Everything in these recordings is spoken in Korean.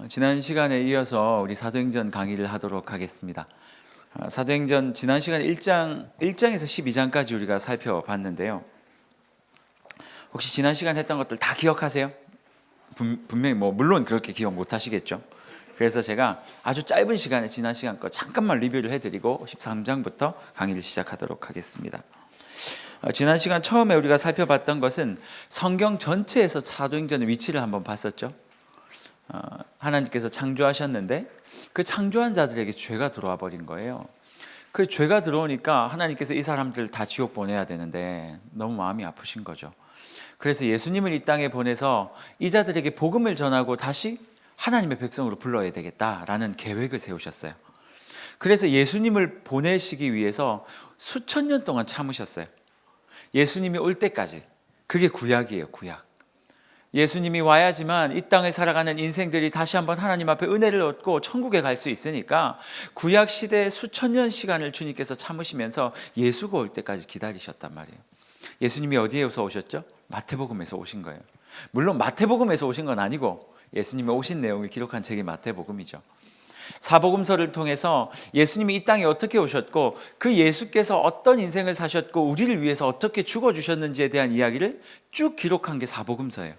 지난 시간에 이어서 우리 사도행전 강의를 하도록 하겠습니다. 사도행전 지난 시간 1장에서 12장까지 우리가 살펴봤는데요. 혹시 지난 시간 했던 것들 다 기억하세요? 분명히 물론 그렇게 기억 못 하시겠죠. 그래서 제가 아주 짧은 시간에 지난 시간 거 잠깐만 리뷰를 해드리고 13장부터 강의를 시작하도록 하겠습니다. 지난 시간 처음에 우리가 살펴봤던 것은 성경 전체에서 사도행전의 위치를 한번 봤었죠. 하나님께서 창조하셨는데 그 창조한 자들에게 죄가 들어와 버린 거예요. 그 죄가 들어오니까 하나님께서 이 사람들 다 지옥 보내야 되는데 너무 마음이 아프신 거죠. 그래서 예수님을 이 땅에 보내서 이 자들에게 복음을 전하고 다시 하나님의 백성으로 불러야 되겠다라는 계획을 세우셨어요. 그래서 예수님을 보내시기 위해서 수천 년 동안 참으셨어요. 예수님이 올 때까지. 그게 구약이에요, 구약. 예수님이 와야지만 이 땅을 살아가는 인생들이 다시 한번 하나님 앞에 은혜를 얻고 천국에 갈 수 있으니까 구약 시대의 수천 년 시간을 주님께서 참으시면서 예수가 올 때까지 기다리셨단 말이에요. 예수님이 어디에서 오셨죠? 마태복음에서 오신 거예요. 물론 마태복음에서 오신 건 아니고 예수님이 오신 내용을 기록한 책이 마태복음이죠. 사복음서를 통해서 예수님이 이 땅에 어떻게 오셨고 그 예수께서 어떤 인생을 사셨고 우리를 위해서 어떻게 죽어주셨는지에 대한 이야기를 쭉 기록한 게 사복음서예요.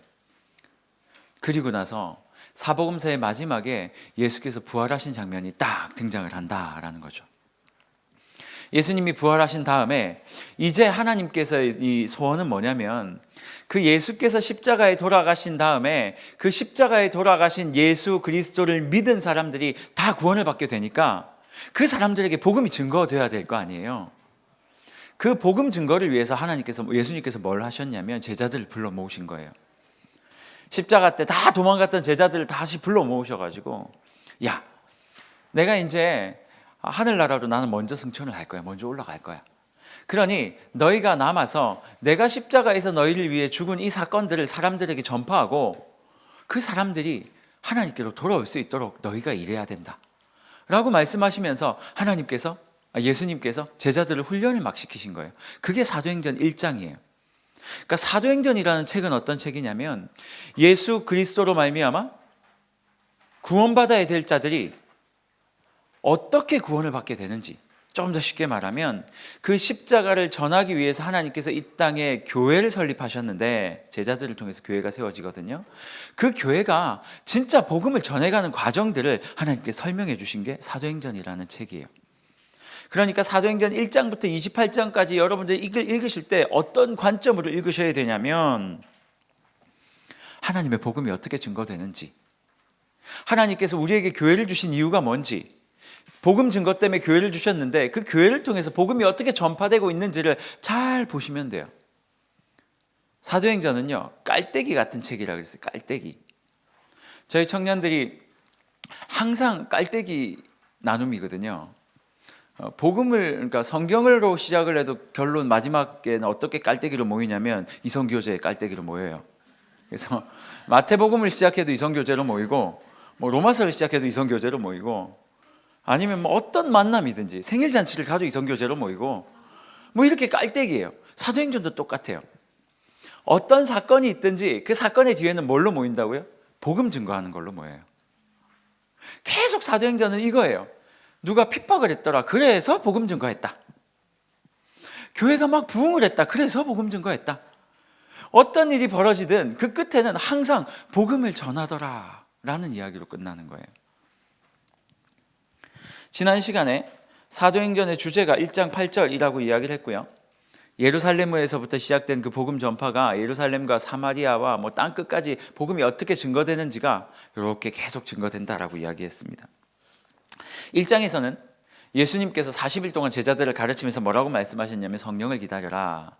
그리고 나서 사복음서의 마지막에 예수께서 부활하신 장면이 딱 등장을 한다라는 거죠. 예수님이 부활하신 다음에 이제 하나님께서의 이 소원은 뭐냐면 그 예수께서 십자가에 돌아가신 다음에 그 십자가에 돌아가신 예수 그리스도를 믿은 사람들이 다 구원을 받게 되니까 그 사람들에게 복음이 증거되어야 될 거 아니에요. 그 복음 증거를 위해서 예수님께서 뭘 하셨냐면 제자들을 불러 모으신 거예요. 십자가 때 다 도망갔던 제자들을 다시 불러 모으셔가지고 야, 내가 이제 하늘나라로 나는 먼저 승천을 할 거야. 먼저 올라갈 거야. 그러니 너희가 남아서 내가 십자가에서 너희를 위해 죽은 이 사건들을 사람들에게 전파하고 그 사람들이 하나님께로 돌아올 수 있도록 너희가 일해야 된다 라고 말씀하시면서 예수님께서 제자들을 훈련을 막 시키신 거예요. 그게 사도행전 1장이에요. 그러니까 사도행전이라는 책은 어떤 책이냐면 예수 그리스도로 말미암아 구원받아야 될 자들이 어떻게 구원을 받게 되는지, 좀 더 쉽게 말하면 그 십자가를 전하기 위해서 하나님께서 이 땅에 교회를 설립하셨는데 제자들을 통해서 교회가 세워지거든요. 그 교회가 진짜 복음을 전해가는 과정들을 하나님께서 설명해 주신 게 사도행전이라는 책이에요. 그러니까 사도행전 1장부터 28장까지 여러분들이 읽으실 때 어떤 관점으로 읽으셔야 되냐면 하나님의 복음이 어떻게 증거되는지, 하나님께서 우리에게 교회를 주신 이유가 뭔지, 복음 증거 때문에 교회를 주셨는데 그 교회를 통해서 복음이 어떻게 전파되고 있는지를 잘 보시면 돼요. 사도행전은요, 깔때기 같은 책이라고 했어요. 깔때기. 저희 청년들이 항상 깔때기 나눔이거든요. 그러니까 성경으로 시작을 해도 결론 마지막에는 어떻게 깔때기로 모이냐면 이성교제 깔때기로 모여요. 그래서 마태복음을 시작해도 이성교제로 모이고 로마서를 시작해도 이성교제로 모이고 아니면 어떤 만남이든지 생일잔치를 가도 이성교제로 모이고 이렇게 깔때기예요. 사도행전도 똑같아요. 어떤 사건이 있든지 그 사건의 뒤에는 뭘로 모인다고요? 복음 증거하는 걸로 모여요. 계속 사도행전은 이거예요. 누가 핍박을 했더라. 그래서 복음 증거했다. 교회가 막 부흥을 했다. 그래서 복음 증거했다. 어떤 일이 벌어지든 그 끝에는 항상 복음을 전하더라 라는 이야기로 끝나는 거예요. 지난 시간에 사도행전의 주제가 1장 8절이라고 이야기를 했고요. 예루살렘에서부터 시작된 그 복음 전파가 예루살렘과 사마리아와 땅끝까지 복음이 어떻게 증거되는지가 이렇게 계속 증거된다라고 이야기했습니다. 1장에서는 예수님께서 40일 동안 제자들을 가르치면서 뭐라고 말씀하셨냐면 성령을 기다려라.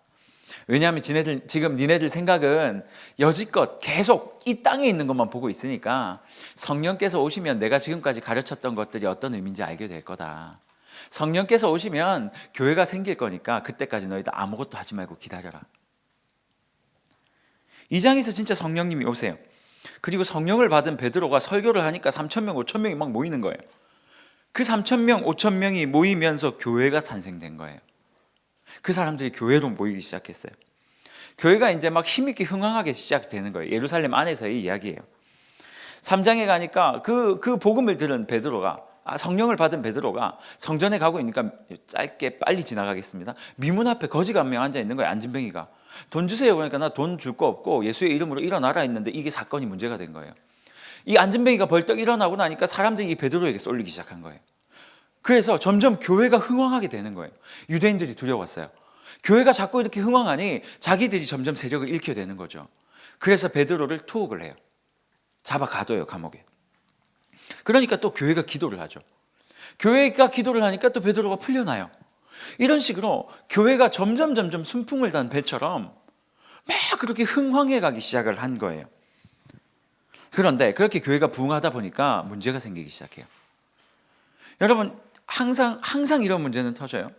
왜냐하면 지금 니네들 생각은 여지껏 계속 이 땅에 있는 것만 보고 있으니까 성령께서 오시면 내가 지금까지 가르쳤던 것들이 어떤 의미인지 알게 될 거다. 성령께서 오시면 교회가 생길 거니까 그때까지 너희들 아무것도 하지 말고 기다려라. 2장에서 진짜 성령님이 오세요. 그리고 성령을 받은 베드로가 설교를 하니까 3,000명, 5,000명이 막 모이는 거예요. 그 3,000명, 5,000명이 모이면서 교회가 탄생된 거예요. 그 사람들이 교회로 모이기 시작했어요. 교회가 이제 막 힘있게 흥황하게 시작되는 거예요. 예루살렘 안에서의 이야기예요. 3장에 가니까 그 복음을 들은 베드로가, 성령을 받은 베드로가 성전에 가고 있으니까 짧게 빨리 지나가겠습니다. 미문 앞에 거지가 한 명 앉아 있는 거예요. 안진뱅이가. 돈 주세요. 그러니까 나 돈 줄 거 없고 예수의 이름으로 일어나라 했는데 이게 사건이 문제가 된 거예요. 이 안진뱅이가 벌떡 일어나고 나니까 사람들이 이 베드로에게 쏠리기 시작한 거예요. 그래서 점점 교회가 흥왕하게 되는 거예요. 유대인들이 두려웠어요. 교회가 자꾸 이렇게 흥왕하니 자기들이 점점 세력을 잃게 되는 거죠. 그래서 베드로를 투옥을 해요. 잡아 가둬요, 감옥에. 그러니까 또 교회가 기도를 하죠. 교회가 기도를 하니까 또 베드로가 풀려나요. 이런 식으로 교회가 점점 순풍을 단 배처럼 막 그렇게 흥황해 가기 시작을 한 거예요. 그런데 그렇게 교회가 부흥하다 보니까 문제가 생기기 시작해요. 여러분, 항상 이런 문제는 터져요.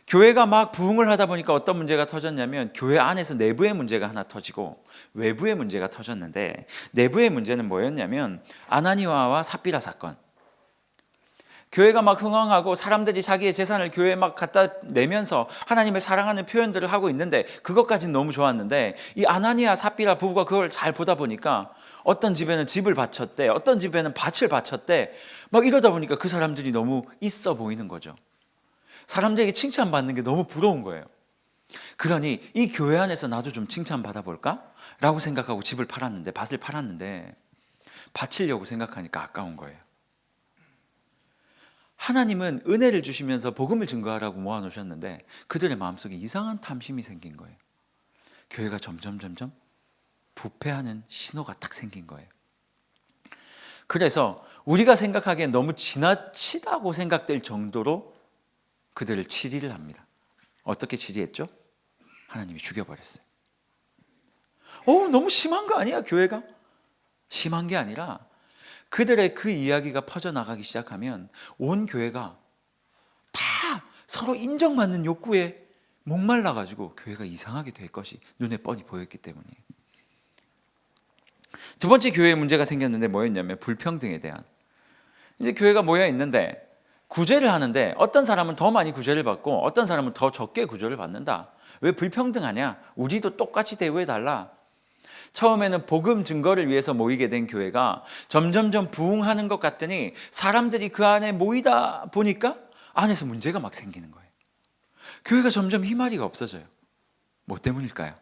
교회가 막 부흥을 하다 보니까 어떤 문제가 터졌냐면 교회 안에서 내부의 문제가 하나 터지고 외부의 문제가 터졌는데, 내부의 문제는 뭐였냐면 아나니아와 삽비라 사건. 교회가 막 흥황하고 사람들이 자기의 재산을 교회에 막 갖다 내면서 하나님을 사랑하는 표현들을 하고 있는데 그것까지는 너무 좋았는데, 이 아나니아 삽비라 부부가 그걸 잘 보다 보니까 어떤 집에는 집을 바쳤대, 어떤 집에는 밭을 바쳤대, 막 이러다 보니까 그 사람들이 너무 있어 보이는 거죠. 사람들에게 칭찬받는 게 너무 부러운 거예요. 그러니 이 교회 안에서 나도 좀 칭찬받아 볼까? 라고 생각하고 집을 팔았는데, 밭을 팔았는데 바치려고 생각하니까 아까운 거예요. 하나님은 은혜를 주시면서 복음을 증거하라고 모아놓으셨는데 그들의 마음속에 이상한 탐심이 생긴 거예요. 교회가 점점 부패하는 신호가 딱 생긴 거예요. 그래서 우리가 생각하기엔 너무 지나치다고 생각될 정도로 그들을 치리를 합니다. 어떻게 치리했죠? 하나님이 죽여버렸어요. 너무 심한 거 아니야, 교회가? 심한 게 아니라 그들의 그 이야기가 퍼져나가기 시작하면 온 교회가 다 서로 인정받는 욕구에 목말라가지고 교회가 이상하게 될 것이 눈에 뻔히 보였기 때문이에요. 두 번째 교회에 문제가 생겼는데 뭐였냐면 불평등에 대한. 이제 교회가 모여 있는데 구제를 하는데 어떤 사람은 더 많이 구제를 받고 어떤 사람은 더 적게 구제를 받는다. 왜 불평등하냐? 우리도 똑같이 대우해달라. 처음에는 복음 증거를 위해서 모이게 된 교회가 점점 부흥하는 것 같더니 사람들이 그 안에 모이다 보니까 안에서 문제가 막 생기는 거예요. 교회가 점점 희마리가 없어져요. 뭐 때문일까요?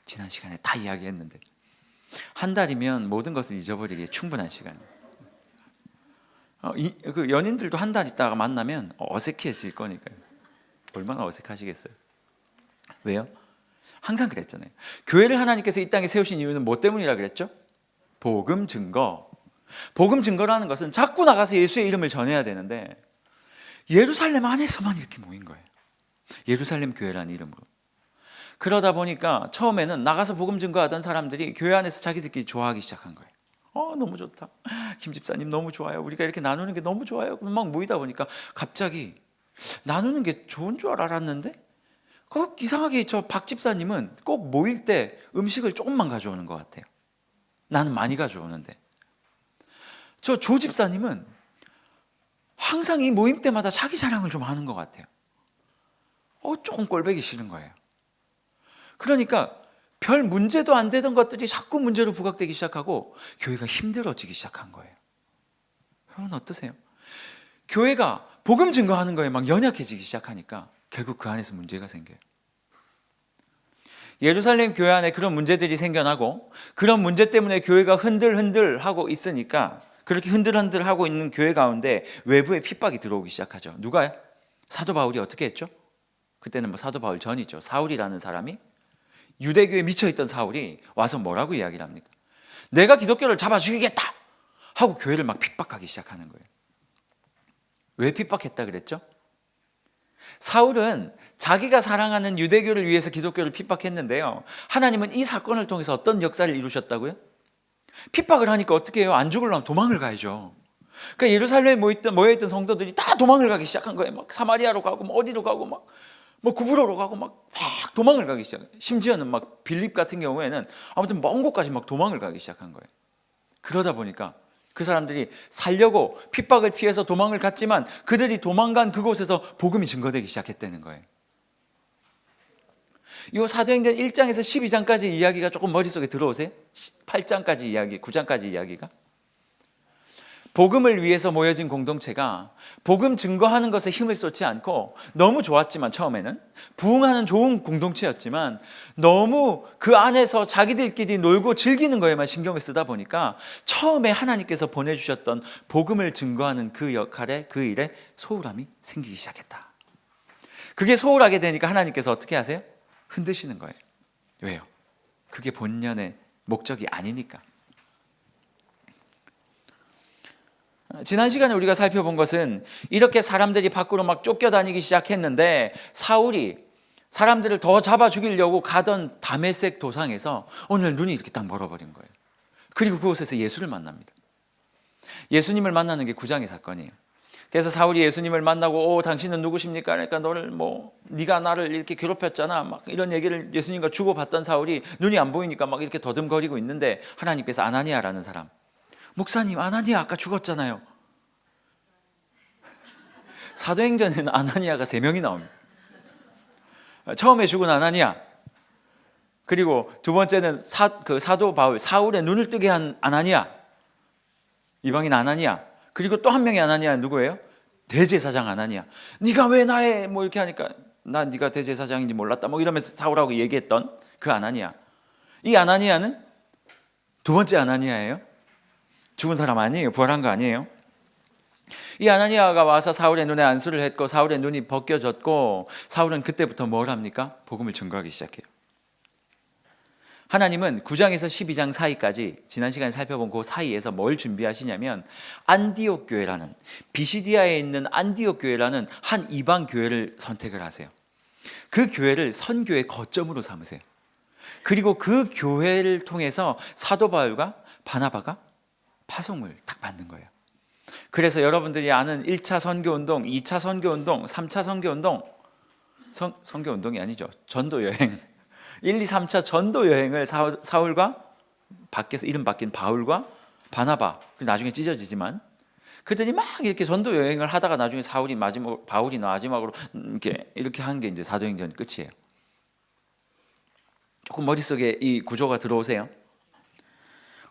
지난 시간에 다 이야기했는데 한 달이면 모든 것을 잊어버리기에 충분한 시간이에요. 그 연인들도 한 달 있다가 만나면 어색해질 거니까요. 얼마나 어색하시겠어요? 왜요? 항상 그랬잖아요. 교회를 하나님께서 이 땅에 세우신 이유는 뭐 때문이라 그랬죠? 복음 증거. 복음 증거라는 것은 자꾸 나가서 예수의 이름을 전해야 되는데 예루살렘 안에서만 이렇게 모인 거예요. 예루살렘 교회라는 이름으로. 그러다 보니까 처음에는 나가서 복음 증거하던 사람들이 교회 안에서 자기들끼리 좋아하기 시작한 거예요. 너무 좋다. 김 집사님 너무 좋아요. 우리가 이렇게 나누는 게 너무 좋아요. 막 모이다 보니까 갑자기 나누는 게 좋은 줄 알았는데 이상하게 저 박 집사님은 꼭 모일 때 음식을 조금만 가져오는 것 같아요. 나는 많이 가져오는데. 저 조 집사님은 항상 이 모임 때마다 자기 자랑을 좀 하는 것 같아요. 조금 꼴보기 싫은 거예요. 그러니까 별 문제도 안 되던 것들이 자꾸 문제로 부각되기 시작하고 교회가 힘들어지기 시작한 거예요. 여러분 어떠세요? 교회가 복음 증거하는 거에 막 연약해지기 시작하니까 결국 그 안에서 문제가 생겨요. 예루살렘 교회 안에 그런 문제들이 생겨나고 그런 문제 때문에 교회가 흔들흔들하고 있으니까 그렇게 흔들흔들하고 있는 교회 가운데 외부의 핍박이 들어오기 시작하죠. 누가요? 사도 바울이 어떻게 했죠? 그때는 사도 바울 전이죠. 사울이라는 사람이 유대교에 미쳐있던 사울이 와서 뭐라고 이야기를 합니까? 내가 기독교를 잡아 죽이겠다 하고 교회를 막 핍박하기 시작하는 거예요. 왜 핍박했다 그랬죠? 사울은 자기가 사랑하는 유대교를 위해서 기독교를 핍박했는데요. 하나님은 이 사건을 통해서 어떤 역사를 이루셨다고요? 핍박을 하니까 어떻게 해요? 안 죽으려면 도망을 가야죠. 그러니까 예루살렘에 모여있던 성도들이 다 도망을 가기 시작한 거예요. 막 사마리아로 가고 막 어디로 가고 막 구브로로 가고 막 도망을 가기 시작해요. 심지어는 막 빌립 같은 경우에는 아무튼 먼 곳까지 막 도망을 가기 시작한 거예요. 그러다 보니까 그 사람들이 살려고 핍박을 피해서 도망을 갔지만 그들이 도망간 그곳에서 복음이 증거되기 시작했다는 거예요. 이 사도행전 1장에서 12장까지 이야기가 조금 머릿속에 들어오세요? 8장까지 이야기, 9장까지 이야기가. 복음을 위해서 모여진 공동체가 복음 증거하는 것에 힘을 쏟지 않고, 너무 좋았지만 처음에는 부흥하는 좋은 공동체였지만 너무 그 안에서 자기들끼리 놀고 즐기는 거에만 신경을 쓰다 보니까 처음에 하나님께서 보내주셨던 복음을 증거하는 그 역할에, 그 일에 소홀함이 생기기 시작했다. 그게 소홀하게 되니까 하나님께서 어떻게 하세요? 흔드시는 거예요. 왜요? 그게 본연의 목적이 아니니까. 지난 시간에 우리가 살펴본 것은 이렇게 사람들이 밖으로 막 쫓겨다니기 시작했는데, 사울이 사람들을 더 잡아 죽이려고 가던 다메섹 도상에서 오늘 눈이 이렇게 딱 멀어버린 거예요. 그리고 그곳에서 예수를 만납니다. 예수님을 만나는 게 9장의 사건이에요. 그래서 사울이 예수님을 만나고, 당신은 누구십니까? 그러니까 너를 네가 나를 이렇게 괴롭혔잖아, 막 이런 얘기를 예수님과 주고받던 사울이 눈이 안 보이니까 막 이렇게 더듬거리고 있는데, 하나님께서 아나니아라는 사람, 목사님, 아나니아 아까 죽었잖아요. 사도행전에는 아나니아가 3명이 나옵니다. 처음에 죽은 아나니아, 그리고 두 번째는 사도 바울, 사울의 눈을 뜨게 한 아나니아, 이방인 아나니아, 그리고 또 한 명의 아나니아는 누구예요? 대제사장 아나니아. 네가 왜 나의 이렇게 하니까, 난 네가 대제사장인지 몰랐다 이러면서 사울하고 얘기했던 그 아나니아. 이 아나니아는 두 번째 아나니아예요. 죽은 사람 아니에요. 부활한 거 아니에요. 이 아나니아가 와서 사울의 눈에 안수를 했고, 사울의 눈이 벗겨졌고, 사울은 그때부터 뭘 합니까? 복음을 증거하기 시작해요. 하나님은 9장에서 12장 사이까지, 지난 시간에 살펴본 그 사이에서 뭘 준비하시냐면, 안디옥 교회라는, 비시디아에 있는 안디옥 교회라는 한 이방 교회를 선택을 하세요. 그 교회를 선교의 거점으로 삼으세요. 그리고 그 교회를 통해서 사도 바울과 바나바가 파송을 딱 받는 거예요. 그래서 여러분들이 아는 1차 선교운동, 2차 선교운동, 3차 선교운동, 선교운동이 아니죠, 전도여행, 1, 2, 3차 전도여행을 사울과, 밖에서 이름 바뀐 바울과 바나바, 나중에 찢어지지만 그들이 막 이렇게 전도여행을 하다가 나중에 바울이 마지막으로 이렇게 한 게 이제 사도행전 끝이에요. 조금 머릿속에 이 구조가 들어오세요?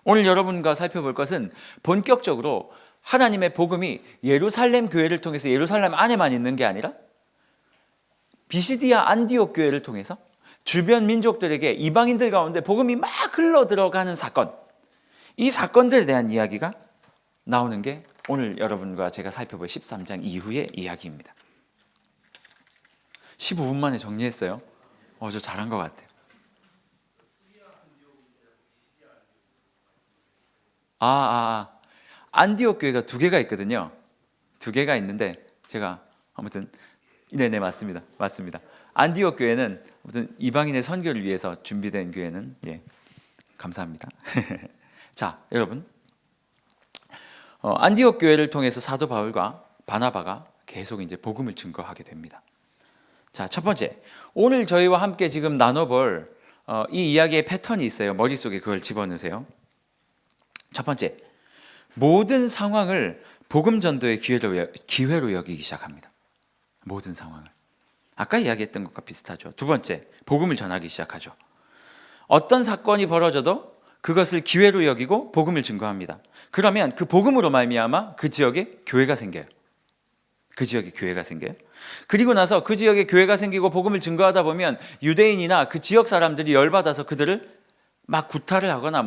오늘 여러분과 살펴볼 것은 본격적으로 하나님의 복음이 예루살렘 교회를 통해서 예루살렘 안에만 있는 게 아니라 비시디아 안디옥 교회를 통해서 주변 민족들에게, 이방인들 가운데 복음이 막 흘러 들어가는 사건, 이 사건들에 대한 이야기가 나오는 게 오늘 여러분과 제가 살펴볼 13장 이후의 이야기입니다. 15분 만에 정리했어요. 저 잘한 것 같아요. 안디옥 교회가 2개가 있거든요. 2개가 있는데, 제가 아무튼 네네, 맞습니다. 안디옥 교회는 아무튼 이방인의 선교를 위해서 준비된 교회는, 감사합니다. 자, 여러분, 안디옥 교회를 통해서 사도 바울과 바나바가 계속 이제 복음을 증거하게 됩니다. 자, 첫 번째, 오늘 저희와 함께 지금 나눠볼 이 이야기의 패턴이 있어요. 머릿속에 그걸 집어넣으세요. 첫 번째, 모든 상황을 복음 전도의 기회로 여기기 시작합니다. 모든 상황을. 아까 이야기했던 것과 비슷하죠. 두 번째, 복음을 전하기 시작하죠. 어떤 사건이 벌어져도 그것을 기회로 여기고 복음을 증거합니다. 그러면 그 복음으로 말미암아 그 지역에 교회가 생겨요. 그리고 나서 그 지역에 교회가 생기고 복음을 증거하다 보면 유대인이나 그 지역 사람들이 열받아서 그들을 막 구타를 하거나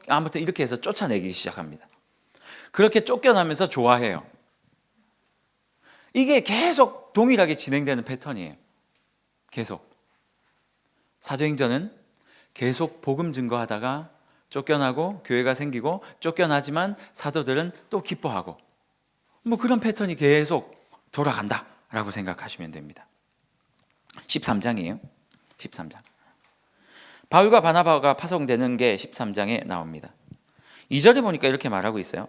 아무튼 이렇게 해서 쫓아내기 시작합니다. 그렇게 쫓겨나면서 좋아해요. 이게 계속 동일하게 진행되는 패턴이에요. 계속. 사도행전은 계속 복음 증거하다가 쫓겨나고 교회가 생기고, 쫓겨나지만 사도들은 또 기뻐하고, 그런 패턴이 계속 돌아간다라고 생각하시면 됩니다. 13장이에요. 13장. 바울과 바나바가 파송되는 게 13장에 나옵니다. 2절에 보니까 이렇게 말하고 있어요.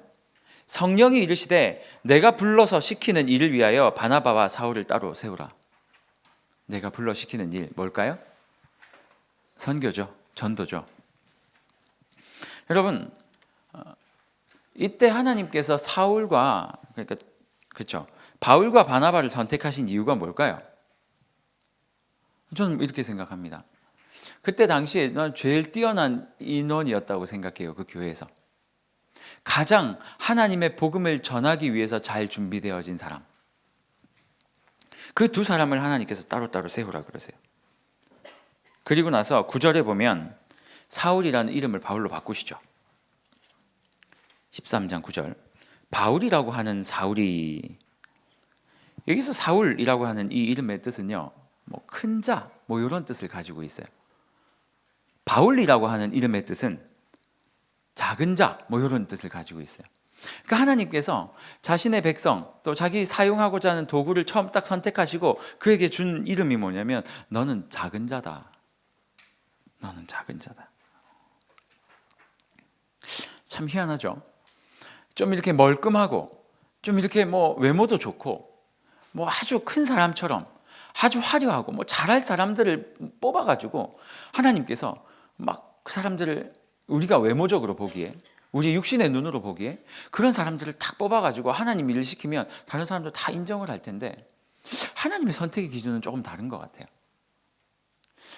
성령이 이르시되 내가 불러서 시키는 일을 위하여 바나바와 사울을 따로 세우라. 내가 불러 시키는 일 뭘까요? 선교죠. 전도죠. 여러분, 이때 하나님께서 사울과, 그렇죠, 바울과 바나바를 선택하신 이유가 뭘까요? 저는 이렇게 생각합니다. 그때 당시에 난 제일 뛰어난 인원이었다고 생각해요. 그 교회에서 가장 하나님의 복음을 전하기 위해서 잘 준비되어진 사람, 그 두 사람을 하나님께서 따로따로 세우라 그러세요. 그리고 나서 9절에 보면 사울이라는 이름을 바울로 바꾸시죠. 13장 9절, 바울이라고 하는 사울이, 여기서 사울이라고 하는 이 이름의 뜻은요, 뭐 큰 자, 뭐 이런 뜻을 가지고 있어요. 바울이라고 하는 이름의 뜻은 작은 자, 뭐 이런 뜻을 가지고 있어요. 그러니까 하나님께서 자신의 백성, 또 자기 사용하고자 하는 도구를 처음 딱 선택하시고 그에게 준 이름이 뭐냐면 너는 작은 자다. 너는 작은 자다. 참 희한하죠. 좀 이렇게 멀끔하고 좀 이렇게 뭐 외모도 좋고 뭐 아주 큰 사람처럼 아주 화려하고 뭐 잘할 사람들을 뽑아가지고 하나님께서 막 그 사람들을, 우리가 외모적으로 보기에, 우리 육신의 눈으로 보기에 그런 사람들을 딱 뽑아가지고 하나님 일을 시키면 다른 사람도 다 인정을 할 텐데, 하나님의 선택의 기준은 조금 다른 것 같아요.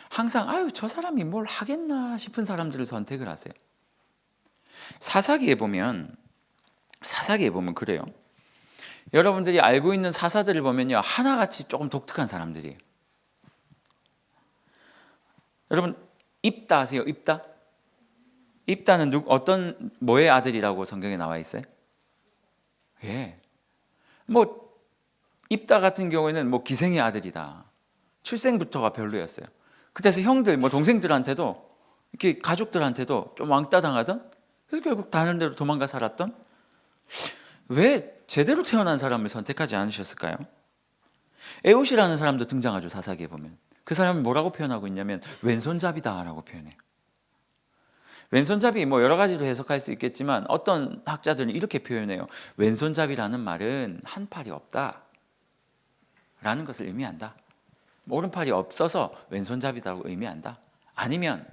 항상 아유 저 사람이 뭘 하겠나 싶은 사람들을 선택을 하세요. 사사기에 보면 그래요. 여러분들이 알고 있는 사사들을 보면요, 하나같이 조금 독특한 사람들이에요. 여러분 입다 아세요? 입다는 어떤 뭐의 아들이라고 성경에 나와 있어요? 예. 뭐 입다 같은 경우에는 뭐 기생의 아들이다. 출생부터가 별로였어요. 그래서 형들, 뭐 동생들한테도, 이렇게 가족들한테도 좀 왕따 당하던, 그래서 결국 다른 데로 도망가 살았던. 왜 제대로 태어난 사람을 선택하지 않으셨을까요? 에웃이라는 사람도 등장하죠. 사사기에 보면 그 사람이 뭐라고 표현하고 있냐면 왼손잡이다라고 표현해요. 왼손잡이 뭐 여러 가지로 해석할 수 있겠지만 어떤 학자들은 이렇게 표현해요. 왼손잡이라는 말은 한 팔이 없다 라는 것을 의미한다. 오른팔이 없어서 왼손잡이라고 의미한다. 아니면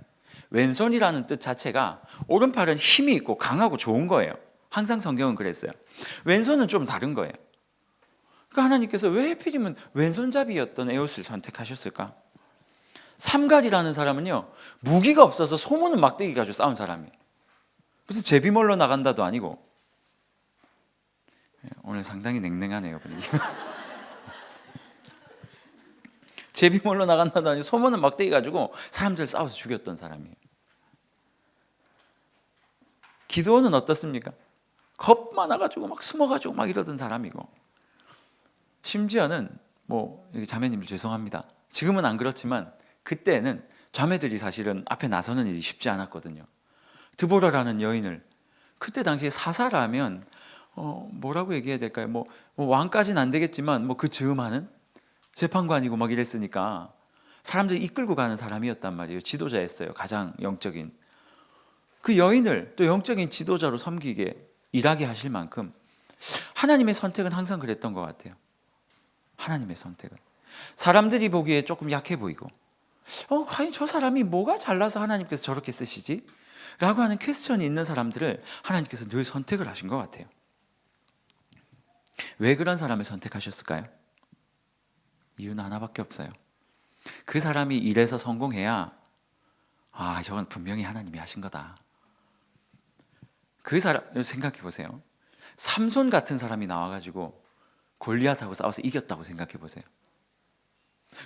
왼손이라는 뜻 자체가 오른팔은 힘이 있고 강하고 좋은 거예요. 항상 성경은 그랬어요. 왼손은 좀 다른 거예요. 그러니까 하나님께서 왜 하필이면 왼손잡이였던 에웃을 선택하셨을까? 삼갈이라는 사람은요, 무기가 없어서 소문은 막대기 가지고 싸운 사람이에요. 무슨 제비몰로 나간다도 아니고. 오늘 상당히 냉랭하네요, 분위기. 제비몰로 나간다도 아니고 소문은 막대기 가지고 사람들 싸워서 죽였던 사람이에요. 기드온은 어떻습니까? 겁 많아가지고 막 숨어가지고 막 이러던 사람이고, 심지어는 뭐 여기 자매님들 죄송합니다. 지금은 안 그렇지만 그때는 자매들이 사실은 앞에 나서는 일이 쉽지 않았거든요. 드보라라는 여인을, 그때 당시에 사사라면 뭐라고 얘기해야 될까요? 뭐 왕까지는 안 되겠지만 뭐 그 즈음하는 재판관이고 막 이랬으니까 사람들이 이끌고 가는 사람이었단 말이에요. 지도자였어요. 가장 영적인. 그 여인을 또 영적인 지도자로 섬기게 일하게 하실 만큼 하나님의 선택은 항상 그랬던 것 같아요. 하나님의 선택은 사람들이 보기에 조금 약해 보이고, 과연 저 사람이 뭐가 잘나서 하나님께서 저렇게 쓰시지? 라고 하는 퀘스천이 있는 사람들을 하나님께서 늘 선택을 하신 것 같아요. 왜 그런 사람을 선택하셨을까요? 이유는 하나밖에 없어요. 그 사람이 일해서 성공해야 저건 분명히 하나님이 하신 거다. 그 사람 생각해 보세요. 삼손 같은 사람이 나와가지고 골리앗하고 싸워서 이겼다고 생각해 보세요.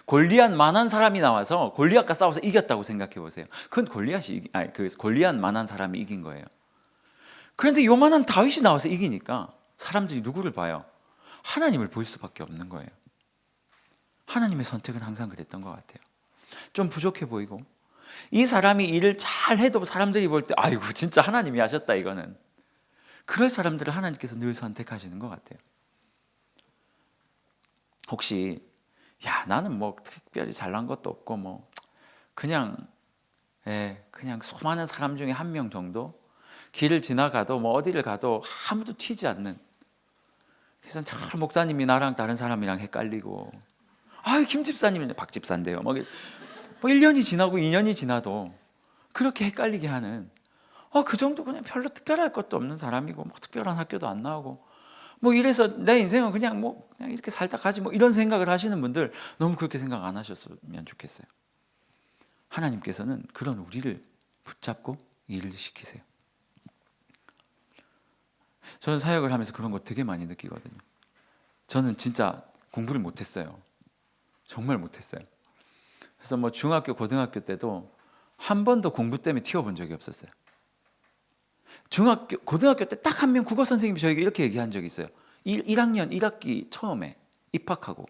골리앗만한 사람이 나와서 골리앗과 싸워서 이겼다고 생각해 보세요. 그건 골리앗만한 사람이 이긴 거예요. 그런데 요만한 다윗이 나와서 이기니까 사람들이 누구를 봐요? 하나님을 볼 수밖에 없는 거예요. 하나님의 선택은 항상 그랬던 것 같아요. 좀 부족해 보이고, 이 사람이 일을 잘 해도 사람들이 볼 때 아이고 진짜 하나님이 하셨다 이거는, 그럴 사람들을 하나님께서 늘 선택하시는 것 같아요. 혹시 나는 뭐 특별히 잘난 것도 없고 뭐 그냥 수많은 사람 중에 한 명 정도, 길을 지나가도 뭐 어디를 가도 아무도 튀지 않는, 그래서 참 목사님이 나랑 다른 사람이랑 헷갈리고, 김 집사님은 박 집사인데요. 뭐 1년이 지나고 2년이 지나도 그렇게 헷갈리게 하는, 그 정도 그냥 별로 특별할 것도 없는 사람이고, 뭐 특별한 학교도 안 나오고, 뭐 이래서 내 인생은 그냥 이렇게 살다 가지 뭐 이런 생각을 하시는 분들, 너무 그렇게 생각 안 하셨으면 좋겠어요. 하나님께서는 그런 우리를 붙잡고 일을 시키세요. 저는 사역을 하면서 그런 거 되게 많이 느끼거든요. 저는 진짜 공부를 못했어요. 정말 못했어요. 그래서 뭐 중학교, 고등학교 때도 한 번도 공부 때문에 튀어본 적이 없었어요. 고등학교 때 딱 한 명 국어 선생님이 저에게 이렇게 얘기한 적이 있어요. 1학년 1학기 처음에 입학하고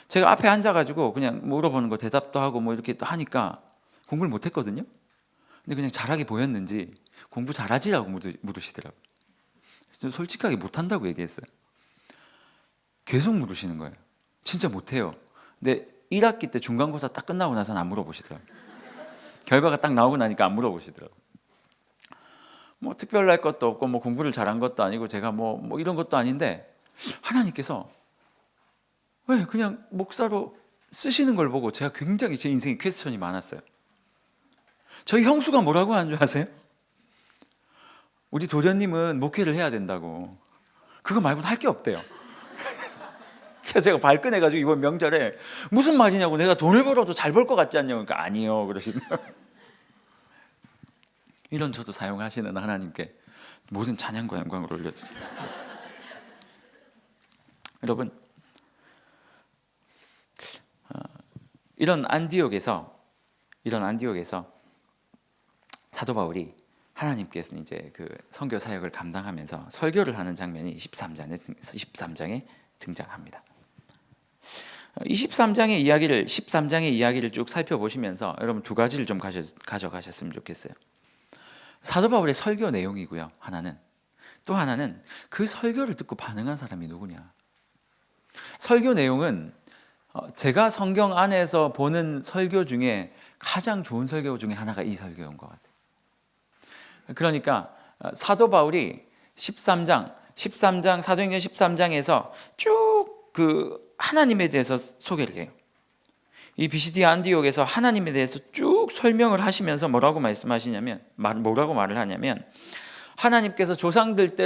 제가 앞에 앉아가지고 그냥 물어보는 거 대답도 하고 뭐 이렇게 또 하니까 공부를 못했거든요. 근데 그냥 잘하게 보였는지 공부 잘하지라고 물으시더라고요. 좀 솔직하게 못한다고 얘기했어요. 계속 물으시는 거예요. 진짜 못해요. 근데 1학기 때 중간고사 딱 끝나고 나서는 안 물어보시더라고요. 결과가 딱 나오고 나니까 안 물어보시더라고요. 뭐 특별할 것도 없고 뭐 공부를 잘한 것도 아니고 제가 뭐 이런 것도 아닌데 하나님께서 왜 그냥 목사로 쓰시는 걸 보고 제가 굉장히 제 인생에 퀘스천이 많았어요. 저희 형수가 뭐라고 하는 줄 아세요? 우리 도련님은 목회를 해야 된다고. 그거 말고는 할 게 없대요. 그래서 제가 발끈해가지고 이번 명절에 무슨 말이냐고, 내가 돈을 벌어도 잘 벌 것 같지 않냐고. 그러니까 아니요 그러시는 거예요. 이런 저도 사용하시는 하나님께 모든 찬양과 영광을 올려드립니다. 여러분, 이런 안디옥에서 사도 바울이 하나님께서 이제 그 선교 사역을 감당하면서 설교를 하는 장면이 13장에 등장합니다. 13장의 이야기를 쭉 살펴보시면서 여러분 두 가지를 좀 가져가셨으면 좋겠어요. 사도 바울의 설교 내용이고요. 또 하나는 그 설교를 듣고 반응한 사람이 누구냐. 설교 내용은 제가 성경 안에서 보는 설교 중에 가장 좋은 설교 중에 하나가 이 설교인 것 같아요. 그러니까 사도 바울이 13장 사도행전 13장에서 쭉 그 하나님에 대해서 소개를 해요. 이 비시디아 안디옥에서 하나님에 대해서 쭉 설명을 하시면서 뭐라고 말을 하냐면 하나님께서 조상들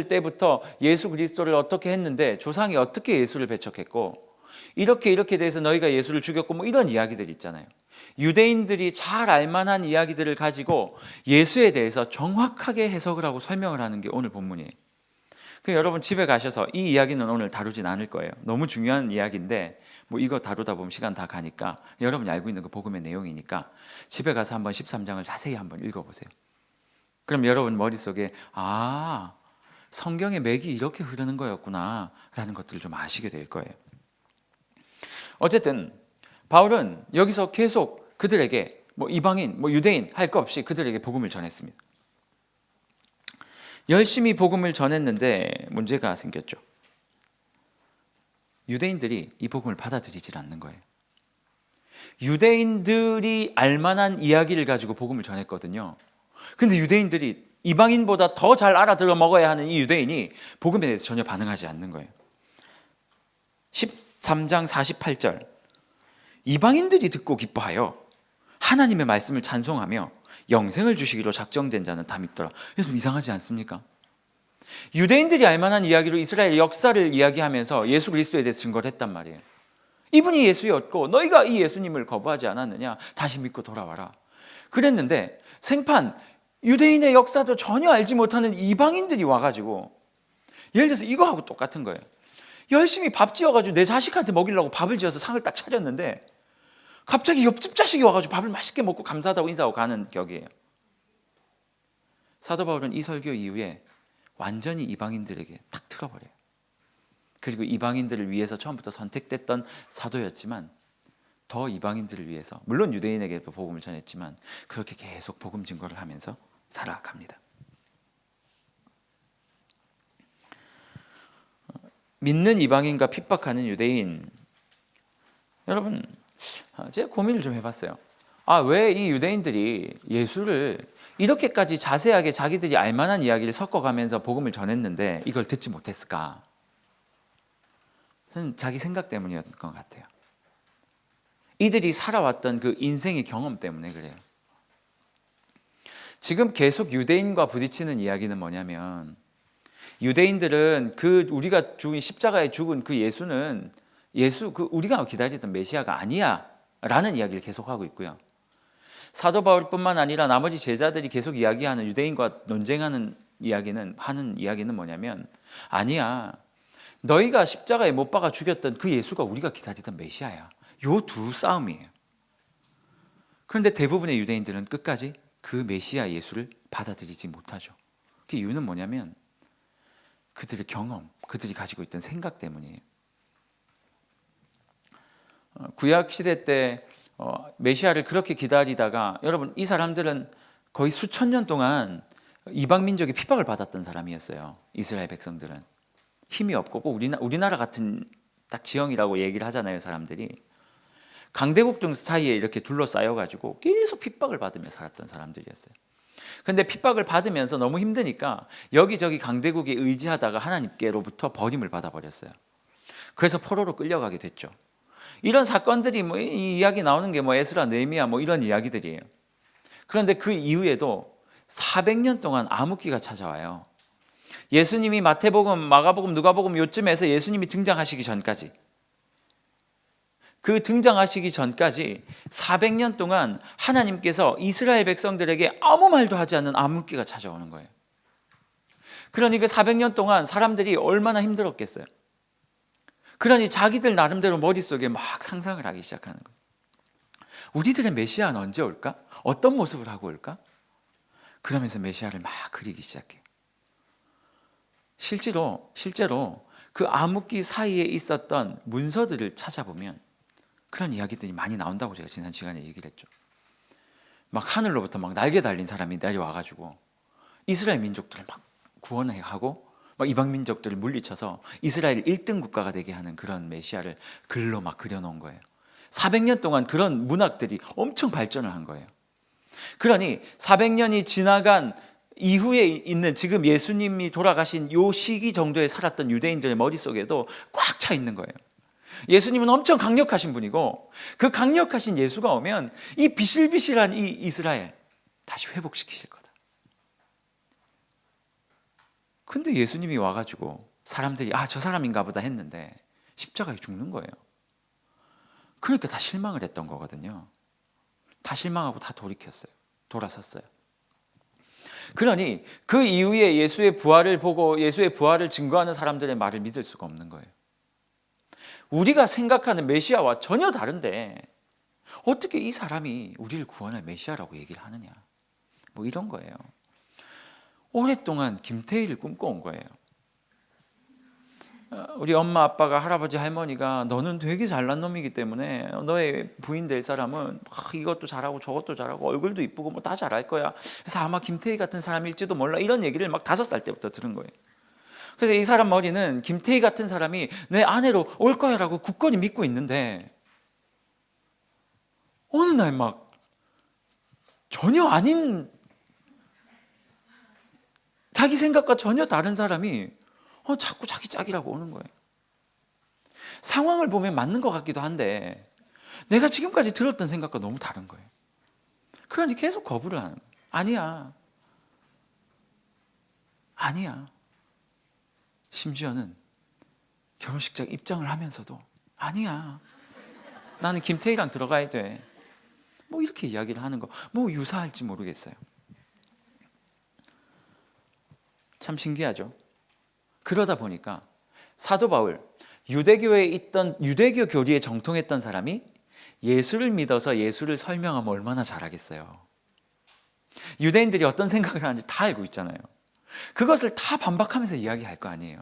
때부터 예수 그리스도를 어떻게 했는데 조상이 어떻게 예수를 배척했고 이렇게 돼서 너희가 예수를 죽였고 뭐 이런 이야기들 있잖아요. 유대인들이 잘 알만한 이야기들을 가지고 예수에 대해서 정확하게 해석을 하고 설명을 하는 게 오늘 본문이에요. 여러분 집에 가셔서 이 이야기는 오늘 다루진 않을 거예요. 너무 중요한 이야기인데 뭐 이거 다루다 보면 시간 다 가니까 여러분이 알고 있는 그 복음의 내용이니까 집에 가서 한번 13장을 자세히 한번 읽어보세요. 그럼 여러분 머릿속에 성경의 맥이 이렇게 흐르는 거였구나 라는 것들을 좀 아시게 될 거예요. 어쨌든 바울은 여기서 계속 그들에게 뭐 이방인, 뭐 유대인 할 거 없이 그들에게 복음을 전했습니다. 열심히 복음을 전했는데 문제가 생겼죠. 유대인들이 이 복음을 받아들이질 않는 거예요. 유대인들이 알만한 이야기를 가지고 복음을 전했거든요. 근데 유대인들이 이방인보다 더 잘 알아들어 먹어야 하는 이 유대인이 복음에 대해서 전혀 반응하지 않는 거예요. 13장 48절 이방인들이 듣고 기뻐하여 하나님의 말씀을 찬송하며 영생을 주시기로 작정된 자는 다 믿더라. 그래서 이상하지 않습니까? 유대인들이 알만한 이야기로 이스라엘 역사를 이야기하면서 예수 그리스도에 대해서 증거를 했단 말이에요. 이분이 예수였고 너희가 이 예수님을 거부하지 않았느냐, 다시 믿고 돌아와라 그랬는데 생판 유대인의 역사도 전혀 알지 못하는 이방인들이 와가지고 예를 들어서 이거하고 똑같은 거예요. 열심히 밥 지어가지고 내 자식한테 먹이려고 밥을 지어서 상을 딱 차렸는데 갑자기 옆집 자식이 와가지고 밥을 맛있게 먹고 감사하다고 인사하고 가는 격이에요. 사도 바울은 이 설교 이후에 완전히 이방인들에게 탁 틀어버려요. 그리고 이방인들을 위해서 처음부터 선택됐던 사도였지만 더 이방인들을 위해서, 물론 유대인에게도 복음을 전했지만 그렇게 계속 복음 증거를 하면서 살아갑니다. 믿는 이방인과 핍박하는 유대인, 여러분 제가 고민을 좀 해봤어요. 왜 이 유대인들이 예수를 이렇게까지 자세하게 자기들이 알만한 이야기를 섞어가면서 복음을 전했는데 이걸 듣지 못했을까? 저는 자기 생각 때문이었던 것 같아요. 이들이 살아왔던 그 인생의 경험 때문에 그래요. 지금 계속 유대인과 부딪히는 이야기는 뭐냐면 유대인들은 우리가 십자가에 죽은 그 예수는 우리가 기다리던 메시아가 아니야 라는 이야기를 계속하고 있고요. 사도 바울뿐만 아니라 나머지 제자들이 계속 이야기하는, 유대인과 논쟁하는 하는 이야기는 뭐냐면, 아니야, 너희가 십자가에 못 박아 죽였던 그 예수가 우리가 기다리던 메시아야. 요 두 싸움이에요. 그런데 대부분의 유대인들은 끝까지 그 메시아 예수를 받아들이지 못하죠. 그 이유는 뭐냐면 그들의 경험, 그들이 가지고 있던 생각 때문이에요. 구약 시대 때 메시아를 그렇게 기다리다가, 여러분, 이 사람들은 거의 수천 년 동안 이방 민족의 핍박을 받았던 사람이었어요. 이스라엘 백성들은 힘이 없고, 꼭 우리나라 같은 딱 지형이라고 얘기를 하잖아요. 사람들이 강대국 등 사이에 이렇게 둘러싸여 가지고 계속 핍박을 받으며 살았던 사람들이었어요. 근데 핍박을 받으면서 너무 힘드니까 여기저기 강대국에 의지하다가 하나님께로부터 버림을 받아버렸어요. 그래서 포로로 끌려가게 됐죠. 이런 사건들이 이 이야기 나오는 게 에스라, 느헤미야 이런 이야기들이에요. 그런데 그 이후에도 400년 동안 암흑기가 찾아와요. 예수님이 마태복음, 마가복음, 누가복음 요쯤에서 예수님이 등장하시기 전까지, 그 등장하시기 전까지 400년 동안 하나님께서 이스라엘 백성들에게 아무 말도 하지 않는 암흑기가 찾아오는 거예요. 그러니 그 400년 동안 사람들이 얼마나 힘들었겠어요. 그러니 자기들 나름대로 머릿속에 막 상상을 하기 시작하는 거예요. 우리들의 메시아는 언제 올까? 어떤 모습을 하고 올까? 그러면서 메시아를 막 그리기 시작해요. 실제로 그 암흑기 사이에 있었던 문서들을 찾아보면 그런 이야기들이 많이 나온다고 제가 지난 시간에 얘기를 했죠. 막 하늘로부터 막 날개 달린 사람이 내려와가지고 이스라엘 민족들을 막 구원하고 막 이방 민족들을 물리쳐서 이스라엘 1등 국가가 되게 하는 그런 메시아를 글로 막 그려놓은 거예요. 400년 동안 그런 문학들이 엄청 발전을 한 거예요. 그러니 400년이 지나간 이후에 있는 지금 예수님이 돌아가신 요 시기 정도에 살았던 유대인들의 머릿속에도 꽉 차 있는 거예요. 예수님은 엄청 강력하신 분이고, 그 강력하신 예수가 오면 이 비실비실한 이 이스라엘 다시 회복시키실 거다. 근데 예수님이 와가지고 사람들이 저 사람인가 보다 했는데 십자가에 죽는 거예요. 그러니까 다 실망을 했던 거거든요. 다 실망하고 다 돌아섰어요. 그러니 그 이후에 예수의 부활을 보고 예수의 부활을 증거하는 사람들의 말을 믿을 수가 없는 거예요. 우리가 생각하는 메시아와 전혀 다른데 어떻게 이 사람이 우리를 구원할 메시아라고 얘기를 하느냐, 이런 거예요. 오랫동안 김태희를 꿈꿔온 거예요. 우리 엄마, 아빠가, 할아버지, 할머니가 너는 되게 잘난 놈이기 때문에 너의 부인 될 사람은 이것도 잘하고 저것도 잘하고 얼굴도 이쁘고 다 잘할 거야. 그래서 아마 김태희 같은 사람일지도 몰라, 이런 얘기를 막 5살 때부터 들은 거예요. 그래서 이 사람 머리는 김태희 같은 사람이 내 아내로 올 거야라고 굳건히 믿고 있는데, 어느 날 막 전혀 아닌, 자기 생각과 전혀 다른 사람이 자꾸 자기 짝이라고 오는 거예요. 상황을 보면 맞는 것 같기도 한데 내가 지금까지 들었던 생각과 너무 다른 거예요. 그러니 계속 거부를 하는 거예요. 아니야. 심지어는 결혼식장 입장을 하면서도 아니야, 나는 김태희랑 들어가야 돼, 이렇게 이야기를 하는 거, 유사할지 모르겠어요. 참 신기하죠. 그러다 보니까 사도 바울, 유대교에 있던 유대교 교리에 정통했던 사람이 예수를 믿어서 예수를 설명하면 얼마나 잘하겠어요. 유대인들이 어떤 생각을 하는지 다 알고 있잖아요. 그것을 다 반박하면서 이야기할 거 아니에요.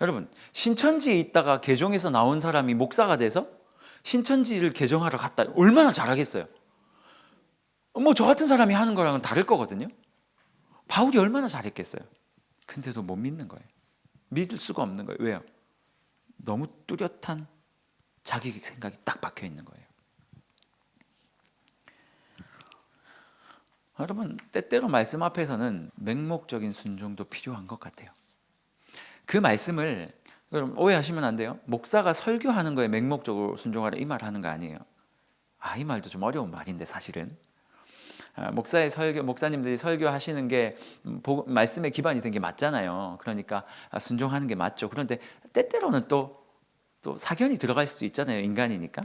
여러분, 신천지에 있다가 개종해서 나온 사람이 목사가 돼서 신천지를 개종하러 갔다, 얼마나 잘하겠어요. 저 같은 사람이 하는 거랑은 다를 거거든요. 바울이 얼마나 잘했겠어요. 근데도 못 믿는 거예요. 믿을 수가 없는 거예요. 왜요? 너무 뚜렷한 자기 생각이 딱 박혀 있는 거예요. 여러분, 때때로 말씀 앞에서는 맹목적인 순종도 필요한 것 같아요. 그 말씀을 여러분 오해하시면 안 돼요. 목사가 설교하는 거에 맹목적으로 순종하라 이 말 하는 거 아니에요. 이 말도 좀 어려운 말인데 사실은 목사님들이 설교하시는 게 말씀에 기반이 된 게 맞잖아요. 그러니까 순종하는 게 맞죠. 그런데 때때로는 또 사견이 들어갈 수도 있잖아요. 인간이니까.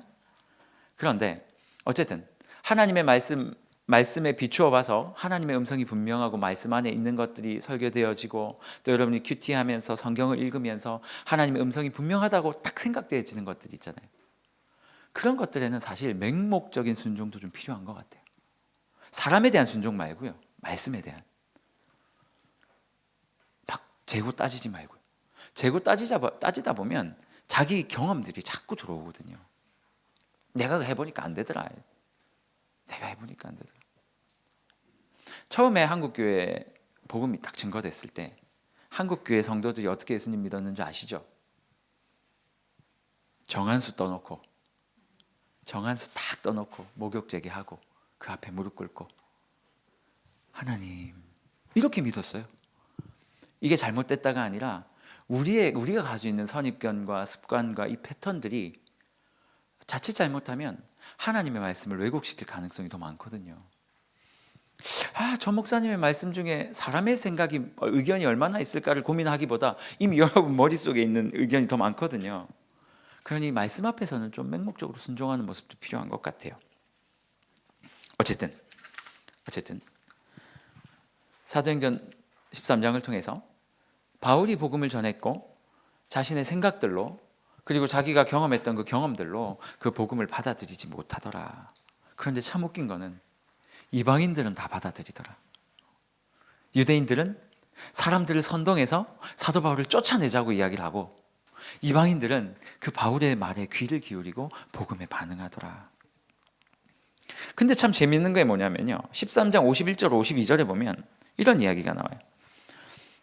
그런데 어쨌든 하나님의 말씀에 비추어 봐서 하나님의 음성이 분명하고 말씀 안에 있는 것들이 설교되어지고, 또 여러분이 큐티하면서 성경을 읽으면서 하나님의 음성이 분명하다고 딱 생각되어지는 것들이 있잖아요. 그런 것들에는 사실 맹목적인 순종도 좀 필요한 것 같아요. 사람에 대한 순종 말고요, 말씀에 대한. 막 재고 따지지 말고요. 재고 따지다 보면 자기 경험들이 자꾸 들어오거든요. 내가 해보니까 안 되더라. 내가 해보니까 안 되더라. 처음에 한국교회 복음이 딱 증거됐을 때 한국교회 성도들이 어떻게 예수님 믿었는지 아시죠? 정한수 딱 떠놓고 목욕 제기하고 그 앞에 무릎 꿇고 하나님, 이렇게 믿었어요. 이게 잘못됐다가 아니라 우리가 가지고 있는 선입견과 습관과 이 패턴들이 자칫 잘못하면 하나님의 말씀을 왜곡시킬 가능성이 더 많거든요. 저 목사님의 말씀 중에 사람의 생각이, 의견이 얼마나 있을까를 고민하기보다 이미 여러분 머릿속에 있는 의견이 더 많거든요. 그러니 말씀 앞에서는 좀 맹목적으로 순종하는 모습도 필요한 것 같아요. 어쨌든 사도행전 13장을 통해서 바울이 복음을 전했고 자신의 생각들로, 그리고 자기가 경험했던 그 경험들로 그 복음을 받아들이지 못하더라. 그런데 참 웃긴 거는 이방인들은 다 받아들이더라. 유대인들은 사람들을 선동해서 사도 바울을 쫓아내자고 이야기를 하고, 이방인들은 그 바울의 말에 귀를 기울이고 복음에 반응하더라. 근데 참 재밌는 게 뭐냐면요, 13장 51절 52절에 보면 이런 이야기가 나와요.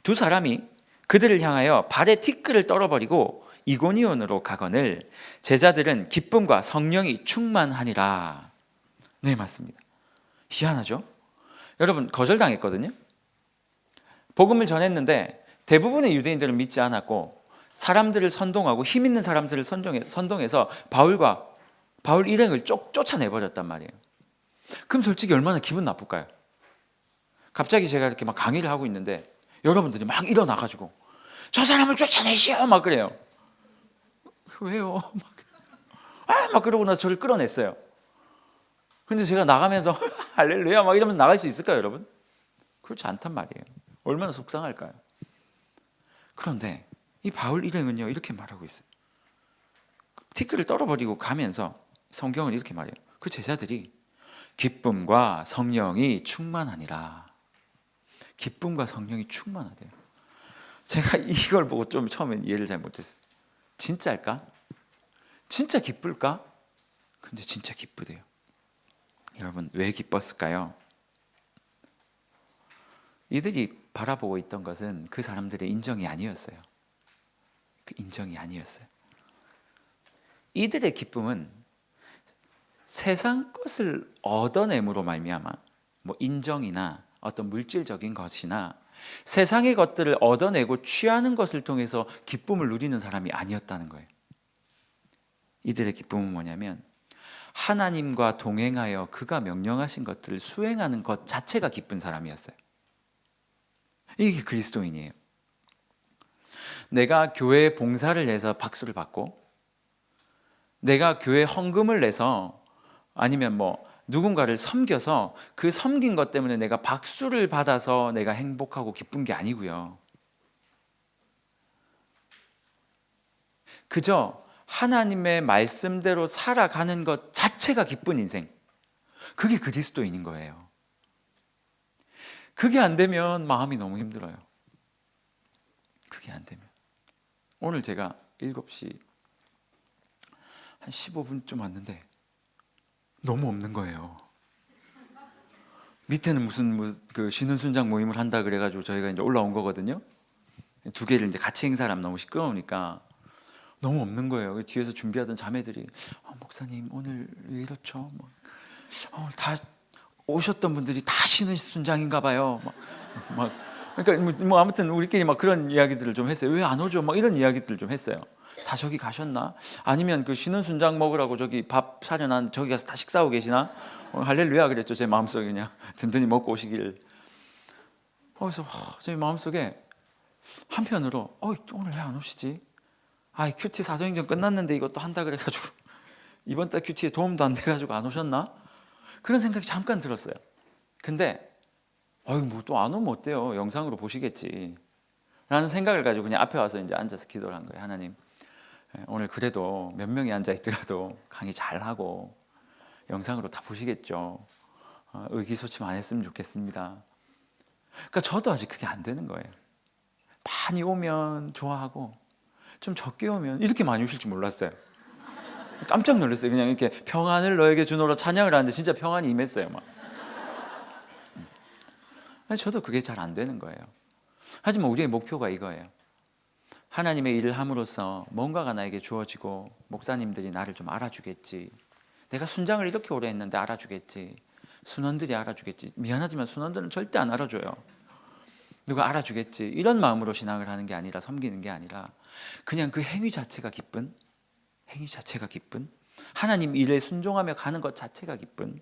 두 사람이 그들을 향하여 발에 티끌을 떨어버리고 이고니온으로 가거늘 제자들은 기쁨과 성령이 충만하니라. 네, 맞습니다. 희한하죠? 여러분, 거절당했거든요. 복음을 전했는데 대부분의 유대인들은 믿지 않았고, 사람들을 선동하고 힘 있는 사람들을 선동해서 바울 일행을 쫓아내버렸단 말이에요. 그럼 솔직히 얼마나 기분 나쁠까요? 갑자기 제가 이렇게 막 강의를 하고 있는데 여러분들이 막 일어나가지고 저 사람을 쫓아내시오 막 그래요. 왜요? 막 그러고 나서 저를 끌어냈어요. 근데 제가 나가면서 할렐루야 막 이러면서 나갈 수 있을까요, 여러분? 그렇지 않단 말이에요. 얼마나 속상할까요? 그런데 이 바울 일행은요, 이렇게 말하고 있어요. 티끌을 떨어버리고 가면서 성경은 이렇게 말해요. 그 제자들이 기쁨과 성령이 충만하니라. 기쁨과 성령이 충만하대요. 제가 이걸 보고 좀 처음엔 이해를 잘 못했어요. 진짜일까? 진짜 기쁠까? 근데 진짜 기쁘대요. 여러분, 왜 기뻤을까요? 이들이 바라보고 있던 것은 그 사람들의 인정이 아니었어요. 그 인정이 아니었어요. 이들의 기쁨은 세상 것을 얻어냄으로 말미암아, 뭐 인정이나 어떤 물질적인 것이나 세상의 것들을 얻어내고 취하는 것을 통해서 기쁨을 누리는 사람이 아니었다는 거예요. 이들의 기쁨은 뭐냐면 하나님과 동행하여 그가 명령하신 것들을 수행하는 것 자체가 기쁜 사람이었어요. 이게 그리스도인이에요. 내가 교회에 봉사를 해서 박수를 받고, 내가 교회 헌금을 내서, 아니면 뭐 누군가를 섬겨서 그 섬긴 것 때문에 내가 박수를 받아서 내가 행복하고 기쁜 게 아니고요. 그저 하나님의 말씀대로 살아가는 것 자체가 기쁜 인생, 그게 그리스도인인 거예요. 그게 안 되면 마음이 너무 힘들어요. 그게 안 되면. 오늘 제가 7시 한 15분쯤 왔는데 너무 없는 거예요. 밑에는 무슨 그 쉬는 순장 모임을 한다 그래가지고 저희가 이제 올라온 거거든요. 두 개를 이제 같이 행사를 하면 너무 시끄러우니까 너무 없는 거예요. 뒤에서 준비하던 자매들이 목사님 오늘 왜 이렇죠? 다 오셨던 분들이 다 쉬는 순장인가 봐요. 그러니까 뭐 아무튼 우리끼리 막 그런 이야기들을 좀 했어요. 왜 안 오죠? 막 이런 이야기들을 좀 했어요. 다 저기 가셨나? 아니면 그 쉬는 순장 먹으라고 저기 밥 사려난 저기 가서 다 식사하고 계시나? 할렐루야 그랬죠. 제 마음속에 그냥 든든히 먹고 오시길. 그래서 제 마음속에 한편으로 오늘 왜 안 오시지? 큐티 사도행전 끝났는데 이것도 한다 그래가지고 이번 달 큐티에 도움도 안 돼가지고 안 오셨나? 그런 생각이 잠깐 들었어요. 근데 뭐 또 안 오면 어때요? 영상으로 보시겠지 라는 생각을 가지고 그냥 앞에 와서 이제 앉아서 기도를 한 거예요. 하나님, 오늘 그래도 몇 명이 앉아 있더라도 강의 잘하고 영상으로 다 보시겠죠. 의기소침 안 했으면 좋겠습니다. 그러니까 저도 아직 그게 안 되는 거예요. 많이 오면 좋아하고 좀 적게 오면 이렇게 많이 오실 줄 몰랐어요. 깜짝 놀랐어요. 그냥 이렇게 평안을 너에게 주노라 찬양을 하는데 진짜 평안이 임했어요. 막. 저도 그게 잘 안 되는 거예요. 하지만 우리의 목표가 이거예요. 하나님의 일을 함으로써 뭔가가 나에게 주어지고 목사님들이 나를 좀 알아주겠지. 내가 순장을 이렇게 오래 했는데 알아주겠지. 순원들이 알아주겠지. 미안하지만 순원들은 절대 안 알아줘요. 누가 알아주겠지. 이런 마음으로 신앙을 하는 게 아니라, 섬기는 게 아니라 그냥 그 행위 자체가 기쁜, 하나님 일에 순종하며 가는 것 자체가 기쁜.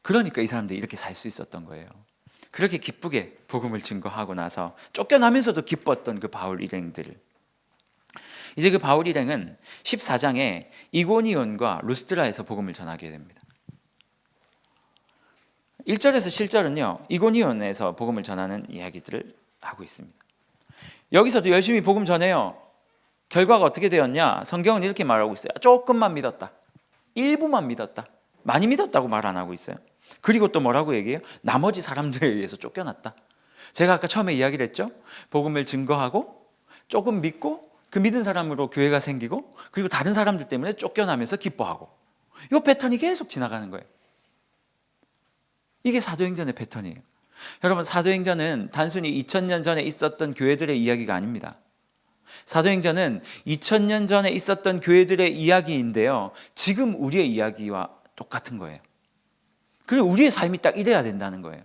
그러니까 이 사람들이 이렇게 살 수 있었던 거예요. 그렇게 기쁘게 복음을 증거하고 나서 쫓겨나면서도 기뻤던 그 바울 일행들. 이제 그 바울 일행은 14장에 이고니온과 루스드라에서 복음을 전하게 됩니다. 1절에서 7절은요, 이고니온에서 복음을 전하는 이야기들을 하고 있습니다. 여기서도 열심히 복음 전해요. 결과가 어떻게 되었냐? 성경은 이렇게 말하고 있어요. 조금만 믿었다. 일부만 믿었다. 많이 믿었다고 말 안 하고 있어요. 그리고 또 뭐라고 얘기해요? 나머지 사람들에 의해서 쫓겨났다. 제가 아까 처음에 이야기를 했죠. 복음을 증거하고 조금 믿고 그 믿은 사람으로 교회가 생기고 그리고 다른 사람들 때문에 쫓겨나면서 기뻐하고, 이 패턴이 계속 지나가는 거예요. 이게 사도행전의 패턴이에요. 여러분, 사도행전은 단순히 2000년 전에 있었던 교회들의 이야기가 아닙니다. 사도행전은 2000년 전에 있었던 교회들의 이야기인데요, 지금 우리의 이야기와 똑같은 거예요. 그리고 우리의 삶이 딱 이래야 된다는 거예요.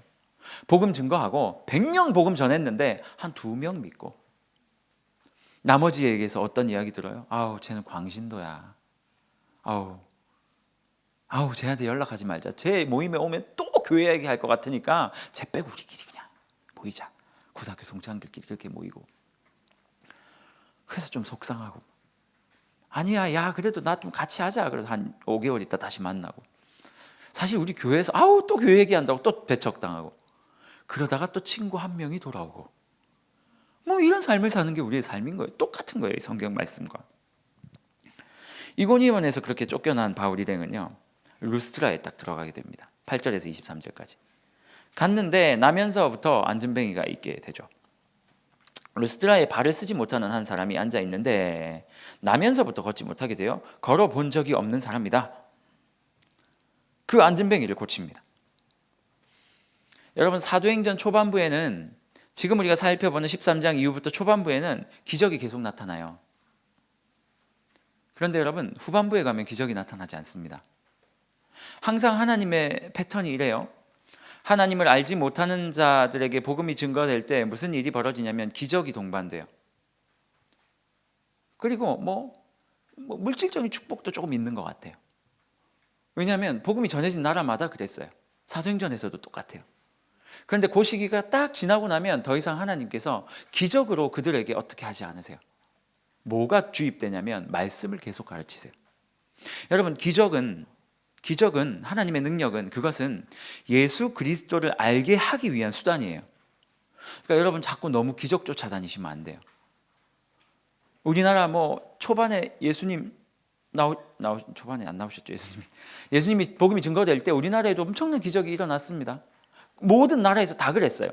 복음 증거하고 100명 복음 전했는데 한 2명 믿고, 나머지에게서 어떤 이야기 들어요? 아우, 쟤는 광신도야. 아우, 쟤한테 연락하지 말자. 쟤 모임에 오면 또 교회 얘기할 것 같으니까 쟤 빼고 우리끼리 그냥 모이자. 고등학교 동창들끼리 그렇게 모이고. 그래서 좀 속상하고, 아니야, 야, 그래도 나 좀 같이 하자. 그래서 한 5개월 있다 다시 만나고. 사실 우리 교회에서 또 교회 얘기한다고 또 배척당하고, 그러다가 또 친구 한 명이 돌아오고, 뭐 이런 삶을 사는 게 우리의 삶인 거예요. 똑같은 거예요, 이 성경 말씀과. 이고니온에서 그렇게 쫓겨난 바울 일행은요, 루스트라에 딱 들어가게 됩니다. 8절에서 23절까지 갔는데 나면서부터 안전뱅이가 있게 되죠. 루스트라에 발을 쓰지 못하는 한 사람이 앉아 있는데 나면서부터 걷지 못하게 돼요. 걸어본 적이 없는 사람이다. 그 안전뱅이를 고칩니다. 여러분, 사도행전 초반부에는, 지금 우리가 살펴보는 13장 이후부터 초반부에는 기적이 계속 나타나요. 그런데 여러분, 후반부에 가면 기적이 나타나지 않습니다. 항상 하나님의 패턴이 이래요. 하나님을 알지 못하는 자들에게 복음이 증거될 때 무슨 일이 벌어지냐면 기적이 동반돼요. 그리고 뭐 물질적인 축복도 조금 있는 것 같아요. 왜냐하면 복음이 전해진 나라마다 그랬어요. 사도행전에서도 똑같아요. 그런데 그 시기가 딱 지나고 나면 더 이상 하나님께서 기적으로 그들에게 어떻게 하지 않으세요. 뭐가 주입되냐면 말씀을 계속 가르치세요. 여러분, 기적은, 하나님의 능력은, 그것은 예수 그리스도를 알게 하기 위한 수단이에요. 그러니까 여러분, 자꾸 너무 기적 쫓아다니시면 안 돼요. 우리나라 초반에 예수님 초반에 안 나오셨죠, 예수님이 복음이 증거될 때 우리나라에도 엄청난 기적이 일어났습니다. 모든 나라에서 다 그랬어요.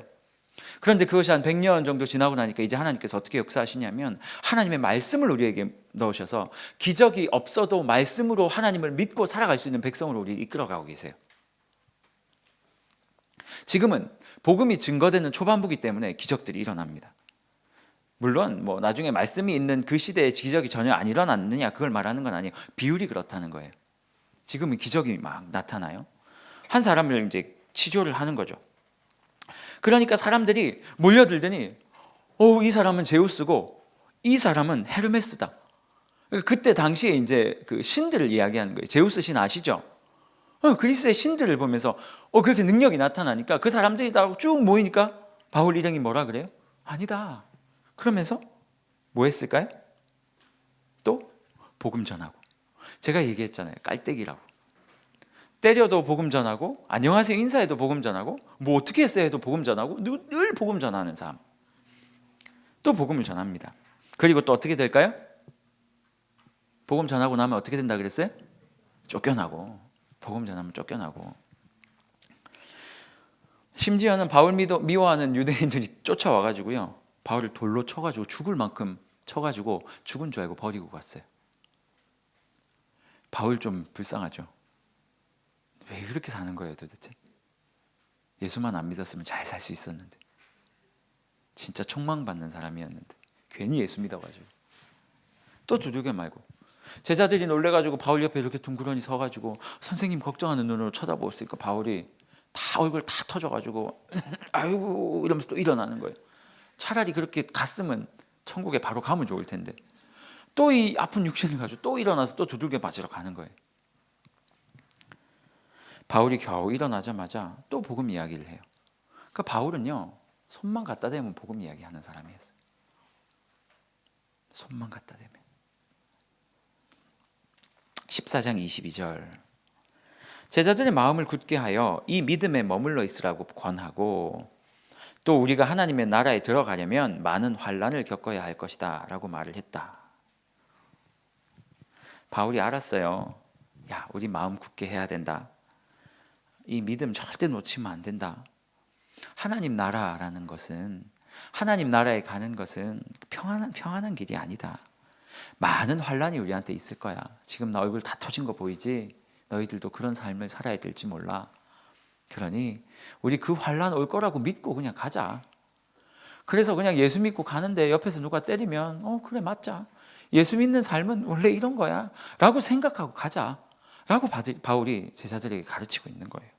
그런데 그것이 한 100년 정도 지나고 나니까 이제 하나님께서 어떻게 역사하시냐면 하나님의 말씀을 우리에게 넣으셔서 기적이 없어도 말씀으로 하나님을 믿고 살아갈 수 있는 백성으로 우리를 이끌어가고 계세요. 지금은 복음이 증거되는 초반부기 때문에 기적들이 일어납니다. 물론 나중에 말씀이 있는 그 시대에 기적이 전혀 안 일어났느냐, 그걸 말하는 건 아니에요. 비율이 그렇다는 거예요. 지금은 기적이 막 나타나요. 한 사람을 이제 치료를 하는 거죠. 그러니까 사람들이 몰려들더니 이 사람은 제우스고 이 사람은 헤르메스다. 그때 당시에 이제 그 신들을 이야기하는 거예요. 제우스 신 아시죠? 그리스의 신들을 보면서 그렇게 능력이 나타나니까 그 사람들이 다 쭉 모이니까 바울 일행이 뭐라 그래요? 아니다. 그러면서 뭐 했을까요? 또 복음 전하고. 제가 얘기했잖아요. 깔때기라고. 때려도 복음 전하고, 안녕하세요 인사해도 복음 전하고, 뭐 어떻게 했어요 해도 복음 전하고, 늘 복음 전하는 사람. 또 복음을 전합니다. 그리고 또 어떻게 될까요? 복음 전하고 나면 어떻게 된다 그랬어요? 쫓겨나고. 복음 전하면 쫓겨나고. 심지어는 바울 미워하는 유대인들이 쫓아와가지고요, 바울을 돌로 쳐가지고 죽을 만큼 쳐가지고 죽은 줄 알고 버리고 갔어요. 바울 좀 불쌍하죠. 왜 그렇게 사는 거예요 도대체? 예수만 안 믿었으면 잘 살 수 있었는데, 진짜 총망받는 사람이었는데 괜히 예수 믿어가지고. 또 두들겨 말고, 제자들이 놀래가지고 바울 옆에 이렇게 둥그러니 서가지고 선생님 걱정하는 눈으로 쳐다보니까 바울이 다 얼굴 다 터져가지고 아이고 이러면서 또 일어나는 거예요. 차라리 그렇게 갔으면 천국에 바로 가면 좋을 텐데, 또 이 아픈 육신을 가지고 또 일어나서 또 두들겨 맞으러 가는 거예요. 바울이 겨우 일어나자마자 또 복음 이야기를 해요. 그러니까 바울은요, 손만 갖다 대면 복음 이야기하는 사람이었어요. 손만 갖다 대면. 14장 22절, 제자들의 마음을 굳게 하여 이 믿음에 머물러 있으라고 권하고, 또 우리가 하나님의 나라에 들어가려면 많은 환난을 겪어야 할 것이다 라고 말을 했다. 바울이 알았어요. 야, 우리 마음 굳게 해야 된다. 이 믿음 절대 놓치면 안 된다. 하나님 나라라는 것은, 하나님 나라에 가는 것은 평안한 길이 아니다. 많은 환난이 우리한테 있을 거야. 지금 나 얼굴 다 터진 거 보이지? 너희들도 그런 삶을 살아야 될지 몰라. 그러니 우리 그 환난 올 거라고 믿고 그냥 가자. 그래서 그냥 예수 믿고 가는데 옆에서 누가 때리면 그래 맞자. 예수 믿는 삶은 원래 이런 거야 라고 생각하고 가자 라고 바울이 제자들에게 가르치고 있는 거예요.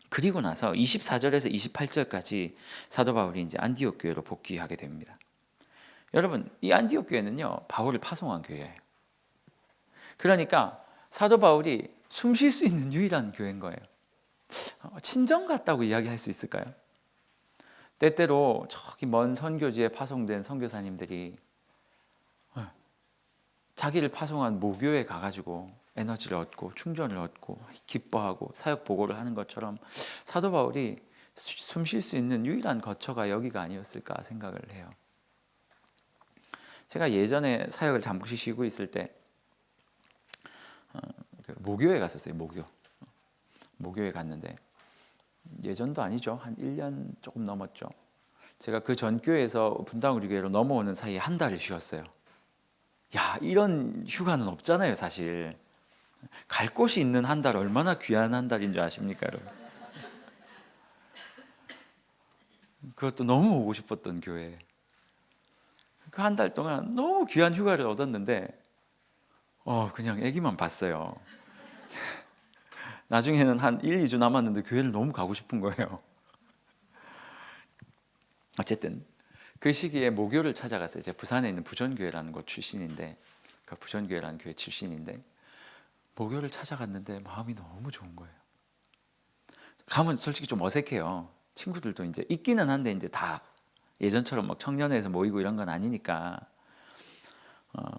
그리고 나서 24절에서 28절까지 사도 바울이 이제 안디옥 교회로 복귀하게 됩니다. 여러분, 이 안디옥 교회는요, 바울을 파송한 교회예요. 그러니까 사도 바울이 숨 쉴 수 있는 유일한 교회인 거예요. 친정 같다고 이야기할 수 있을까요? 때때로 저기 먼 선교지에 파송된 선교사님들이 자기를 파송한 모교에 가가지고 에너지를 얻고 충전을 얻고 기뻐하고 사역 보고를 하는 것처럼 사도 바울이 숨 쉴 수 있는 유일한 거처가 여기가 아니었을까 생각을 해요. 제가 예전에 사역을 잠시 쉬고 있을 때 모교에 갔었어요. 모교에 갔는데, 예전도 아니죠. 한 1년 조금 넘었죠. 제가 그 전 교회에서 분당 우리 교회로 넘어오는 사이에 한 달을 쉬었어요. 야, 이런 휴가는 없잖아요 사실. 갈 곳이 있는 한 달, 얼마나 귀한 한 달인 줄 아십니까 여러분? 그것도 너무 오고 싶었던 교회. 그 한 달 동안 너무 귀한 휴가를 얻었는데 그냥 애기만 봤어요. 나중에는 한 1, 2주 남았는데 교회를 너무 가고 싶은 거예요. 어쨌든 그 시기에 모교를 찾아갔어요. 제가 부산에 있는 부전교회라는 곳 출신인데, 그 부전교회라는 교회 출신인데 모교를 찾아갔는데 마음이 너무 좋은 거예요. 가면 솔직히 좀 어색해요. 친구들도 이제 있기는 한데 이제 다 예전처럼 막 청년회에서 모이고 이런 건 아니니까,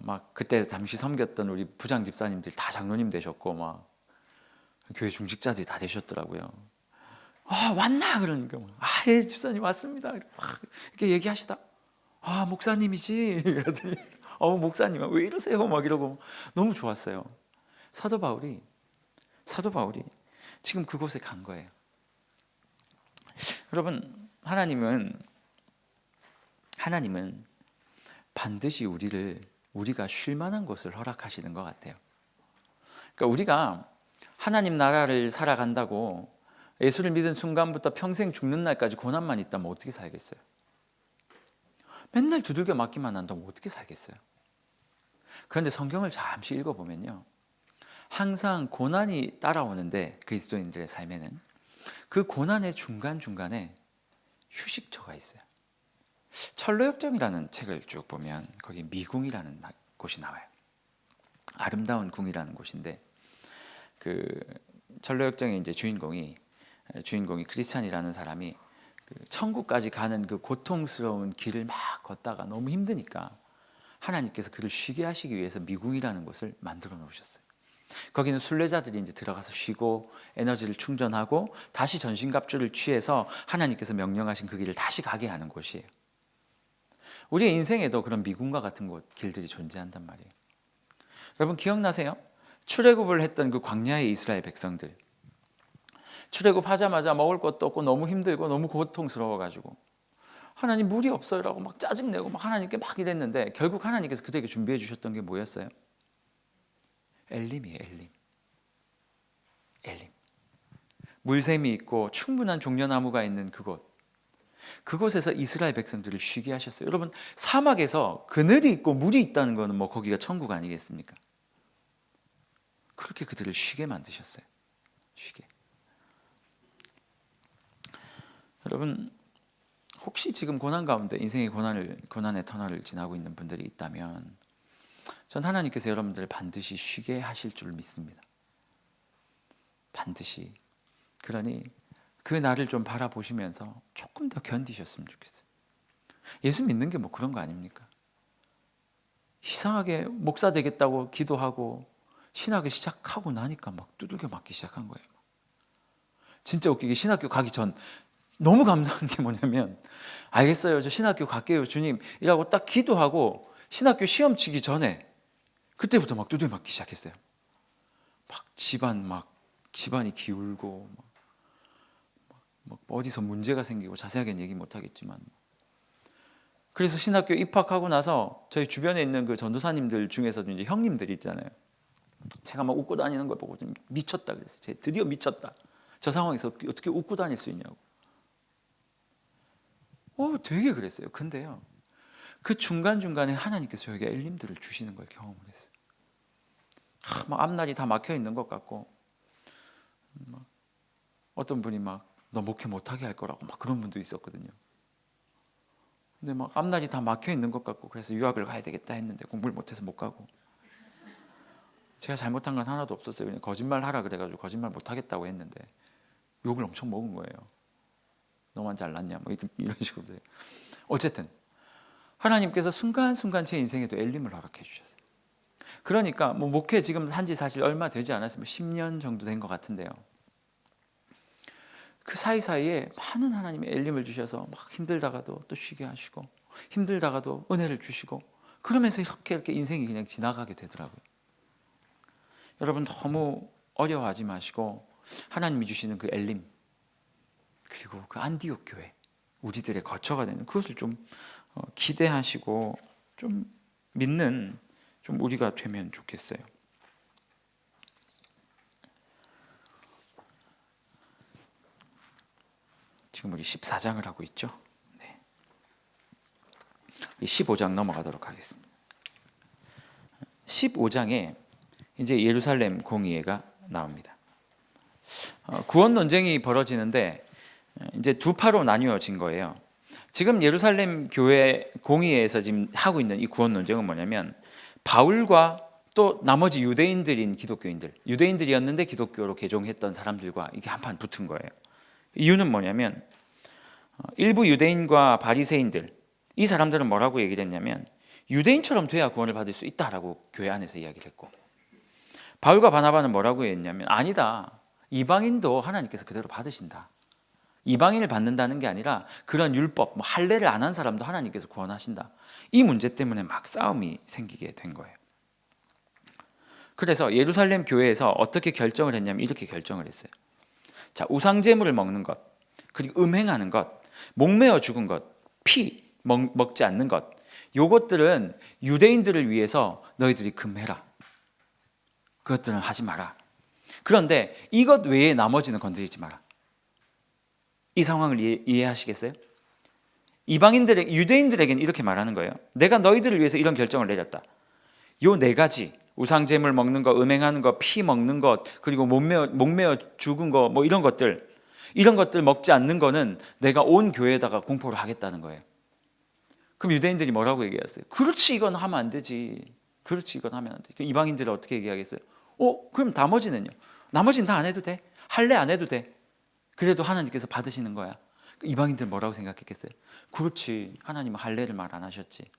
막 그때 잠시 섬겼던 우리 부장 집사님들이 다 장로님 되셨고 막 교회 중직자들이 다 되셨더라고요. 왔나 그러니까 예 집사님 왔습니다. 이렇게 얘기하시다 목사님이지 이러더니 목사님 왜 이러세요 막 이러고 너무 좋았어요. 사도 바울이 지금 그곳에 간 거예요. 여러분, 하나님은 반드시 우리가 쉴 만한 곳을 허락하시는 것 같아요. 그러니까 우리가 하나님 나라를 살아간다고 예수를 믿은 순간부터 평생 죽는 날까지 고난만 있다면 어떻게 살겠어요? 맨날 두들겨 맞기만 한다면 어떻게 살겠어요? 그런데 성경을 잠시 읽어보면요, 항상 고난이 따라오는데 그리스도인들의 삶에는 그 고난의 중간중간에 휴식처가 있어요. 철로역정이라는 책을 쭉 보면 거기 미궁이라는 곳이 나와요. 아름다운 궁이라는 곳인데, 그 철로역정의 이제 주인공이 크리스찬이라는 사람이 천국까지 가는 그 고통스러운 길을 막 걷다가 너무 힘드니까 하나님께서 그를 쉬게 하시기 위해서 미궁이라는 곳을 만들어 놓으셨어요. 거기는 순례자들이 이제 들어가서 쉬고 에너지를 충전하고 다시 전신갑주를 취해서 하나님께서 명령하신 그 길을 다시 가게 하는 곳이에요. 우리의 인생에도 그런 미궁과 같은 곳, 길들이 존재한단 말이에요. 여러분 기억나세요? 출애굽을 했던 그 광야의 이스라엘 백성들, 출애굽하자마자 먹을 것도 없고 너무 힘들고 너무 고통스러워가지고 하나님 물이 없어요라고 막 짜증내고 막 하나님께 막 이랬는데 결국 하나님께서 그들에게 준비해 주셨던 게 뭐였어요? 엘림이에요. 엘림. 물샘이 있고 충분한 종려나무가 있는 그곳에서 이스라엘 백성들을 쉬게 하셨어요. 여러분 사막에서 그늘이 있고 물이 있다는 것은 뭐 거기가 천국 아니겠습니까? 그렇게 그들을 쉬게 만드셨어요. 쉬게. 여러분 혹시 지금 고난 가운데 인생의 고난의 터널을 지나고 있는 분들이 있다면 전 하나님께서 여러분들을 반드시 쉬게 하실 줄 믿습니다. 반드시. 그러니 그 날을 좀 바라보시면서 조금 더 견디셨으면 좋겠어요. 예수 믿는 게 뭐 그런 거 아닙니까? 이상하게 목사 되겠다고 기도하고 신학을 시작하고 나니까 막 두들겨 맞기 시작한 거예요. 진짜 웃기게 신학교 가기 전 너무 감사한 게 뭐냐면 알겠어요. 저 신학교 갈게요. 주님. 이라고 딱 기도하고 신학교 시험 치기 전에 그때부터 막 두들겨 맞기 시작했어요. 막 집안이 기울고 막 어디서 문제가 생기고 자세하게는 얘기 못 하겠지만 그래서 신학교 입학하고 나서 저희 주변에 있는 그 전도사님들 중에서도 이제 형님들이 있잖아요. 제가 막 웃고 다니는 걸 보고 좀 미쳤다 그랬어요. 제가 드디어 미쳤다. 저 상황에서 어떻게 웃고 다닐 수 있냐고. 되게 그랬어요. 근데요. 그 중간중간에 하나님께서 저에게 엘림들을 주시는 걸 경험을 했어요. 막 앞날이 다 막혀 있는 것 같고 어떤 분이 막 너 목회 못하게 할 거라고 막 그런 분도 있었거든요. 근데 막 앞날이 다 막혀 있는 것 같고 그래서 유학을 가야 되겠다 했는데 공부를 못해서 못 가고 제가 잘못한 건 하나도 없었어요. 그냥 거짓말 하라 그래가지고 거짓말 못하겠다고 했는데 욕을 엄청 먹은 거예요. 너만 잘났냐 뭐 이런 식으로. 어쨌든 하나님께서 순간순간 제 인생에도 엘림을 허락해 주셨어요. 그러니까 뭐 목회 지금 한지 사실 얼마 되지 않았으면 10년 정도 된 것 같은데요. 그 사이사이에 많은 하나님의 엘림을 주셔서 막 힘들다가도 또 쉬게 하시고 힘들다가도 은혜를 주시고 그러면서 이렇게 인생이 그냥 지나가게 되더라고요. 여러분 너무 어려워하지 마시고 하나님이 주시는 그 엘림 그리고 그 안디옥 교회 우리들의 거처가 되는 그것을 좀 기대하시고 좀 믿는 좀 우리가 되면 좋겠어요. 지금 우리 14장을 하고 있죠. 네. 15장 넘어가도록 하겠습니다. 15장에 이제 예루살렘 공의회가 나옵니다. 구원 논쟁이 벌어지는데 이제 두 파로 나뉘어진 거예요. 지금 예루살렘 교회 공의회에서 지금 하고 있는 이 구원 논쟁은 뭐냐면 바울과 또 나머지 유대인들인 기독교인들, 유대인들이었는데 기독교로 개종했던 사람들과 이게 한판 붙은 거예요. 이유는 뭐냐면 일부 유대인과 바리새인들 이 사람들은 뭐라고 얘기를 했냐면 유대인처럼 돼야 구원을 받을 수 있다라고 교회 안에서 이야기를 했고 바울과 바나바는 뭐라고 했냐면 아니다. 이방인도 하나님께서 그대로 받으신다. 이방인을 받는다는 게 아니라 그런 율법, 할례를 안 한 사람도 하나님께서 구원하신다. 이 문제 때문에 막 싸움이 생기게 된 거예요. 그래서 예루살렘 교회에서 어떻게 결정을 했냐면 이렇게 결정을 했어요. 자, 우상제물을 먹는 것, 그리고 음행하는 것, 목매어 죽은 것, 피 먹지 않는 것, 요것들은 유대인들을 위해서 너희들이 금해라. 그것들은 하지 마라. 그런데 이것 외에 나머지는 건드리지 마라. 이 상황을 이해하시겠어요? 이방인들에게, 유대인들에게는 이렇게 말하는 거예요. 내가 너희들을 위해서 이런 결정을 내렸다. 요 네 가지, 우상제물 먹는 것, 음행하는 것, 피 먹는 것, 그리고 목매어 죽은 거, 뭐 이런 것들 먹지 않는 거는 내가 온 교회에다가 공포를 하겠다는 거예요. 그럼 유대인들이 뭐라고 얘기했어요? 그렇지, 이건 하면 안 되지. 그렇지, 이건 하면 안 돼. 이방인들은 어떻게 얘기하겠어요? 그럼 나머지는요? 나머지는 다 안 해도 돼. 할례 안 해도 돼. 그래도 하나님께서 받으시는 거야. 이방인들 뭐라고 생각했겠어요? 그렇지, 하나님은 할례를 말 안 하셨지.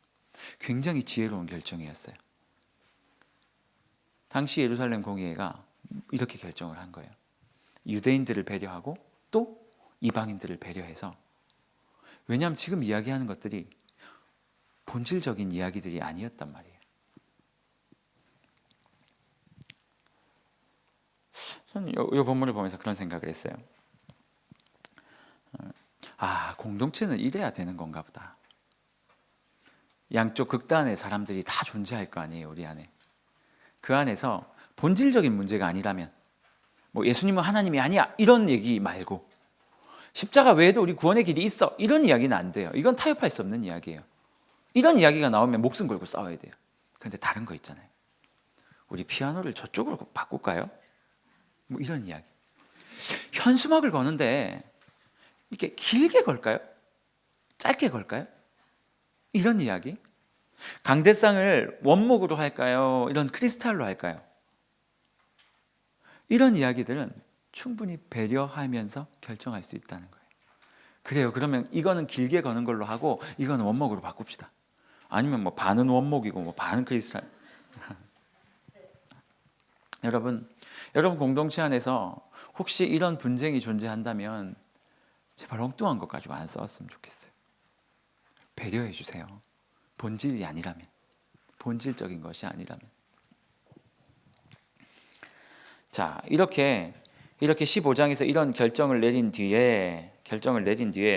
굉장히 지혜로운 결정이었어요. 당시 예루살렘 공의회가 이렇게 결정을 한 거예요. 유대인들을 배려하고 또 이방인들을 배려해서. 왜냐하면 지금 이야기하는 것들이 본질적인 이야기들이 아니었단 말이에요. 저는 이 본문을 보면서 그런 생각을 했어요. 공동체는 이래야 되는 건가 보다. 양쪽 극단의 사람들이 다 존재할 거 아니에요, 우리 안에. 그 안에서 본질적인 문제가 아니라면, 뭐 예수님은 하나님이 아니야 이런 얘기 말고, 십자가 외에도 우리 구원의 길이 있어 이런 이야기는 안 돼요. 이건 타협할 수 없는 이야기예요. 이런 이야기가 나오면 목숨 걸고 싸워야 돼요. 그런데 다른 거 있잖아요. 우리 피아노를 저쪽으로 바꿀까요? 뭐 이런 이야기. 현수막을 거는데 이렇게 길게 걸까요? 짧게 걸까요? 이런 이야기. 강대상을 원목으로 할까요? 이런 크리스탈로 할까요? 이런 이야기들은 충분히 배려하면서 결정할 수 있다는 거예요. 그래요. 그러면 이거는 길게 거는 걸로 하고 이거는 원목으로 바꿉시다. 아니면 뭐 반은 원목이고 뭐 반은 크리스탈. 여러분 공동체 안에서 혹시 이런 분쟁이 존재한다면 제발 엉뚱한 것 가지고 안 싸웠으면 좋겠어요. 배려해 주세요. 본질이 아니라면, 본질적인 것이 아니라면. 자, 이렇게 15장에서 이런 결정을 내린 뒤에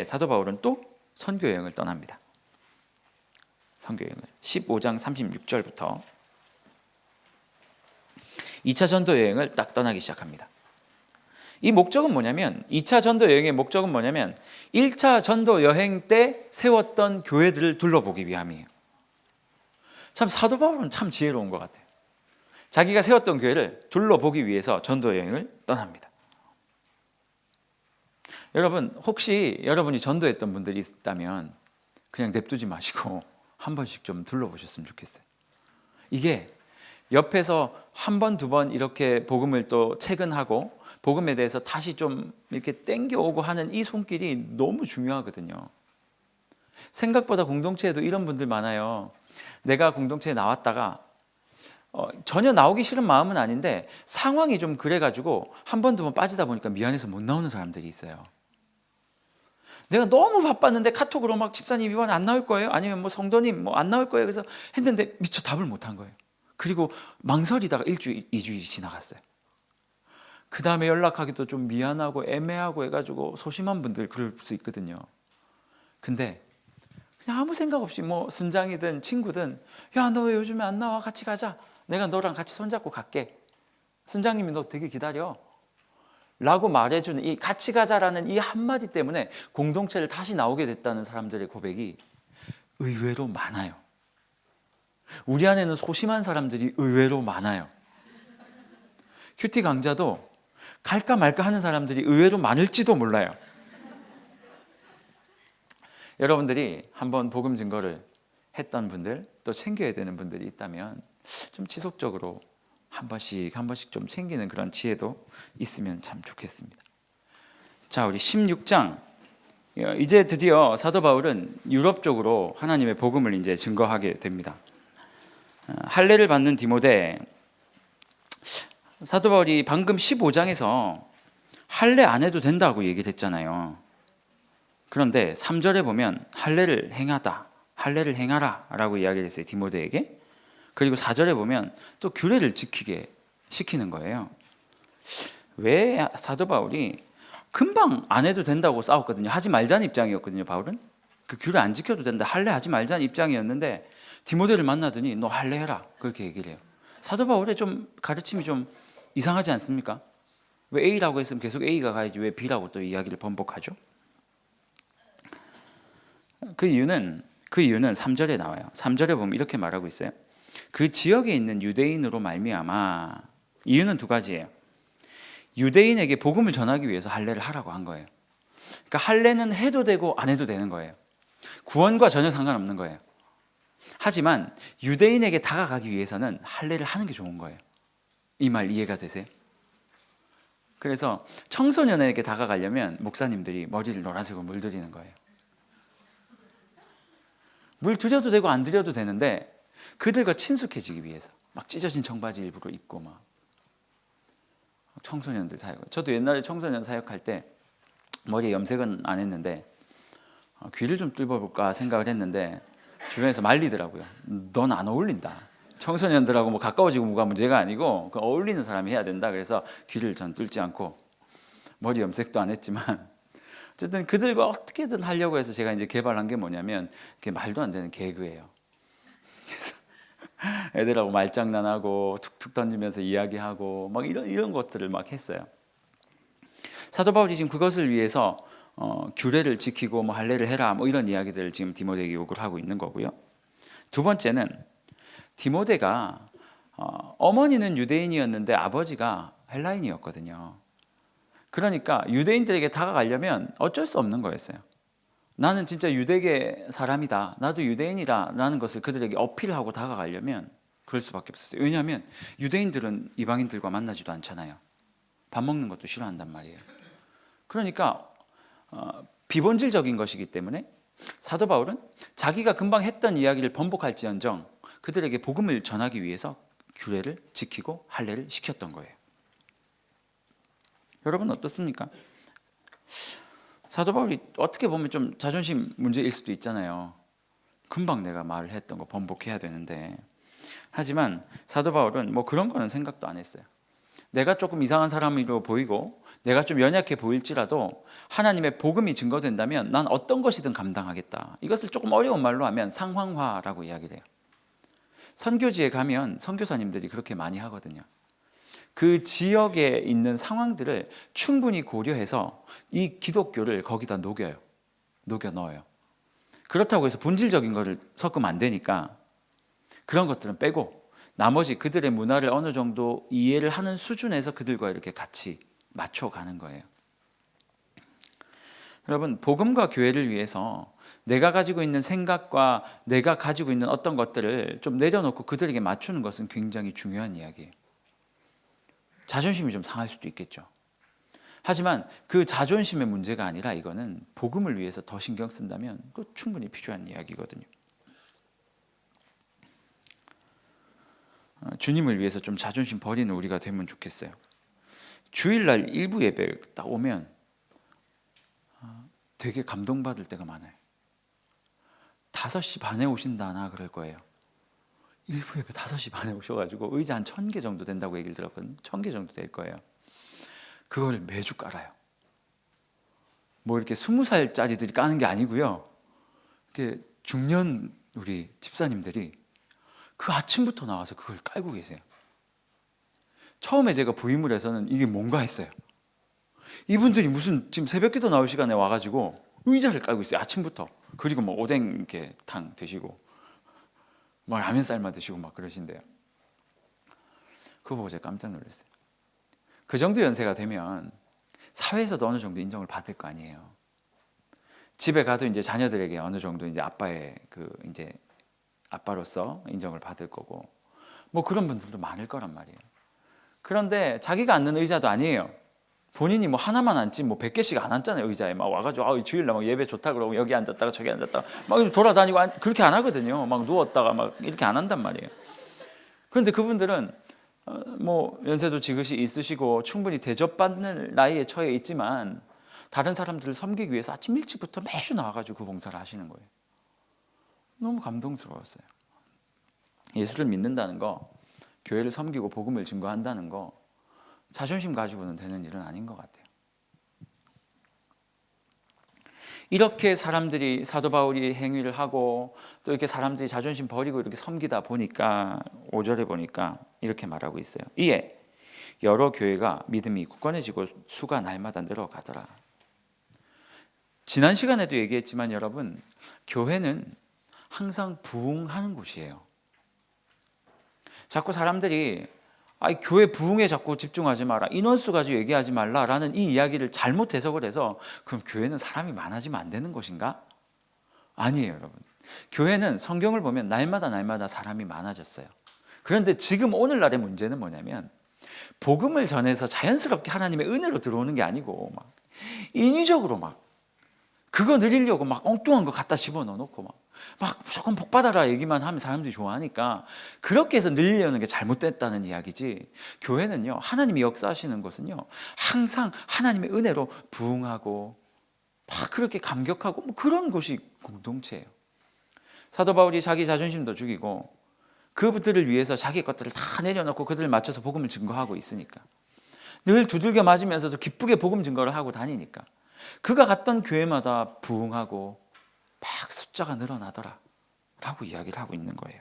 사도 바울은 또 선교 여행을 떠납니다. 선교 여행을 15장 36절부터 2차 전도 여행을 딱 떠나기 시작합니다. 이 목적은 뭐냐면, 2차 전도 여행의 목적은 뭐냐면 1차 전도 여행 때 세웠던 교회들을 둘러보기 위함이에요. 참 사도 바울은 참 지혜로운 것 같아요. 자기가 세웠던 교회를 둘러보기 위해서 전도 여행을 떠납니다. 여러분, 혹시 여러분이 전도했던 분들이 있다면 그냥 냅두지 마시고 한 번씩 좀 둘러보셨으면 좋겠어요. 이게 옆에서 한 번, 두 번 이렇게 복음을 또 체근하고 복음에 대해서 다시 좀 이렇게 땡겨오고 하는 이 손길이 너무 중요하거든요. 생각보다 공동체에도 이런 분들 많아요. 내가 공동체에 나왔다가 전혀 나오기 싫은 마음은 아닌데 상황이 좀 그래가지고 한 번, 두 번 빠지다 보니까 미안해서 못 나오는 사람들이 있어요. 내가 너무 바빴는데 카톡으로 막 집사님 이번 안 나올 거예요? 아니면 뭐 성도님 뭐 안 나올 거예요? 그래서 했는데 미처 답을 못 한 거예요. 그리고 망설이다가 1주일, 2주일이 지나갔어요. 그 다음에 연락하기도 좀 미안하고 애매하고 해가지고 소심한 분들 그럴 수 있거든요. 근데 그냥 아무 생각 없이 뭐 순장이든 친구든, 야, 너 왜 요즘에 안 나와? 같이 가자. 내가 너랑 같이 손잡고 갈게. 순장님이 너 되게 기다려 라고 말해주는 이 같이 가자라는 이 한마디 때문에 공동체를 다시 나오게 됐다는 사람들의 고백이 의외로 많아요. 우리 안에는 소심한 사람들이 의외로 많아요. 큐티 강좌도 갈까 말까 하는 사람들이 의외로 많을지도 몰라요. 여러분들이 한번 복음 증거를 했던 분들, 또 챙겨야 되는 분들이 있다면 좀 지속적으로 한 번씩 좀 챙기는 그런 지혜도 있으면 참 좋겠습니다. 자, 우리 16장. 이제 드디어 사도 바울은 유럽 쪽으로 하나님의 복음을 이제 증거하게 됩니다. 할례를 받는 디모데, 사도 바울이 방금 15장에서 할례 안 해도 된다고 얘기를 했잖아요. 그런데 3절에 보면 할례를 행하라 라고 이야기를 했어요, 디모데에게. 그리고 4절에 보면 또 규례를 지키게 시키는 거예요. 왜 사도 바울이 금방 안 해도 된다고 싸웠거든요. 하지 말자는 입장이었거든요, 바울은. 그 규례 안 지켜도 된다, 할례 하지 말자는 입장이었는데 디모데를 만나더니 너 할례해라 그렇게 얘기를 해요. 사도 바울의 좀 가르침이 좀 이상하지 않습니까? 왜 A라고 했으면 계속 A가 가야지 왜 B라고 또 이야기를 번복하죠? 그 이유는 3절에 나와요. 3절에 보면 이렇게 말하고 있어요. 그 지역에 있는 유대인으로 말미암아. 이유는 두 가지예요. 유대인에게 복음을 전하기 위해서 할례를 하라고 한 거예요. 그러니까 할례는 해도 되고 안 해도 되는 거예요. 구원과 전혀 상관없는 거예요. 하지만 유대인에게 다가가기 위해서는 할례를 하는 게 좋은 거예요. 이 말 이해가 되세요? 그래서 청소년에게 다가가려면 목사님들이 머리를 노란색으로 물들이는 거예요. 물 들여도 되고 안 들여도 되는데 그들과 친숙해지기 위해서 막 찢어진 청바지 일부러 입고 막 청소년들 사역. 저도 옛날에 청소년 사역할 때 머리에 염색은 안 했는데 귀를 좀 뚫어볼까 생각을 했는데 주변에서 말리더라고요. 넌 안 어울린다. 청소년들하고 뭐 가까워지고 뭐가 문제가 아니고 그 어울리는 사람이 해야 된다. 그래서 귀를 전 뚫지 않고 머리 염색도 안 했지만 어쨌든 그들과 어떻게든 하려고 해서 제가 이제 개발한 게 뭐냐면 그게 말도 안 되는 개그예요. 그래서 애들하고 말장난하고 툭툭 던지면서 이야기하고 막 이런 것들을 막 했어요. 사도 바울이 지금 그것을 위해서 규례를 지키고 뭐 할례를 해라 뭐 이런 이야기들을 지금 디모데에게 요구를 하고 있는 거고요. 두 번째는 디모데가 어머니는 유대인이었는데 아버지가 헬라인이었거든요. 그러니까 유대인들에게 다가가려면 어쩔 수 없는 거였어요. 나는 진짜 유대계 사람이다. 나도 유대인이라는 것을 그들에게 어필하고 다가가려면 그럴 수밖에 없었어요. 왜냐하면 유대인들은 이방인들과 만나지도 않잖아요. 밥 먹는 것도 싫어한단 말이에요. 그러니까 비본질적인 것이기 때문에 사도 바울은 자기가 금방 했던 이야기를 번복할지언정 그들에게 복음을 전하기 위해서 규례를 지키고 할례를 시켰던 거예요. 여러분 어떻습니까? 사도 바울이 어떻게 보면 좀 자존심 문제일 수도 있잖아요. 금방 내가 말을 했던 거 번복해야 되는데. 하지만 사도 바울은 뭐 그런 거는 생각도 안 했어요. 내가 조금 이상한 사람으로 보이고 내가 좀 연약해 보일지라도 하나님의 복음이 증거된다면 난 어떤 것이든 감당하겠다. 이것을 조금 어려운 말로 하면 상황화라고 이야기를 해요. 선교지에 가면 선교사님들이 그렇게 많이 하거든요. 그 지역에 있는 상황들을 충분히 고려해서 이 기독교를 거기다 녹여 넣어요. 그렇다고 해서 본질적인 거를 섞으면 안 되니까 그런 것들은 빼고 나머지 그들의 문화를 어느 정도 이해를 하는 수준에서 그들과 이렇게 같이 맞춰가는 거예요. 여러분, 복음과 교회를 위해서 내가 가지고 있는 생각과 내가 가지고 있는 어떤 것들을 좀 내려놓고 그들에게 맞추는 것은 굉장히 중요한 이야기예요. 자존심이 좀 상할 수도 있겠죠. 하지만 그 자존심의 문제가 아니라 이거는 복음을 위해서 더 신경 쓴다면 그 충분히 필요한 이야기거든요. 주님을 위해서 좀 자존심 버리는 우리가 되면 좋겠어요. 주일날 일부 예배 딱 오면 되게 감동받을 때가 많아요. 5시 반에 오신다나 그럴 거예요. 일부 예배 5시 반에 오셔가지고 의자 한 1000개 정도 된다고 얘기를 들었거든요. 1000개 정도 될 거예요. 그걸 매주 깔아요. 뭐 이렇게 20살짜리들이 까는 게 아니고요. 이렇게 중년 우리 집사님들이 그 아침부터 나와서 그걸 깔고 계세요. 처음에 제가 부임을 해서는 이게 뭔가 했어요. 이분들이 무슨 지금 새벽기도 나올 시간에 와가지고 의자를 깔고 있어요. 아침부터. 그리고 뭐 오뎅 이렇게 탕 드시고 막 라면 삶아 드시고 막 그러신대요. 그거 보고 제가 깜짝 놀랐어요. 그 정도 연세가 되면 사회에서도 어느 정도 인정을 받을 거 아니에요. 집에 가도 이제 자녀들에게 어느 정도 이제 아빠의 그 이제 아빠로서 인정을 받을 거고 뭐 그런 분들도 많을 거란 말이에요. 그런데 자기가 앉는 의자도 아니에요. 본인이 뭐 하나만 앉지 뭐 100개씩 안 앉잖아요. 의자에 막 와가지고 주일날 막 예배 좋다 그러고 여기 앉았다가 저기 앉았다가 막 돌아다니고 그렇게 안 하거든요. 막 누웠다가 막 이렇게 안 한단 말이에요. 그런데 그분들은 뭐 연세도 지긋이 있으시고 충분히 대접받는 나이에 처해 있지만 다른 사람들을 섬기기 위해서 아침 일찍부터 매주 나와가지고 그 봉사를 하시는 거예요. 너무 감동스러웠어요. 예수를 믿는다는 거, 교회를 섬기고 복음을 증거한다는 거 자존심 가지고는 되는 일은 아닌 것 같아요. 이렇게 사람들이 사도 바울이 행위를 하고 또 이렇게 사람들이 자존심 버리고 이렇게 섬기다 보니까 5절에 보니까 이렇게 말하고 있어요. 이에 여러 교회가 믿음이 굳건해지고 수가 날마다 늘어가더라. 지난 시간에도 얘기했지만 여러분, 교회는 항상 부흥하는 곳이에요. 자꾸 사람들이 교회 부흥에 자꾸 집중하지 마라, 인원수 가지고 얘기하지 말라라는 이 이야기를 잘못 해석을 해서 그럼 교회는 사람이 많아지면 안 되는 것인가? 아니에요, 여러분. 교회는 성경을 보면 날마다 사람이 많아졌어요. 그런데 지금 오늘날의 문제는 뭐냐면 복음을 전해서 자연스럽게 하나님의 은혜로 들어오는 게 아니고 막 인위적으로 막 그거 누리려고 막 엉뚱한 거 갖다 집어넣어놓고 막 무조건 복 받아라 얘기만 하면 사람들이 좋아하니까 그렇게 해서 늘리려는 게 잘못됐다는 이야기지. 교회는요, 하나님이 역사하시는 것은요 항상 하나님의 은혜로 부응하고 막 그렇게 감격하고 뭐 그런 것이 공동체예요. 사도 바울이 자기 자존심도 죽이고 그들을 위해서 자기 것들을 다 내려놓고 그들을 맞춰서 복음을 증거하고 있으니까, 늘 두들겨 맞으면서도 기쁘게 복음 증거를 하고 다니니까 그가 갔던 교회마다 부흥하고 막 숫자가 늘어나더라 라고 이야기를 하고 있는 거예요.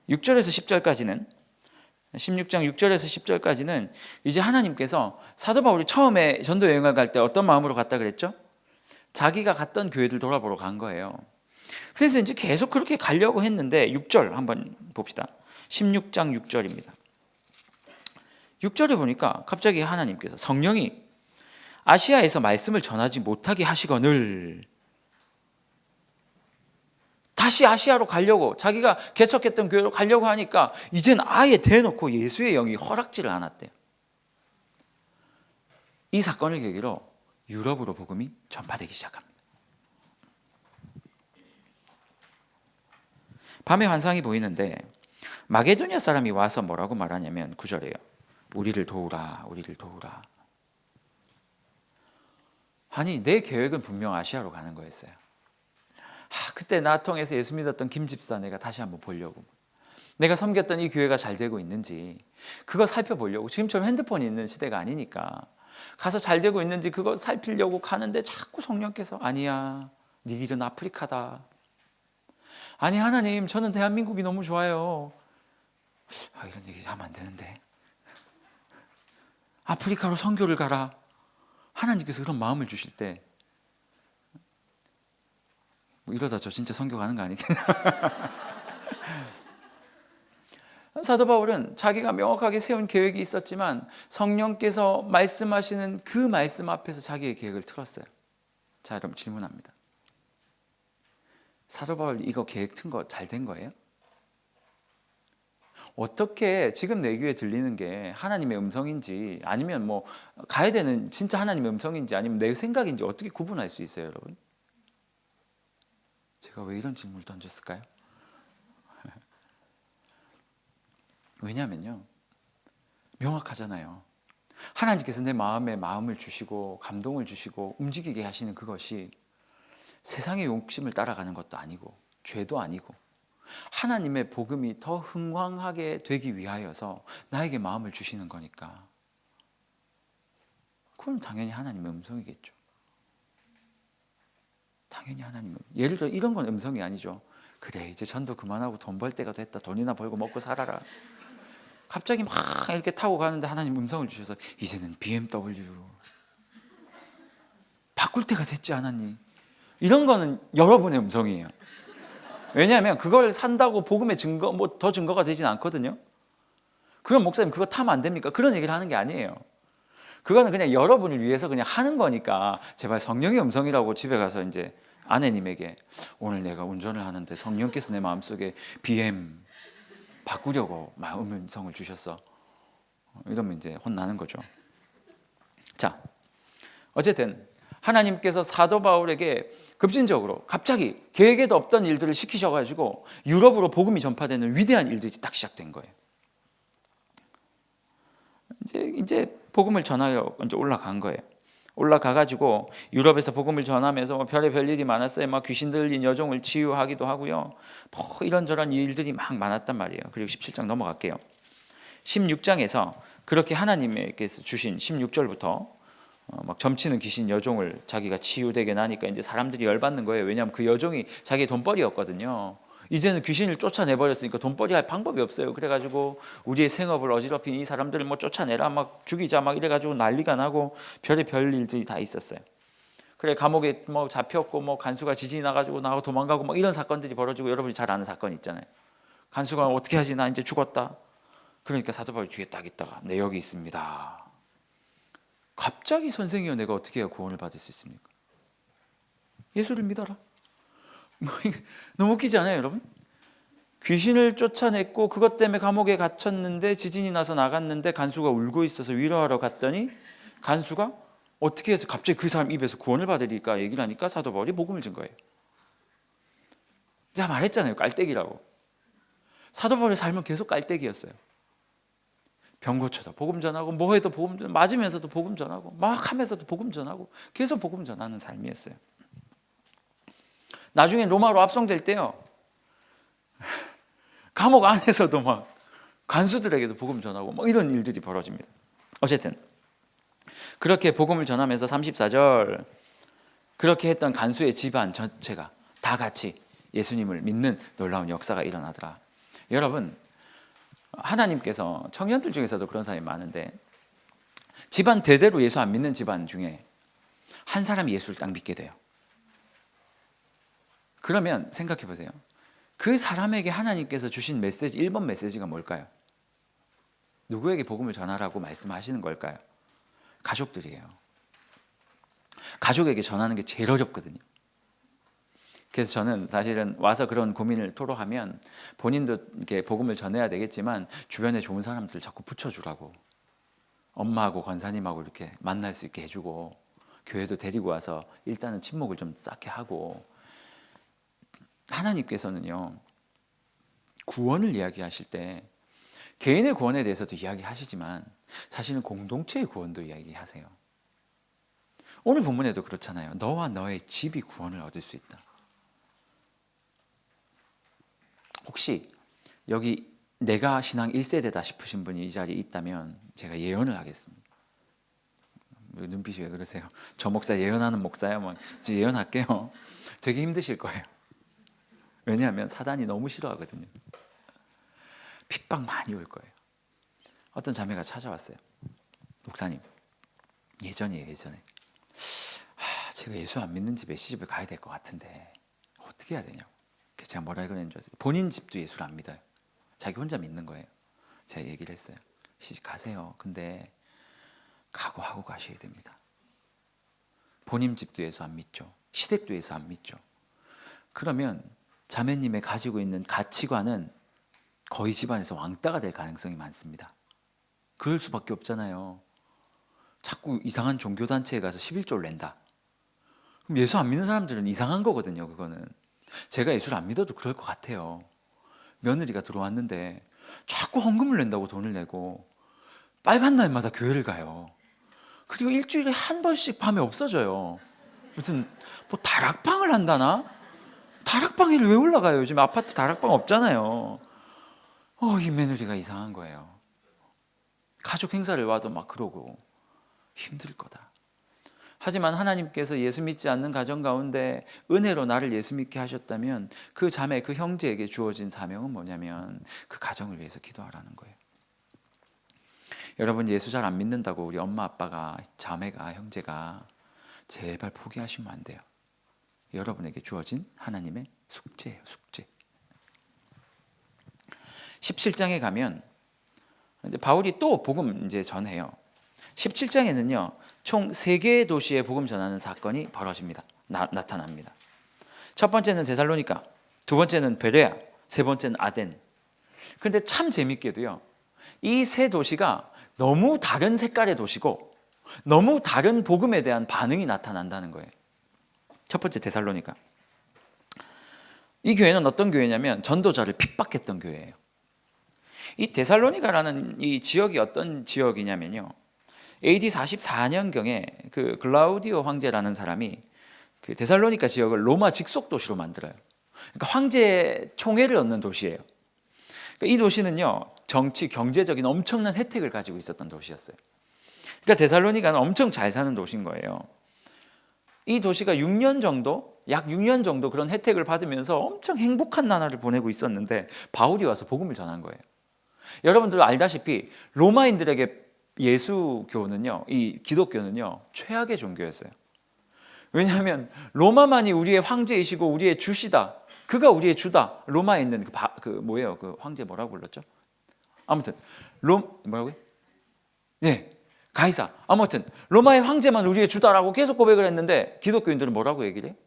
6절에서 10절까지는 16장 6절에서 10절까지는 이제 하나님께서 사도 바울이 처음에 전도 여행을 갈 때 어떤 마음으로 갔다 그랬죠? 자기가 갔던 교회들 돌아보러 간 거예요. 그래서 이제 계속 그렇게 가려고 했는데 6절 한번 봅시다. 16장 6절입니다. 6절에 보니까 갑자기 하나님께서 성령이 아시아에서 말씀을 전하지 못하게 하시거늘, 다시 아시아로 가려고, 자기가 개척했던 교회로 가려고 하니까 이젠 아예 대놓고 예수의 영이 허락지를 않았대요. 이 사건을 계기로 유럽으로 복음이 전파되기 시작합니다. 밤에 환상이 보이는데 마게도냐 사람이 와서 뭐라고 말하냐면 9절이에요. 우리를 도우라, 우리를 도우라. 아니, 내 계획은 분명 아시아로 가는 거였어요. 그때 나 통해서 예수 믿었던 김 집사 내가 다시 한번 보려고, 내가 섬겼던 이 교회가 잘 되고 있는지 그거 살펴보려고, 지금처럼 핸드폰이 있는 시대가 아니니까 가서 잘 되고 있는지 그거 살피려고 가는데 자꾸 성령께서 아니야, 네 길은 아프리카다. 아니 하나님, 저는 대한민국이 너무 좋아요. 이런 얘기 하면 안 되는데, 아프리카로 선교를 가라. 하나님께서 그런 마음을 주실 때 이러다 저 진짜 선교 가는 거 아니겠냐. 사도 바울은 자기가 명확하게 세운 계획이 있었지만 성령께서 말씀하시는 그 말씀 앞에서 자기의 계획을 틀었어요. 자, 그럼 질문합니다. 사도 바울 이거 계획 튼 거 잘 된 거예요? 어떻게 지금 내 귀에 들리는 게 하나님의 음성인지, 아니면 뭐 가야 되는 진짜 하나님의 음성인지, 아니면 내 생각인지 어떻게 구분할 수 있어요, 여러분? 제가 왜 이런 질문을 던졌을까요? 왜냐면요, 명확하잖아요. 하나님께서 내 마음에 마음을 주시고 감동을 주시고 움직이게 하시는 그것이 세상의 욕심을 따라가는 것도 아니고 죄도 아니고 하나님의 복음이 더 흥왕하게 되기 위하여서 나에게 마음을 주시는 거니까 그건 당연히 하나님의 음성이겠죠. 당연히 하나님은, 예를 들어 이런 건 음성이 아니죠. 그래, 이제 전도 그만하고 돈 벌 때가 됐다. 돈이나 벌고 먹고 살아라. 갑자기 막 이렇게 타고 가는데 하나님 음성을 주셔서 이제는 BMW 바꿀 때가 됐지 않았니? 이런 거는 여러분의 음성이에요. 왜냐하면 그걸 산다고 복음의 증거, 뭐 더 증거가 되진 않거든요. 그럼 목사님 그거 타면 안 됩니까? 그런 얘기를 하는 게 아니에요. 그거는 그냥 여러분을 위해서 그냥 하는 거니까 제발 성령의 음성이라고 집에 가서 이제 아내님에게 오늘 내가 운전을 하는데 성령께서 내 마음속에 BM 바꾸려고 음성을 주셨어. 이러면 이제 혼나는 거죠. 자, 어쨌든 하나님께서 사도 바울에게 급진적으로 갑자기 계획에도 없던 일들을 시키셔가지고 유럽으로 복음이 전파되는 위대한 일들이 딱 시작된 거예요. 이제 복음을 전하여 이제 올라간 거예요. 올라가가지고 유럽에서 복음을 전하면서 뭐 별의별 일이 많았어요. 막 귀신 들린 여종을 치유하기도 하고요. 뭐 이런저런 일들이 막 많았단 말이에요. 그리고 17장 넘어갈게요. 16장에서 그렇게 하나님께서 주신 16절부터 막 점치는 귀신 여종을 자기가 치유되게 나니까 이제 사람들이 열받는 거예요. 왜냐하면 그 여종이 자기의 돈벌이였거든요. 이제는 귀신을 쫓아내버렸으니까 돈벌이 할 방법이 없어요. 그래가지고 우리의 생업을 어지럽힌 이 사람들을 뭐 쫓아내라, 막 죽이자, 막 이래가지고 난리가 나고 별의별 일들이 다 있었어요. 그래, 감옥에 뭐 잡혔고 뭐 간수가 지진이 나가지고 나하고 도망가고 막 이런 사건들이 벌어지고, 여러분이 잘 아는 사건 있잖아요. 간수가 어떻게 하지, 나 이제 죽었다. 그러니까 사도 바울이 뒤에 딱 있다가 네, 여기 있습니다. 갑자기 선생이여 내가 어떻게 해야 구원을 받을 수 있습니까? 예수를 믿어라. 너무 웃기지 않아요, 여러분? 귀신을 쫓아냈고 그것 때문에 감옥에 갇혔는데 지진이 나서 나갔는데 간수가 울고 있어서 위로하러 갔더니 간수가 어떻게 해서 갑자기 그 사람 입에서 구원을 받으리까 얘기를 하니까 사도 바울이 복음을 준 거예요. 제가 말했잖아요. 깔때기라고. 사도 바울의 삶은 계속 깔때기였어요. 병 고쳐도 복음 전하고 뭐 해도 복음 전하고 맞으면서도 복음 전하고 막 하면서도 복음 전하고 계속 복음 전하는 삶이었어요. 나중에 로마로 압송될 때요. 감옥 안에서도 막 간수들에게도 복음 전하고 뭐 이런 일들이 벌어집니다. 어쨌든 그렇게 복음을 전하면서 34절 그렇게 했던 간수의 집안 전체가 다 같이 예수님을 믿는 놀라운 역사가 일어나더라. 여러분, 하나님께서 청년들 중에서도 그런 사람이 많은데 집안 대대로 예수 안 믿는 집안 중에 한 사람이 예수를 딱 믿게 돼요. 그러면 생각해 보세요. 그 사람에게 하나님께서 주신 메시지 1번 메시지가 뭘까요? 누구에게 복음을 전하라고 말씀하시는 걸까요? 가족들이에요. 가족에게 전하는 게 제일 어렵거든요. 그래서 저는 사실은 와서 그런 고민을 토로하면 본인도 이렇게 복음을 전해야 되겠지만 주변에 좋은 사람들 자꾸 붙여주라고, 엄마하고 권사님하고 이렇게 만날 수 있게 해주고 교회도 데리고 와서 일단은 친목을 좀 쌓게 하고. 하나님께서는요 구원을 이야기하실 때 개인의 구원에 대해서도 이야기하시지만 사실은 공동체의 구원도 이야기하세요. 오늘 본문에도 그렇잖아요. 너와 너의 집이 구원을 얻을 수 있다. 혹시 여기 내가 신앙 1세대다 싶으신 분이 이 자리에 있다면 제가 예언을 하겠습니다. 눈빛이 왜 그러세요? 저 목사 예언하는 목사야? 뭐 이제 예언할게요. 되게 힘드실 거예요. 왜냐하면 사단이 너무 싫어하거든요. 핍박 많이 올 거예요. 어떤 자매가 찾아왔어요. 목사님, 예전에 제가 예수 안 믿는 집 메시집을 가야 될 것 같은데 어떻게 해야 되냐고. 제가 뭐라 그랬는 줄 아세요? 본인 집도 예수를 안 믿어요. 자기 혼자 믿는 거예요. 제가 얘기를 했어요. 시집 가세요. 근데 각오하고 가셔야 됩니다. 본인 집도 예수 안 믿죠. 시댁도 예수 안 믿죠. 그러면 자매님의 가지고 있는 가치관은 거의 집안에서 왕따가 될 가능성이 많습니다. 그럴 수밖에 없잖아요. 자꾸 이상한 종교단체에 가서 11조를 낸다. 그럼 예수 안 믿는 사람들은 이상한 거거든요. 그거는 제가 예수를 안 믿어도 그럴 것 같아요. 며느리가 들어왔는데 자꾸 헌금을 낸다고 돈을 내고 빨간 날마다 교회를 가요. 그리고 일주일에 한 번씩 밤에 없어져요. 무슨 뭐 다락방을 한다나? 다락방에 왜 올라가요? 요즘 아파트 다락방 없잖아요. 이 며느리가 이상한 거예요. 가족 행사를 와도 막 그러고 힘들 거다. 하지만 하나님께서 예수 믿지 않는 가정 가운데 은혜로 나를 예수 믿게 하셨다면 그 자매, 그 형제에게 주어진 사명은 뭐냐면 그 가정을 위해서 기도하라는 거예요. 여러분, 예수 잘 안 믿는다고 우리 엄마 아빠가, 자매가, 형제가 제발 포기하시면 안 돼요. 여러분에게 주어진 하나님의 숙제예요. 숙제. 17장에 가면 이제 바울이 또 복음 이제 전해요. 17장에는요 총 3개의 도시에 복음 전하는 사건이 벌어집니다. 나타납니다. 첫 번째는 데살로니가, 두 번째는 베레아, 세 번째는 아덴. 그런데 참 재밌게도요 이 세 도시가 너무 다른 색깔의 도시고 너무 다른 복음에 대한 반응이 나타난다는 거예요. 첫 번째 데살로니가. 이 교회는 어떤 교회냐면 전도자를 핍박했던 교회예요. 이 데살로니가라는 이 지역이 어떤 지역이냐면요. AD 44년경에 그 글라우디오 황제라는 사람이 그 데살로니가 지역을 로마 직속 도시로 만들어요. 그러니까 황제 총애를 얻는 도시예요. 그러니까 이 도시는요 정치, 경제적인 엄청난 혜택을 가지고 있었던 도시였어요. 그러니까 데살로니가는 엄청 잘 사는 도시인 거예요. 이 도시가 6년 정도, 약 6년 정도 그런 혜택을 받으면서 엄청 행복한 나날을 보내고 있었는데 바울이 와서 복음을 전한 거예요. 여러분들 알다시피 로마인들에게 예수교는요, 이 기독교는요 최악의 종교였어요. 왜냐하면 로마만이 우리의 황제이시고 우리의 주시다. 그가 우리의 주다. 로마에 있는 그 황제 뭐라고 불렀죠? 아무튼 뭐라고요? 네, 가이사. 아무튼 로마의 황제만 우리의 주다라고 계속 고백을 했는데 기독교인들은 뭐라고 얘기를 해요?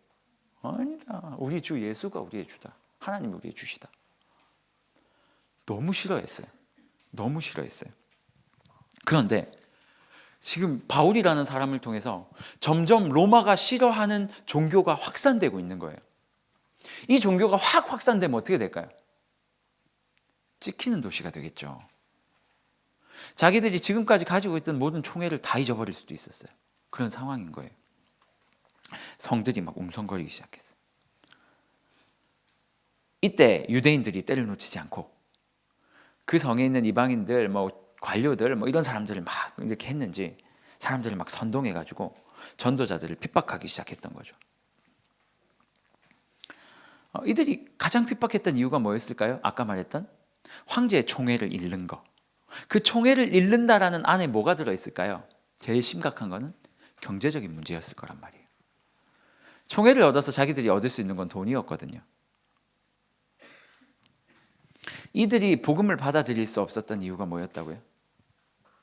아니다. 우리 주 예수가 우리의 주다. 하나님이 우리의 주시다. 너무 싫어했어요. 너무 싫어했어요. 그런데 지금 바울이라는 사람을 통해서 점점 로마가 싫어하는 종교가 확산되고 있는 거예요. 이 종교가 확 확산되면 어떻게 될까요? 찍히는 도시가 되겠죠. 자기들이 지금까지 가지고 있던 모든 총애를 다 잊어버릴 수도 있었어요. 그런 상황인 거예요. 성들이 막 웅성거리기 시작했어요. 이때 유대인들이 때를 놓치지 않고 그 성에 있는 이방인들, 관료들, 이런 사람들을 막 이렇게 했는지 사람들을 막 선동해가지고 전도자들을 핍박하기 시작했던 거죠. 이들이 가장 핍박했던 이유가 뭐였을까요? 아까 말했던 황제의 총애를 잃는 거. 그 총애를 잃는다라는 안에 뭐가 들어있을까요? 제일 심각한 거는 경제적인 문제였을 거란 말이에요. 총애를 얻어서 자기들이 얻을 수 있는 건 돈이었거든요. 이들이 복음을 받아들일 수 없었던 이유가 뭐였다고요?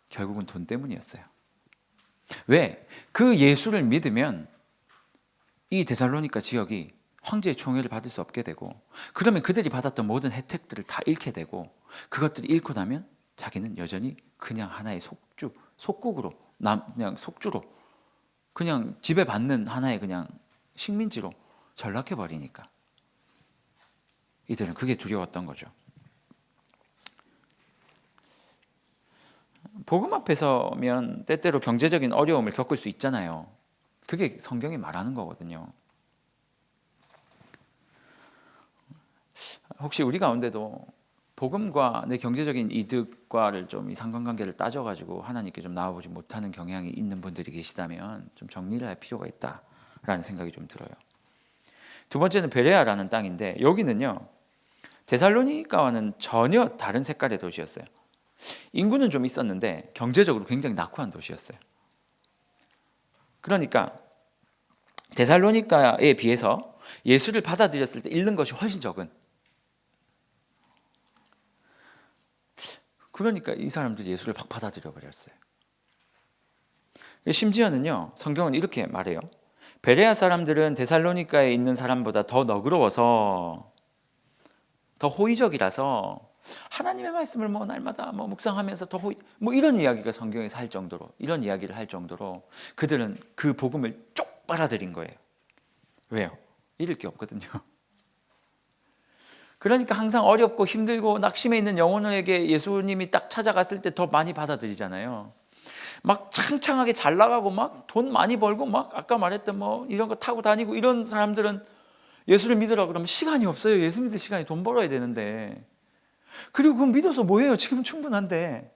결국은 돈 때문이었어요. 왜? 그 예수를 믿으면 이 데살로니가 지역이 황제의 총애를 받을 수 없게 되고, 그러면 그들이 받았던 모든 혜택들을 다 잃게 되고, 그것들을 잃고 나면 자기는 여전히 그냥 하나의 속국으로, 그냥 속주로, 그냥 지배받는 하나의 그냥 식민지로 전락해 버리니까 이들은 그게 두려웠던 거죠. 복음 앞에 서면 때때로 경제적인 어려움을 겪을 수 있잖아요. 그게 성경이 말하는 거거든요. 혹시 우리 가운데도 복음과 내 경제적인 이득과를 좀 이 상관관계를 따져가지고 하나님께 좀 나아보지 못하는 경향이 있는 분들이 계시다면 좀 정리를 할 필요가 있다라는 생각이 좀 들어요. 두 번째는 베레아라는 땅인데, 여기는요 데살로니가와는 전혀 다른 색깔의 도시였어요. 인구는 좀 있었는데 경제적으로 굉장히 낙후한 도시였어요. 그러니까 데살로니가에 비해서 예수를 받아들였을 때 잃는 것이 훨씬 적은, 그러니까 이 사람들이 예수를 막 받아들여 버렸어요. 심지어는요 성경은 이렇게 말해요. 베레아 사람들은 데살로니가에 있는 사람보다 더 너그러워서, 더 호의적이라서 하나님의 말씀을 날마다 묵상하면서 더 이런 이야기가 성경에서 할 정도로, 이런 이야기를 할 정도로 그들은 그 복음을 쪽 빨아들인 거예요. 왜요? 잃을 게 없거든요. 그러니까 항상 어렵고 힘들고 낙심해 있는 영혼에게 예수님이 딱 찾아갔을 때 더 많이 받아들이잖아요. 막 창창하게 잘 나가고 막 돈 많이 벌고 막 아까 말했던 이런 거 타고 다니고 이런 사람들은 예수를 믿으라 그러면 시간이 없어요. 예수 믿을 시간이 돈 벌어야 되는데. 그리고 그건 믿어서 뭐해요? 지금 충분한데.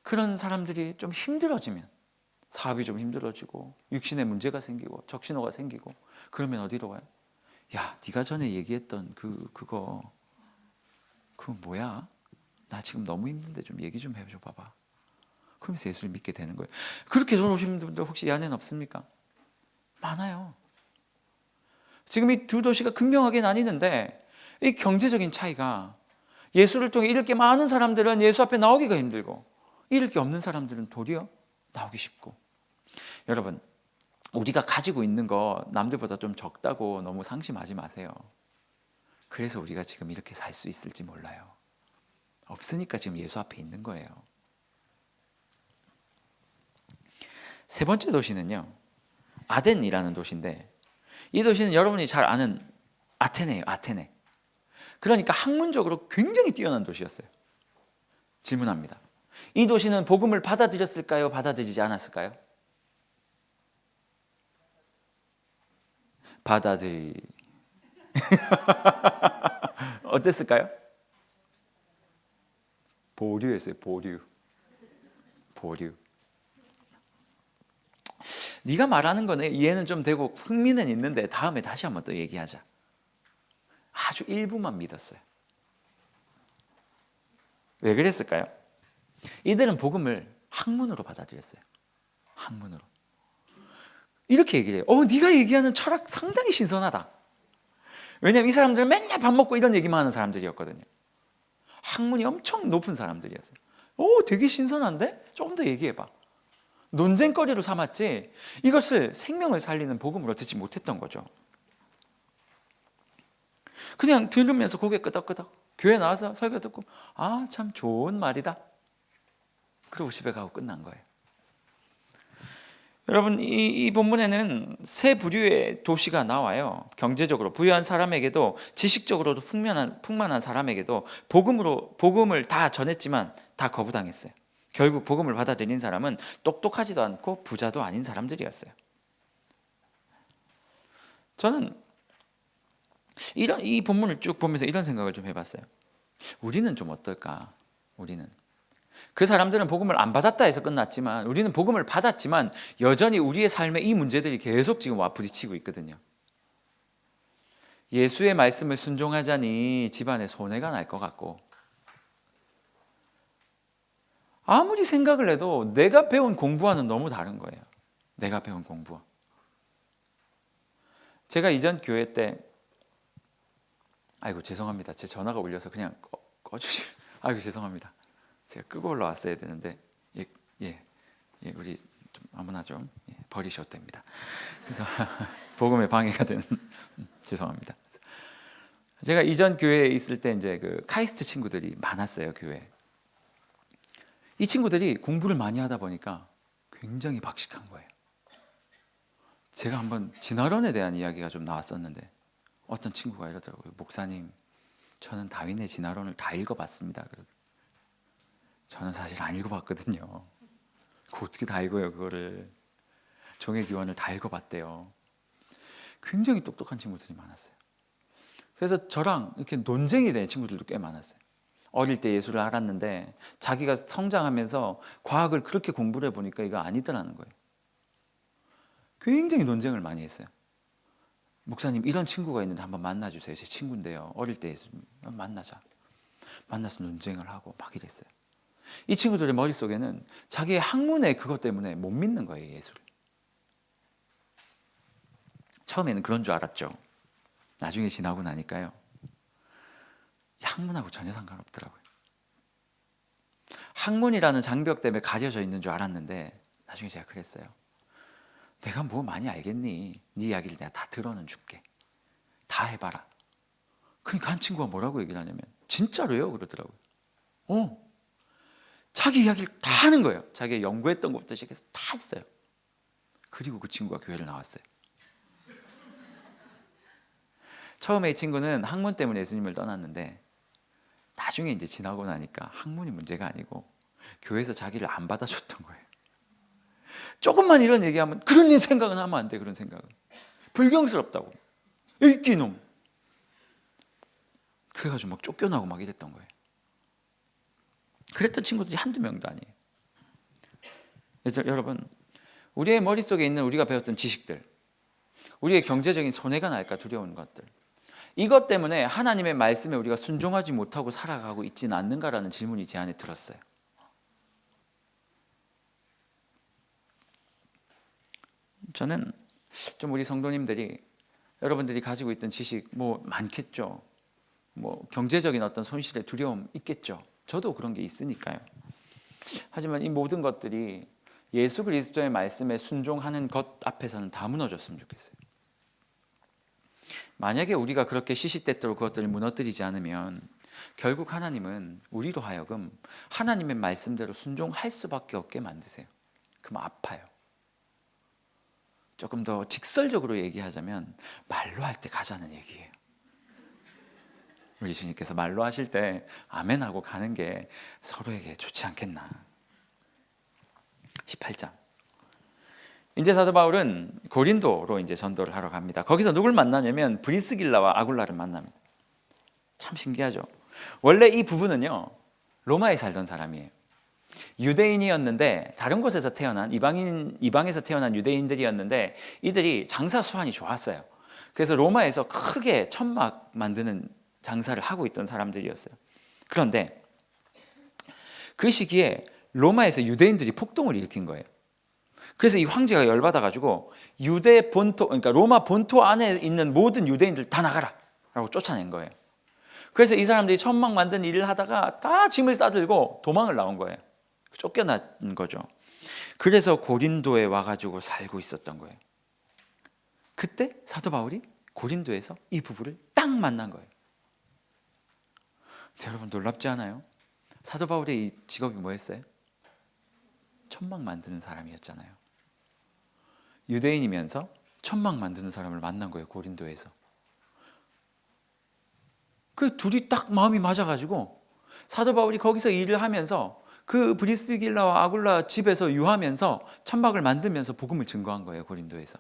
그런 사람들이 좀 힘들어지면, 사업이 좀 힘들어지고 육신에 문제가 생기고 적신호가 생기고, 그러면 어디로 가요? 야, 네가 전에 얘기했던 그거 뭐야? 나 지금 너무 힘든데 좀 얘기 좀 해줘 봐봐. 그러면서 예수를 믿게 되는 거예요. 그렇게 돌아오신 분들 혹시 이 안에는 없습니까? 많아요. 지금 이 두 도시가 극명하게 나뉘는데 이 경제적인 차이가, 예수를 통해 잃을 게 많은 사람들은 예수 앞에 나오기가 힘들고, 잃을 게 없는 사람들은 도리어 나오기 쉽고. 여러분, 우리가 가지고 있는 거 남들보다 좀 적다고 너무 상심하지 마세요. 그래서 우리가 지금 이렇게 살 수 있을지 몰라요. 없으니까 지금 예수 앞에 있는 거예요. 세 번째 도시는요 아덴이라는 도시인데, 이 도시는 여러분이 잘 아는 아테네예요. 아테네. 그러니까 학문적으로 굉장히 뛰어난 도시였어요. 질문합니다. 이 도시는 복음을 받아들였을까요? 받아들이지 않았을까요? 어땠을까요? 보류했어요. 보류. 네가 말하는 거는 이해는 좀 되고 흥미는 있는데 다음에 다시 한번 또 얘기하자. 아주 일부만 믿었어요. 왜 그랬을까요? 이들은 복음을 학문으로 받아들였어요. 학문으로. 이렇게 얘기를 해요. 네가 얘기하는 철학 상당히 신선하다. 왜냐하면 이 사람들은 맨날 밥 먹고 이런 얘기만 하는 사람들이었거든요. 학문이 엄청 높은 사람들이었어요. 되게 신선한데? 조금 더 얘기해봐. 논쟁거리로 삼았지 이것을 생명을 살리는 복음으로 듣지 못했던 거죠. 그냥 들으면서 고개 끄덕끄덕 교회 나와서 설교 듣고 아, 참 좋은 말이다. 그리고 집에 가고 끝난 거예요. 여러분, 이 본문에는 세 부류의 도시가 나와요. 경제적으로 부유한 사람에게도 지식적으로도 풍만한 사람에게도 복음을 다 전했지만 다 거부당했어요. 결국 복음을 받아들인 사람은 똑똑하지도 않고 부자도 아닌 사람들이었어요. 저는 이 본문을 쭉 보면서 이런 생각을 좀 해봤어요. 우리는 좀 어떨까? 우리는 그 사람들은 복음을 안 받았다 해서 끝났지만 우리는 복음을 받았지만 여전히 우리의 삶에 이 문제들이 계속 지금 와 부딪히고 있거든요. 예수의 말씀을 순종하자니 집안에 손해가 날 것 같고, 아무리 생각을 해도 내가 배운 공부와는 너무 다른 거예요. 내가 배운 공부와. 제가 이전 교회 때, 아이고 죄송합니다. 제 전화가 울려서 그냥 꺼주시. 아이고 죄송합니다. 제가 끄고 올라왔어야 되는데 우리 좀 아무나 좀 버리셔도 됩니다. 그래서 복음에 방해가 되는 죄송합니다. 제가 이전 교회에 있을 때 이제 그 카이스트 친구들이 많았어요, 교회. 이 친구들이 공부를 많이 하다 보니까 굉장히 박식한 거예요. 제가 한번 진화론에 대한 이야기가 좀 나왔었는데 어떤 친구가 이러더라고요. 목사님, 저는 다윈의 진화론을 다 읽어봤습니다. 그러더라고요. 저는 사실 안 읽어봤거든요. 그 어떻게 다 읽어요, 그거를. 종의 기원을 다 읽어봤대요. 굉장히 똑똑한 친구들이 많았어요. 그래서 저랑 이렇게 논쟁이 되는 친구들도 꽤 많았어요. 어릴 때 예수를 알았는데 자기가 성장하면서 과학을 그렇게 공부를 해보니까 이거 아니더라는 거예요. 굉장히 논쟁을 많이 했어요. 목사님, 이런 친구가 있는데 한번 만나주세요. 제 친구인데요. 어릴 때 예수 만나자. 만나서 논쟁을 하고 막 이랬어요. 이 친구들의 머릿속에는 자기의 학문의 그것 때문에 못 믿는 거예요, 예수를. 처음에는 그런 줄 알았죠. 나중에 지나고 나니까요, 학문하고 전혀 상관없더라고요. 학문이라는 장벽 때문에 가려져 있는 줄 알았는데 나중에 제가 그랬어요. 내가 뭐 많이 알겠니? 네 이야기를 내가 다 들어는 줄게. 다 해봐라. 그러니까 한 친구가 뭐라고 얘기를 하냐면 진짜로요? 그러더라고요. 자기 이야기를 다 하는 거예요. 자기가 연구했던 것부터 시작해서 다 했어요. 그리고 그 친구가 교회를 나왔어요. 처음에 이 친구는 학문 때문에 예수님을 떠났는데 나중에 이제 지나고 나니까 학문이 문제가 아니고 교회에서 자기를 안 받아줬던 거예요. 조금만 이런 얘기하면 그런 생각은 하면 안 돼. 그런 생각은 불경스럽다고. 이끼놈. 그래가지고 막 쫓겨나고 막 이랬던 거예요. 그랬던 친구들이 한두 명도 아니에요. 그래서 여러분, 우리의 머릿속에 있는 우리가 배웠던 지식들, 우리의 경제적인 손해가 날까 두려운 것들, 이것 때문에 하나님의 말씀에 우리가 순종하지 못하고 살아가고 있지는 않는가라는 질문이 제 안에 들었어요. 저는 좀 우리 성도님들이, 여러분들이 가지고 있던 지식 뭐 많겠죠. 뭐 경제적인 어떤 손실의 두려움 있겠죠. 저도 그런 게 있으니까요. 하지만 이 모든 것들이 예수 그리스도의 말씀에 순종하는 것 앞에서는 다 무너졌으면 좋겠어요. 만약에 우리가 그렇게 시시때때로 그것들을 무너뜨리지 않으면 결국 하나님은 우리로 하여금 하나님의 말씀대로 순종할 수밖에 없게 만드세요. 그럼 아파요. 조금 더 직설적으로 얘기하자면 말로 할 때 가자는 얘기예요. 우리 주님께서 말로 하실 때 아멘하고 가는 게 서로에게 좋지 않겠나. 18장. 이제 사도 바울은 고린도로 이제 전도를 하러 갑니다. 거기서 누굴 만나냐면 브리스길라와 아굴라를 만납니다. 참 신기하죠. 원래 이 부부는요, 로마에 살던 사람이에요. 유대인이었는데 다른 곳에서 태어난 이방에서 태어난 유대인들이었는데 이들이 장사 수완이 좋았어요. 그래서 로마에서 크게 천막 만드는 장사를 하고 있던 사람들이었어요. 그런데 그 시기에 로마에서 유대인들이 폭동을 일으킨 거예요. 그래서 이 황제가 열받아가지고 유대 본토, 그러니까 로마 본토 안에 있는 모든 유대인들 다 나가라 라고 쫓아낸 거예요. 그래서 이 사람들이 천막 만든 일을 하다가 다 짐을 싸들고 도망을 나온 거예요. 쫓겨난 거죠. 그래서 고린도에 와가지고 살고 있었던 거예요. 그때 사도 바울이 고린도에서 이 부부를 딱 만난 거예요. 근데 여러분 놀랍지 않아요? 사도 바울의 이 직업이 뭐였어요? 천막 만드는 사람이었잖아요. 유대인이면서 천막 만드는 사람을 만난 거예요, 고린도에서. 그 둘이 딱 마음이 맞아가지고 사도 바울이 거기서 일을 하면서 그 브리스길라와 아굴라 집에서 유하면서 천막을 만들면서 복음을 증거한 거예요, 고린도에서.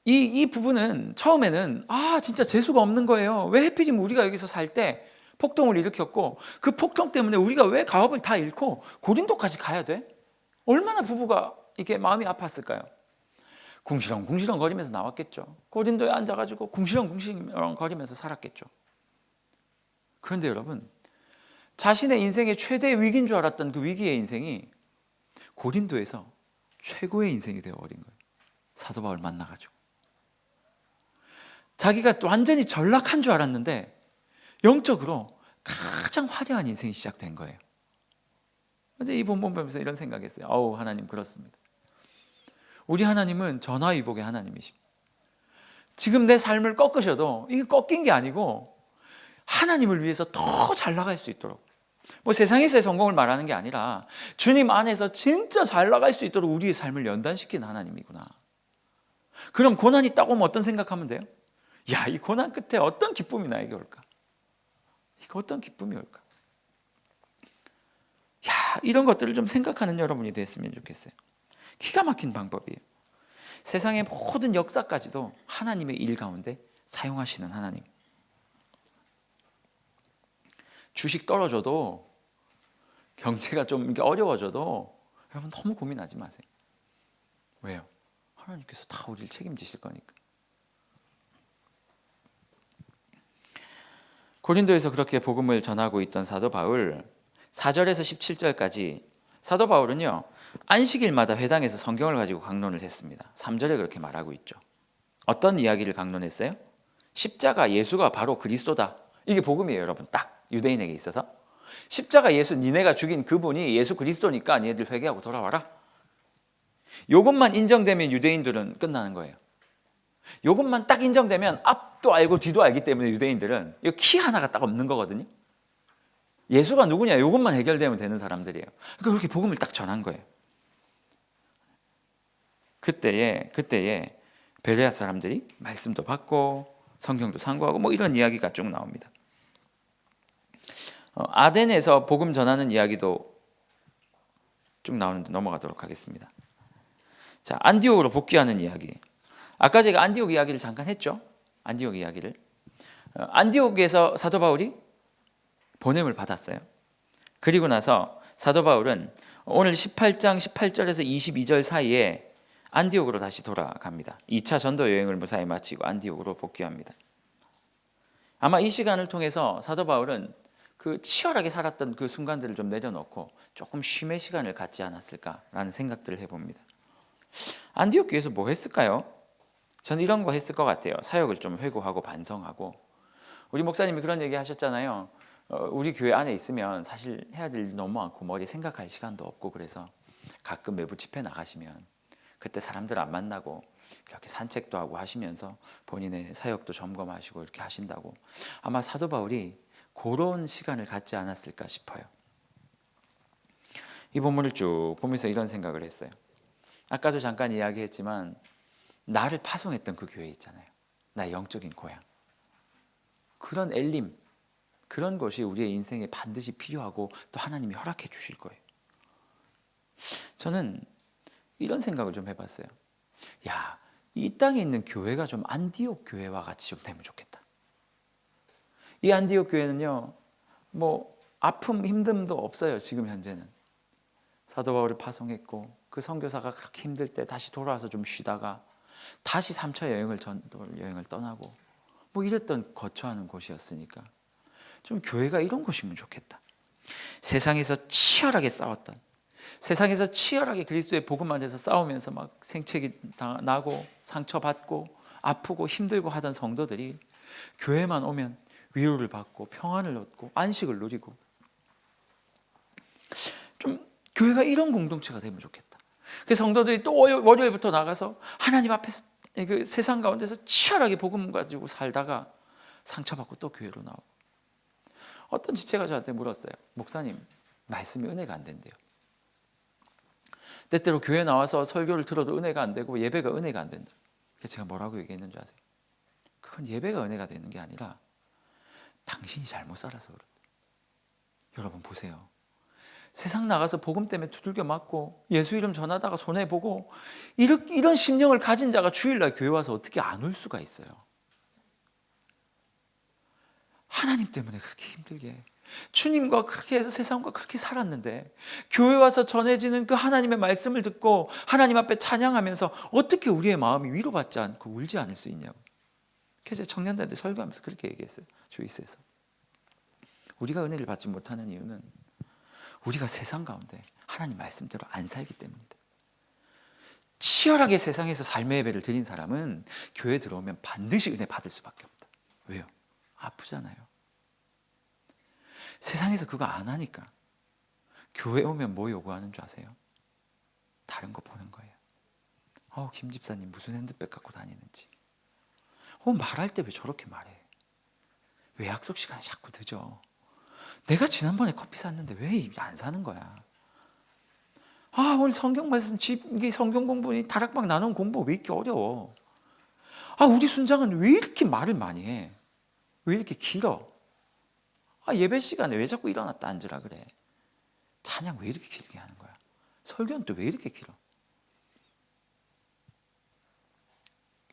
이 부분은 처음에는 진짜 재수가 없는 거예요. 왜 하필이면 우리가 여기서 살 때 폭동을 일으켰고 그 폭동 때문에 우리가 왜 가업을 다 잃고 고린도까지 가야 돼? 얼마나 부부가 이게 마음이 아팠을까요? 궁시렁궁시렁 거리면서 나왔겠죠. 고린도에 앉아가지고 궁시렁궁시렁 거리면서 살았겠죠. 그런데 여러분, 자신의 인생의 최대 위기인 줄 알았던 그 위기의 인생이 고린도에서 최고의 인생이 되어버린 거예요. 사도 바울 만나가지고. 자기가 완전히 전락한 줄 알았는데 영적으로 가장 화려한 인생이 시작된 거예요. 어제 이 본문 보면서 이런 생각했어요. 하나님 그렇습니다. 우리 하나님은 전화위복의 하나님이십니다. 지금 내 삶을 꺾으셔도 이게 꺾인 게 아니고 하나님을 위해서 더 잘 나갈 수 있도록, 세상에서의 성공을 말하는 게 아니라 주님 안에서 진짜 잘 나갈 수 있도록 우리의 삶을 연단시키는 하나님이구나. 그럼 고난이 딱 오면 어떤 생각하면 돼요? 이 고난 끝에 어떤 기쁨이 나에게 올까? 이거 어떤 기쁨이 올까? 이런 것들을 좀 생각하는 여러분이 됐으면 좋겠어요. 기가 막힌 방법이에요. 세상의 모든 역사까지도 하나님의 일 가운데 사용하시는 하나님. 주식 떨어져도, 경제가 좀 어려워져도 여러분 너무 고민하지 마세요. 왜요? 하나님께서 다 우리를 책임지실 거니까. 고린도에서 그렇게 복음을 전하고 있던 사도 바울, 4절에서 17절까지 사도 바울은요, 안식일마다 회당에서 성경을 가지고 강론을 했습니다. 3절에 그렇게 말하고 있죠. 어떤 이야기를 강론했어요? 십자가 예수가 바로 그리스도다. 이게 복음이에요, 여러분. 딱 유대인에게 있어서. 십자가 예수, 니네가 죽인 그분이 예수 그리스도니까 니네들 회개하고 돌아와라. 이것만 인정되면 유대인들은 끝나는 거예요. 이것만 딱 인정되면 앞도 알고 뒤도 알기 때문에 유대인들은 이 키 하나가 딱 없는 거거든요. 예수가 누구냐, 이것만 해결되면 되는 사람들이에요. 그러니까 그렇게 복음을 딱 전한 거예요. 그때에 베레아 사람들이 말씀도 받고 성경도 상고하고 이런 이야기가 쭉 나옵니다. 아덴에서 복음 전하는 이야기도 쭉 나오는데 넘어가도록 하겠습니다. 자, 안디옥으로 복귀하는 이야기. 아까 제가 안디옥 이야기를 잠깐 했죠. 안디옥 이야기를. 안디옥에서 사도 바울이 보냄을 받았어요. 그리고 나서 사도 바울은 오늘 18장 18절에서 22절 사이에 안디옥으로 다시 돌아갑니다. 2차 전도 여행을 무사히 마치고 안디옥으로 복귀합니다. 아마 이 시간을 통해서 사도 바울은 그 치열하게 살았던 그 순간들을 좀 내려놓고 조금 쉼의 시간을 갖지 않았을까라는 생각들을 해봅니다. 안디옥 교회에서 뭐 했을까요? 저는 이런 거 했을 것 같아요. 사역을 좀 회고하고 반성하고. 우리 목사님이 그런 얘기 하셨잖아요. 우리 교회 안에 있으면 사실 해야 될 일 너무 많고 머리 생각할 시간도 없고, 그래서 가끔 외부 집회 나가시면 그때 사람들 안 만나고 이렇게 산책도 하고 하시면서 본인의 사역도 점검하시고 이렇게 하신다고. 아마 사도 바울이 그런 시간을 갖지 않았을까 싶어요. 이 본문을 쭉 보면서 이런 생각을 했어요. 아까도 잠깐 이야기했지만 나를 파송했던 그 교회 있잖아요. 나의 영적인 고향. 그런 엘림, 그런 것이 우리의 인생에 반드시 필요하고 또 하나님이 허락해 주실 거예요. 저는 이런 생각을 좀 해봤어요. 이 땅에 있는 교회가 좀 안디옥 교회와 같이 좀 되면 좋겠다. 이 안디옥 교회는요, 아픔, 힘듦도 없어요. 지금 현재는. 사도 바울을 파송했고 그 선교사가 그렇게 힘들 때 다시 돌아와서 좀 쉬다가 다시 3차 여행을 떠나고 이랬던 거처하는 곳이었으니까 좀 교회가 이런 곳이면 좋겠다. 세상에서 치열하게 싸웠던, 세상에서 치열하게 그리스도의 복음 안에서 싸우면서 막 생채기 나고 상처받고 아프고 힘들고 하던 성도들이 교회만 오면 위로를 받고 평안을 얻고 안식을 누리고, 좀 교회가 이런 공동체가 되면 좋겠다. 그 성도들이 또 월요일부터 나가서 하나님 앞에서 그 세상 가운데서 치열하게 복음 가지고 살다가 상처받고 또 교회로 나오고. 어떤 지체가 저한테 물었어요. 목사님, 말씀이 은혜가 안 된대요. 때때로 교회 나와서 설교를 들어도 은혜가 안 되고 예배가 은혜가 안 된다. 그래서 제가 뭐라고 얘기했는지 아세요? 그건 예배가 은혜가 되는 게 아니라 당신이 잘못 살아서 그렇다. 여러분 보세요. 세상 나가서 복음 때문에 두들겨 맞고 예수 이름 전하다가 손해보고 이런 심령을 가진 자가 주일날 교회 와서 어떻게 안 울 수가 있어요? 하나님 때문에 그렇게 힘들게 주님과 그렇게 해서 세상과 그렇게 살았는데 교회 와서 전해지는 그 하나님의 말씀을 듣고 하나님 앞에 찬양하면서 어떻게 우리의 마음이 위로받지 않고 울지 않을 수 있냐고. 그래서 청년들한테 설교하면서 그렇게 얘기했어요. 주이스에서. 우리가 은혜를 받지 못하는 이유는 우리가 세상 가운데 하나님 말씀대로 안 살기 때문이다. 치열하게 세상에서 삶의 예배를 드린 사람은 교회 들어오면 반드시 은혜 받을 수밖에 없다. 왜요? 아프잖아요. 세상에서 그거 안 하니까 교회 오면 뭐 요구하는 줄 아세요? 다른 거 보는 거예요. 김 집사님 무슨 핸드백 갖고 다니는지. 말할 때 왜 저렇게 말해? 왜 약속 시간이 자꾸 늦어? 내가 지난번에 커피 샀는데 왜 안 사는 거야? 오늘 성경 말씀 이게 성경 공부 다락방 나눈 공부 왜 이렇게 어려워? 우리 순장은 왜 이렇게 말을 많이 해? 왜 이렇게 길어? 예배 시간에 왜 자꾸 일어났다 앉으라 그래? 찬양 왜 이렇게 길게 하는 거야? 설교는 또 왜 이렇게 길어?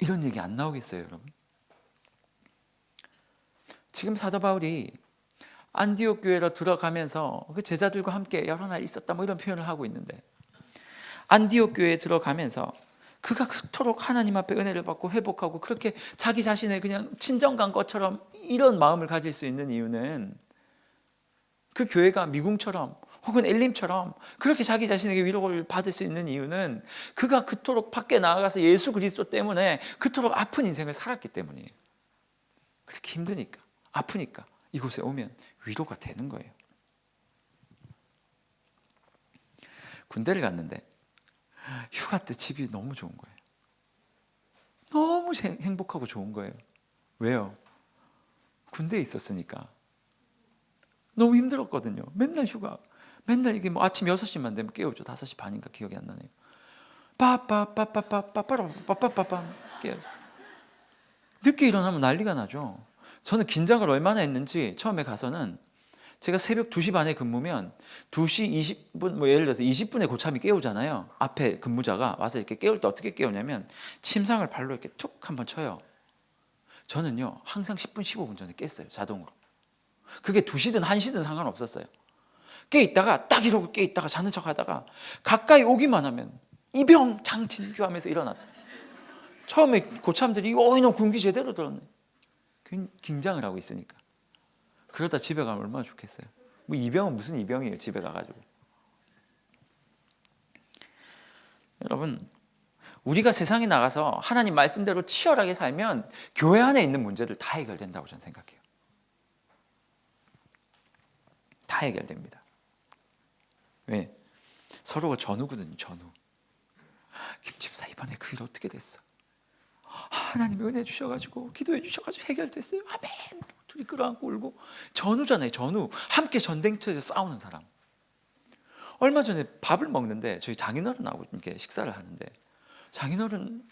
이런 얘기 안 나오겠어요, 여러분? 지금 사도 바울이 안디옥 교회로 들어가면서 그 제자들과 함께 여러 날 있었다 뭐 이런 표현을 하고 있는데 안디옥 교회에 들어가면서 그가 그토록 하나님 앞에 은혜를 받고 회복하고 그렇게 자기 자신의 그냥 친정 간 것처럼 이런 마음을 가질 수 있는 이유는 그 교회가 미궁처럼 혹은 엘림처럼 그렇게 자기 자신에게 위로를 받을 수 있는 이유는 그가 그토록 밖에 나아가서 예수 그리스도 때문에 그토록 아픈 인생을 살았기 때문이에요. 그렇게 힘드니까 아프니까 이곳에 오면 위로가 되는 거예요. 군대를 갔는데 휴가 때 집이 너무 좋은 거예요. 너무 행복하고 좋은 거예요. 왜요? 군대에 있었으니까. 너무 힘들었거든요. 맨날 휴가. 맨날 이게 뭐 아침 6시만 되면 깨우죠. 5시 반인가 기억이 안 나네요. 빠빠빠빠빠빠빠빠빠빠빠 깨우죠. 늦게 일어나면 난리가 나죠. 저는 긴장을 얼마나 했는지 처음에 가서는 제가 새벽 2시 반에 근무면 2시 20분 뭐 예를 들어서 20분에 고참이 깨우잖아요. 앞에 근무자가 와서 이렇게 깨울 때 어떻게 깨우냐면 침상을 발로 이렇게 툭 한번 쳐요. 저는요 항상 10분 15분 전에 깼어요. 자동으로. 그게 2시든 1시든 상관없었어요. 깨있다가 딱 이러고 깨있다가 자는 척 하다가 가까이 오기만 하면 이병 장진규 하면서 일어났다. 처음에 고참들이 이놈 군기 제대로 들었네. 긴장을 하고 있으니까. 그러다 집에 가면 얼마나 좋겠어요. 뭐 이병은 무슨 이병이에요. 집에 가가지고. 여러분 우리가 세상에 나가서 하나님 말씀대로 치열하게 살면 교회 안에 있는 문제들 다 해결된다고 저는 생각해요. 다 해결됩니다. 왜? 서로가 전우거든요. 전우. 김 집사 이번에 그 일 어떻게 됐어? 하나님이 은혜 주셔가지고 기도해 주셔가지고 해결됐어요. 아멘. 둘이 끌어안고 울고. 전우잖아요. 전우. 함께 전쟁터에서 싸우는 사람. 얼마 전에 밥을 먹는데 저희 장인어른하고 이렇게 식사를 하는데 장인어른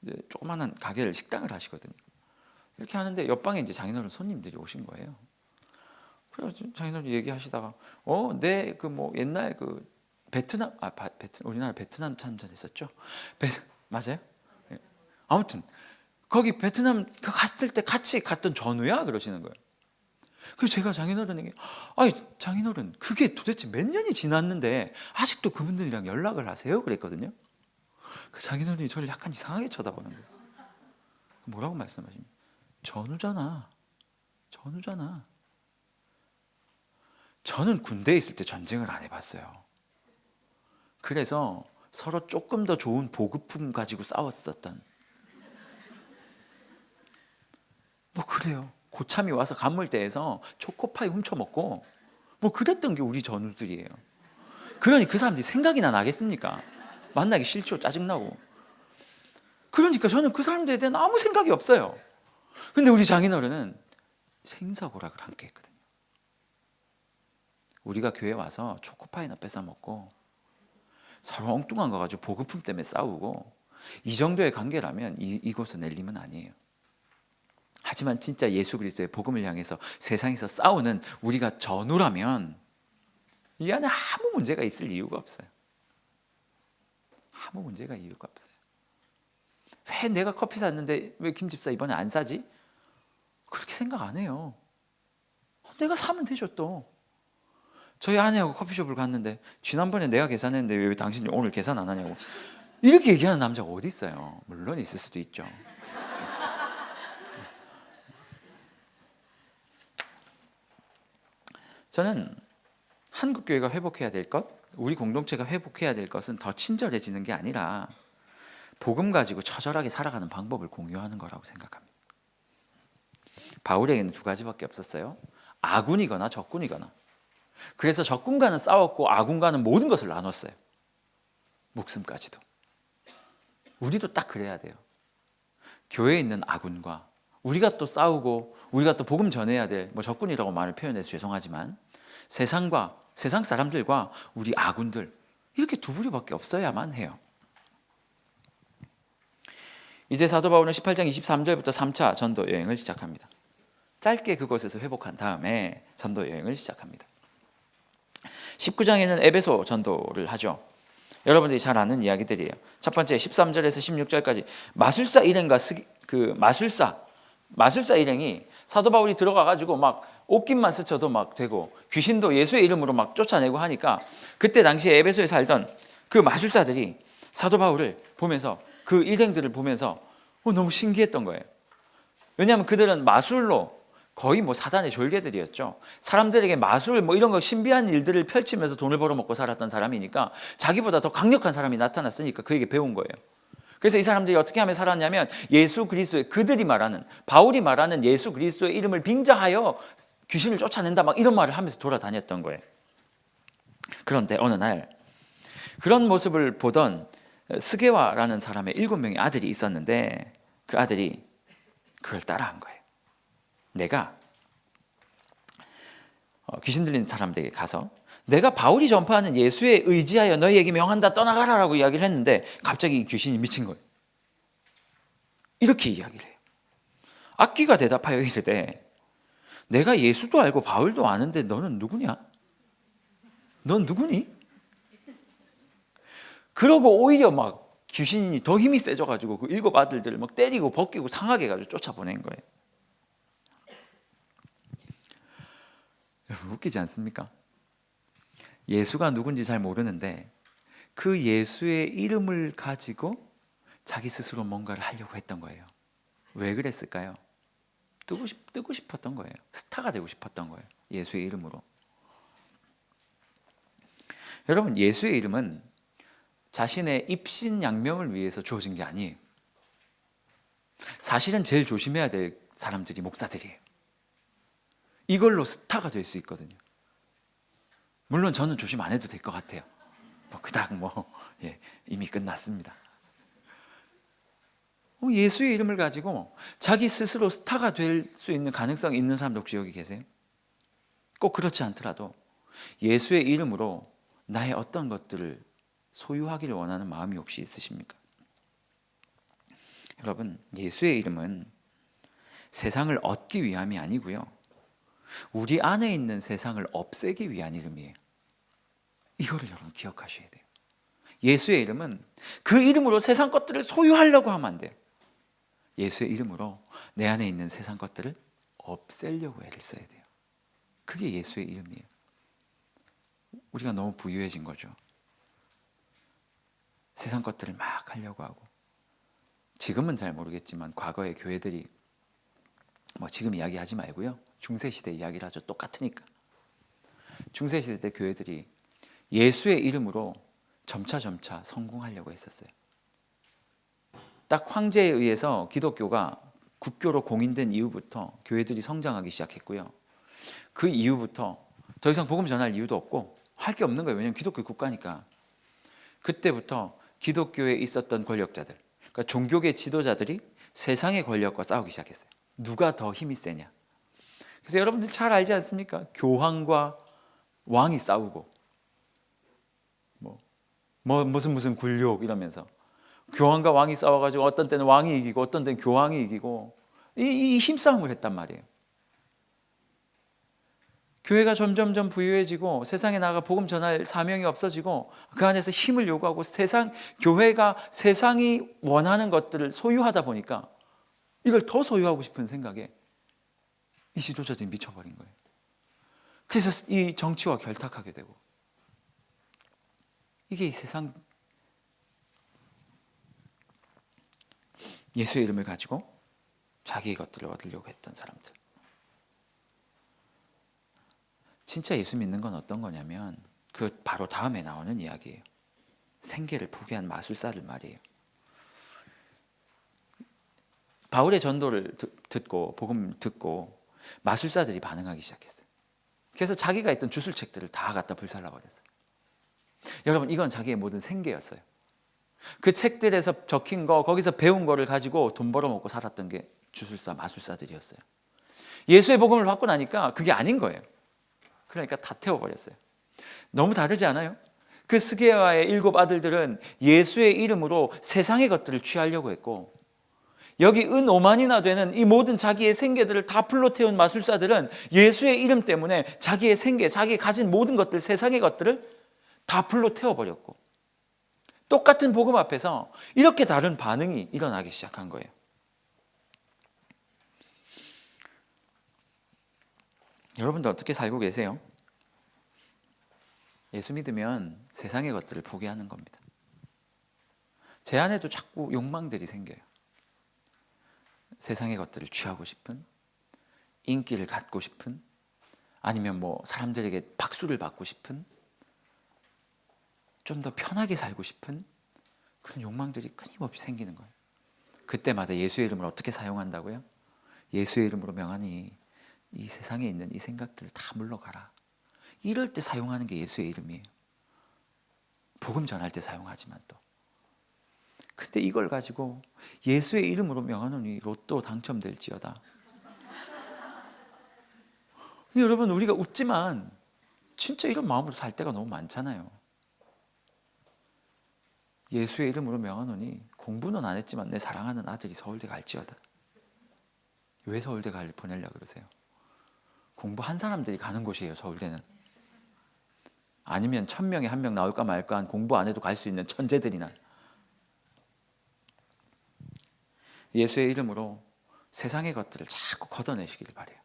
이제 조그마한 가게를 식당을 하시거든요. 이렇게 하는데 옆방에 이제 장인어른 손님들이 오신 거예요. 그래서 장인어른 얘기하시다가 네 그 뭐 옛날 그 베트남 우리나라 베트남 참전했었죠. 맞아요? 네. 아무튼 거기 베트남 갔을 때 같이 갔던 전우야 그러시는 거예요. 그래서 제가 장인어른에게 장인어른 그게 도대체 몇 년이 지났는데 아직도 그분들이랑 연락을 하세요? 그랬거든요. 그 장인어른이 저를 약간 이상하게 쳐다보는 거예요. 뭐라고 말씀하십니까? 전우잖아. 저는 군대에 있을 때 전쟁을 안 해봤어요. 그래서 서로 조금 더 좋은 보급품 가지고 싸웠었던. 뭐 그래요. 고참이 와서 간물대에서 초코파이 훔쳐먹고 뭐 그랬던 게 우리 전우들이에요. 그러니 그 사람들이 생각이나 나겠습니까? 만나기 싫죠. 짜증나고. 그러니까 저는 그 사람들에 대한 아무 생각이 없어요. 근데 우리 장인어른은 생사고락을 함께 했거든요. 우리가 교회 와서 초코파이나 뺏어 먹고 서로 엉뚱한 거 가지고 보급품 때문에 싸우고 이 정도의 관계라면 이곳은 엘림은 아니에요. 하지만 진짜 예수 그리스도의 복음을 향해서 세상에서 싸우는 우리가 전우라면 이 안에 아무 문제가 있을 이유가 없어요. 아무 문제가 이유가 없어요. 왜 내가 커피 샀는데 왜 김 집사 이번에 안 사지? 그렇게 생각 안 해요. 내가 사면 되죠 또. 저희 아내하고 커피숍을 갔는데 지난번에 내가 계산했는데 왜 당신이 오늘 계산 안 하냐고 이렇게 얘기하는 남자가 어디 있어요. 물론 있을 수도 있죠. 저는 한국 교회가 회복해야 될 것, 우리 공동체가 회복해야 될 것은 더 친절해지는 게 아니라 복음 가지고 처절하게 살아가는 방법을 공유하는 거라고 생각합니다. 바울에게는 두 가지밖에 없었어요. 아군이거나 적군이거나. 그래서 적군과는 싸웠고 아군과는 모든 것을 나눴어요. 목숨까지도. 우리도 딱 그래야 돼요. 교회에 있는 아군과 우리가 또 싸우고 우리가 또 복음 전해야 될 적군이라고 말을 표현해서 죄송하지만 세상과 세상 사람들과 우리 아군들 이렇게 두 부류밖에 없어야만 해요. 이제 사도 바울은 18장 23절부터 3차 전도 여행을 시작합니다. 짧게 그곳에서 회복한 다음에 전도 여행을 시작합니다. 19장에는 에베소 전도를 하죠. 여러분들이 잘 아는 이야기들이에요. 첫 번째 13절에서 16절까지 마술사 일행과 마술사 일행이 사도 바울이 들어가가지고 막 옷깃만 스쳐도 막 되고 귀신도 예수의 이름으로 막 쫓아내고 하니까 그때 당시에 에베소에 살던 그 마술사들이 사도 바울을 보면서 그 일행들을 보면서 너무 신기했던 거예요. 왜냐하면 그들은 마술로 거의 사단의 졸개들이었죠. 사람들에게 마술 이런 거 신비한 일들을 펼치면서 돈을 벌어먹고 살았던 사람이니까 자기보다 더 강력한 사람이 나타났으니까 그에게 배운 거예요. 그래서 이 사람들이 어떻게 하면 살았냐면 예수 그리스도의 그들이 말하는 바울이 말하는 예수 그리스도의 이름을 빙자하여 귀신을 쫓아낸다 막 이런 말을 하면서 돌아다녔던 거예요. 그런데 어느 날 그런 모습을 보던 스게와라는 사람의 7명의 아들이 있었는데 그 아들이 그걸 따라한 거예요. 내가 귀신 들린 사람들에게 가서 내가 바울이 전파하는 예수에 의지하여 너희에게 명한다 떠나가라 라고 이야기를 했는데 갑자기 이 귀신이 미친 거예요. 이렇게 이야기를 해요. 악귀가 대답하여 이르되 내가 예수도 알고 바울도 아는데 너는 누구냐? 넌 누구니? 그러고 오히려 막 귀신이 더 힘이 세져가지고 그 7 아들들을 막 때리고 벗기고 상하게 해가지고 쫓아보낸 거예요. 웃기지 않습니까? 예수가 누군지 잘 모르는데 그 예수의 이름을 가지고 자기 스스로 뭔가를 하려고 했던 거예요. 왜 그랬을까요? 뜨고 싶었던 거예요. 스타가 되고 싶었던 거예요. 예수의 이름으로. 여러분, 예수의 이름은 자신의 입신양명을 위해서 주어진 게 아니에요. 사실은 제일 조심해야 될 사람들이 목사들이에요. 이걸로 스타가 될 수 있거든요. 물론 저는 조심 안 해도 될 것 같아요. 그닥 이미 끝났습니다. 예수의 이름을 가지고 자기 스스로 스타가 될 수 있는 가능성이 있는 사람도 혹시 여기 계세요? 꼭 그렇지 않더라도 예수의 이름으로 나의 어떤 것들을 소유하기를 원하는 마음이 혹시 있으십니까? 여러분, 예수의 이름은 세상을 얻기 위함이 아니고요. 우리 안에 있는 세상을 없애기 위한 이름이에요. 이거를 여러분 기억하셔야 돼요. 예수의 이름은 그 이름으로 세상 것들을 소유하려고 하면 안 돼요. 예수의 이름으로 내 안에 있는 세상 것들을 없애려고 애를 써야 돼요. 그게 예수의 이름이에요. 우리가 너무 부유해진 거죠. 세상 것들을 막 하려고 하고 지금은 잘 모르겠지만 과거의 교회들이 지금 이야기하지 말고요. 중세시대 이야기를 하죠. 똑같으니까. 중세시대 때 교회들이 예수의 이름으로 점차 성공하려고 했었어요. 딱 황제에 의해서 기독교가 국교로 공인된 이후부터 교회들이 성장하기 시작했고요. 그 이후부터 더 이상 복음 전할 이유도 없고 할 게 없는 거예요. 왜냐하면 기독교 국가니까. 그때부터 기독교에 있었던 권력자들, 그러니까 종교계 지도자들이 세상의 권력과 싸우기 시작했어요. 누가 더 힘이 세냐. 그래서 여러분들 잘 알지 않습니까? 교황과 왕이 싸우고 무슨 굴욕 이러면서 교황과 왕이 싸워가지고 어떤 때는 왕이 이기고 어떤 때는 교황이 이기고 이 힘싸움을 했단 말이에요. 교회가 점점점 부유해지고 세상에 나가 복음 전할 사명이 없어지고 그 안에서 힘을 요구하고 교회가 세상이 원하는 것들을 소유하다 보니까 이걸 더 소유하고 싶은 생각에 이 지도자들이 미쳐버린 거예요. 그래서 이 정치와 결탁하게 되고 이게 이 세상 예수의 이름을 가지고 자기의 것들을 얻으려고 했던 사람들. 진짜 예수 믿는 건 어떤 거냐면 그 바로 다음에 나오는 이야기예요. 생계를 포기한 마술사들 말이에요. 바울의 전도를 듣고 복음 듣고 마술사들이 반응하기 시작했어요. 그래서 자기가 있던 주술책들을 다 갖다 불살라버렸어요. 여러분 이건 자기의 모든 생계였어요. 그 책들에서 적힌 거 거기서 배운 거를 가지고 돈 벌어먹고 살았던 게 주술사 마술사들이었어요. 예수의 복음을 받고 나니까 그게 아닌 거예요. 그러니까 다 태워버렸어요. 너무 다르지 않아요? 그 스게와의 7 아들들은 예수의 이름으로 세상의 것들을 취하려고 했고 여기 은 5만이나 되는 이 모든 자기의 생계들을 다 불러 태운 마술사들은 예수의 이름 때문에 자기의 생계, 자기 가진 모든 것들, 세상의 것들을 다 불러 태워버렸고 똑같은 복음 앞에서 이렇게 다른 반응이 일어나기 시작한 거예요. 여러분들 어떻게 살고 계세요? 예수 믿으면 세상의 것들을 포기하는 겁니다. 제 안에도 자꾸 욕망들이 생겨요. 세상의 것들을 취하고 싶은, 인기를 갖고 싶은, 아니면 사람들에게 박수를 받고 싶은, 좀 더 편하게 살고 싶은 그런 욕망들이 끊임없이 생기는 거예요. 그때마다 예수의 이름을 어떻게 사용한다고요? 예수의 이름으로 명하니 이 세상에 있는 이 생각들을 다 물러가라. 이럴 때 사용하는 게 예수의 이름이에요. 복음 전할 때 사용하지만 또. 근데 이걸 가지고 예수의 이름으로 명하노니 로또 당첨될지어다. 여러분 우리가 웃지만 진짜 이런 마음으로 살 때가 너무 많잖아요. 예수의 이름으로 명하노니 공부는 안 했지만 내 사랑하는 아들이 서울대 갈지어다. 왜 서울대 보내려고 그러세요? 공부한 사람들이 가는 곳이에요. 서울대는. 아니면 1000명에 1명 나올까 말까 한 공부 안 해도 갈 수 있는 천재들이나. 예수의 이름으로 세상의 것들을 자꾸 걷어내시기를 바라요.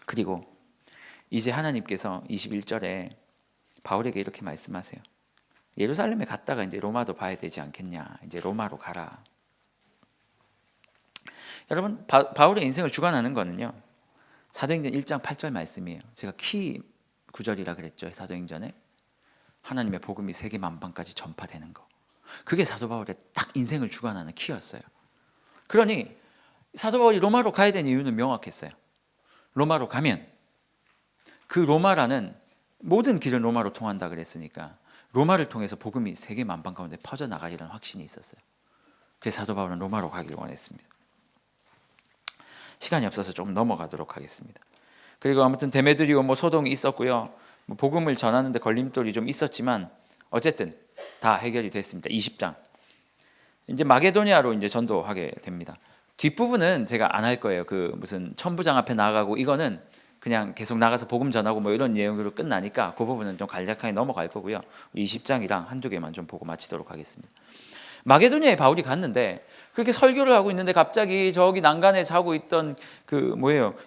그리고 이제 하나님께서 21절에 바울에게 이렇게 말씀하세요. 예루살렘에 갔다가 이제 로마도 봐야 되지 않겠냐. 이제 로마로 가라. 여러분 바울의 인생을 주관하는 거는요. 사도행전 1장 8절 말씀이에요. 제가 키 구절이라 그랬죠. 사도행전에 하나님의 복음이 세계 만방까지 전파되는 거. 그게 사도 바울의 딱 인생을 주관하는 키였어요. 그러니 사도 바울이 로마로 가야 되는 이유는 명확했어요. 로마로 가면 그 로마라는 모든 길은 로마로 통한다 그랬으니까 로마를 통해서 복음이 세계 만방 가운데 퍼져나가리라는 확신이 있었어요. 그래서 사도 바울은 로마로 가기를 원했습니다. 시간이 없어서 좀 넘어가도록 하겠습니다. 그리고 아무튼 데메드리오 소동이 있었고요. 복음을 전하는데 걸림돌이 좀 있었지만 어쨌든 다 해결이 됐습니다. 20장 이제 마게도니아로 이제 전도하게 됩니다. 뒷부분은 제가 안 할 거예요. 그 무슨 천부장 앞에 나가고 이거는 그냥 계속 나가서 복음 전하고 이런 내용으로 끝나니까 그 부분은 좀 간략하게 넘어갈 거고요. 20장이랑 한두 개만 좀 보고 마치도록 하겠습니다. 마게도니아에 바울이 갔는데 그렇게 설교를 하고 있는데 갑자기 저기 난간에 자고 있던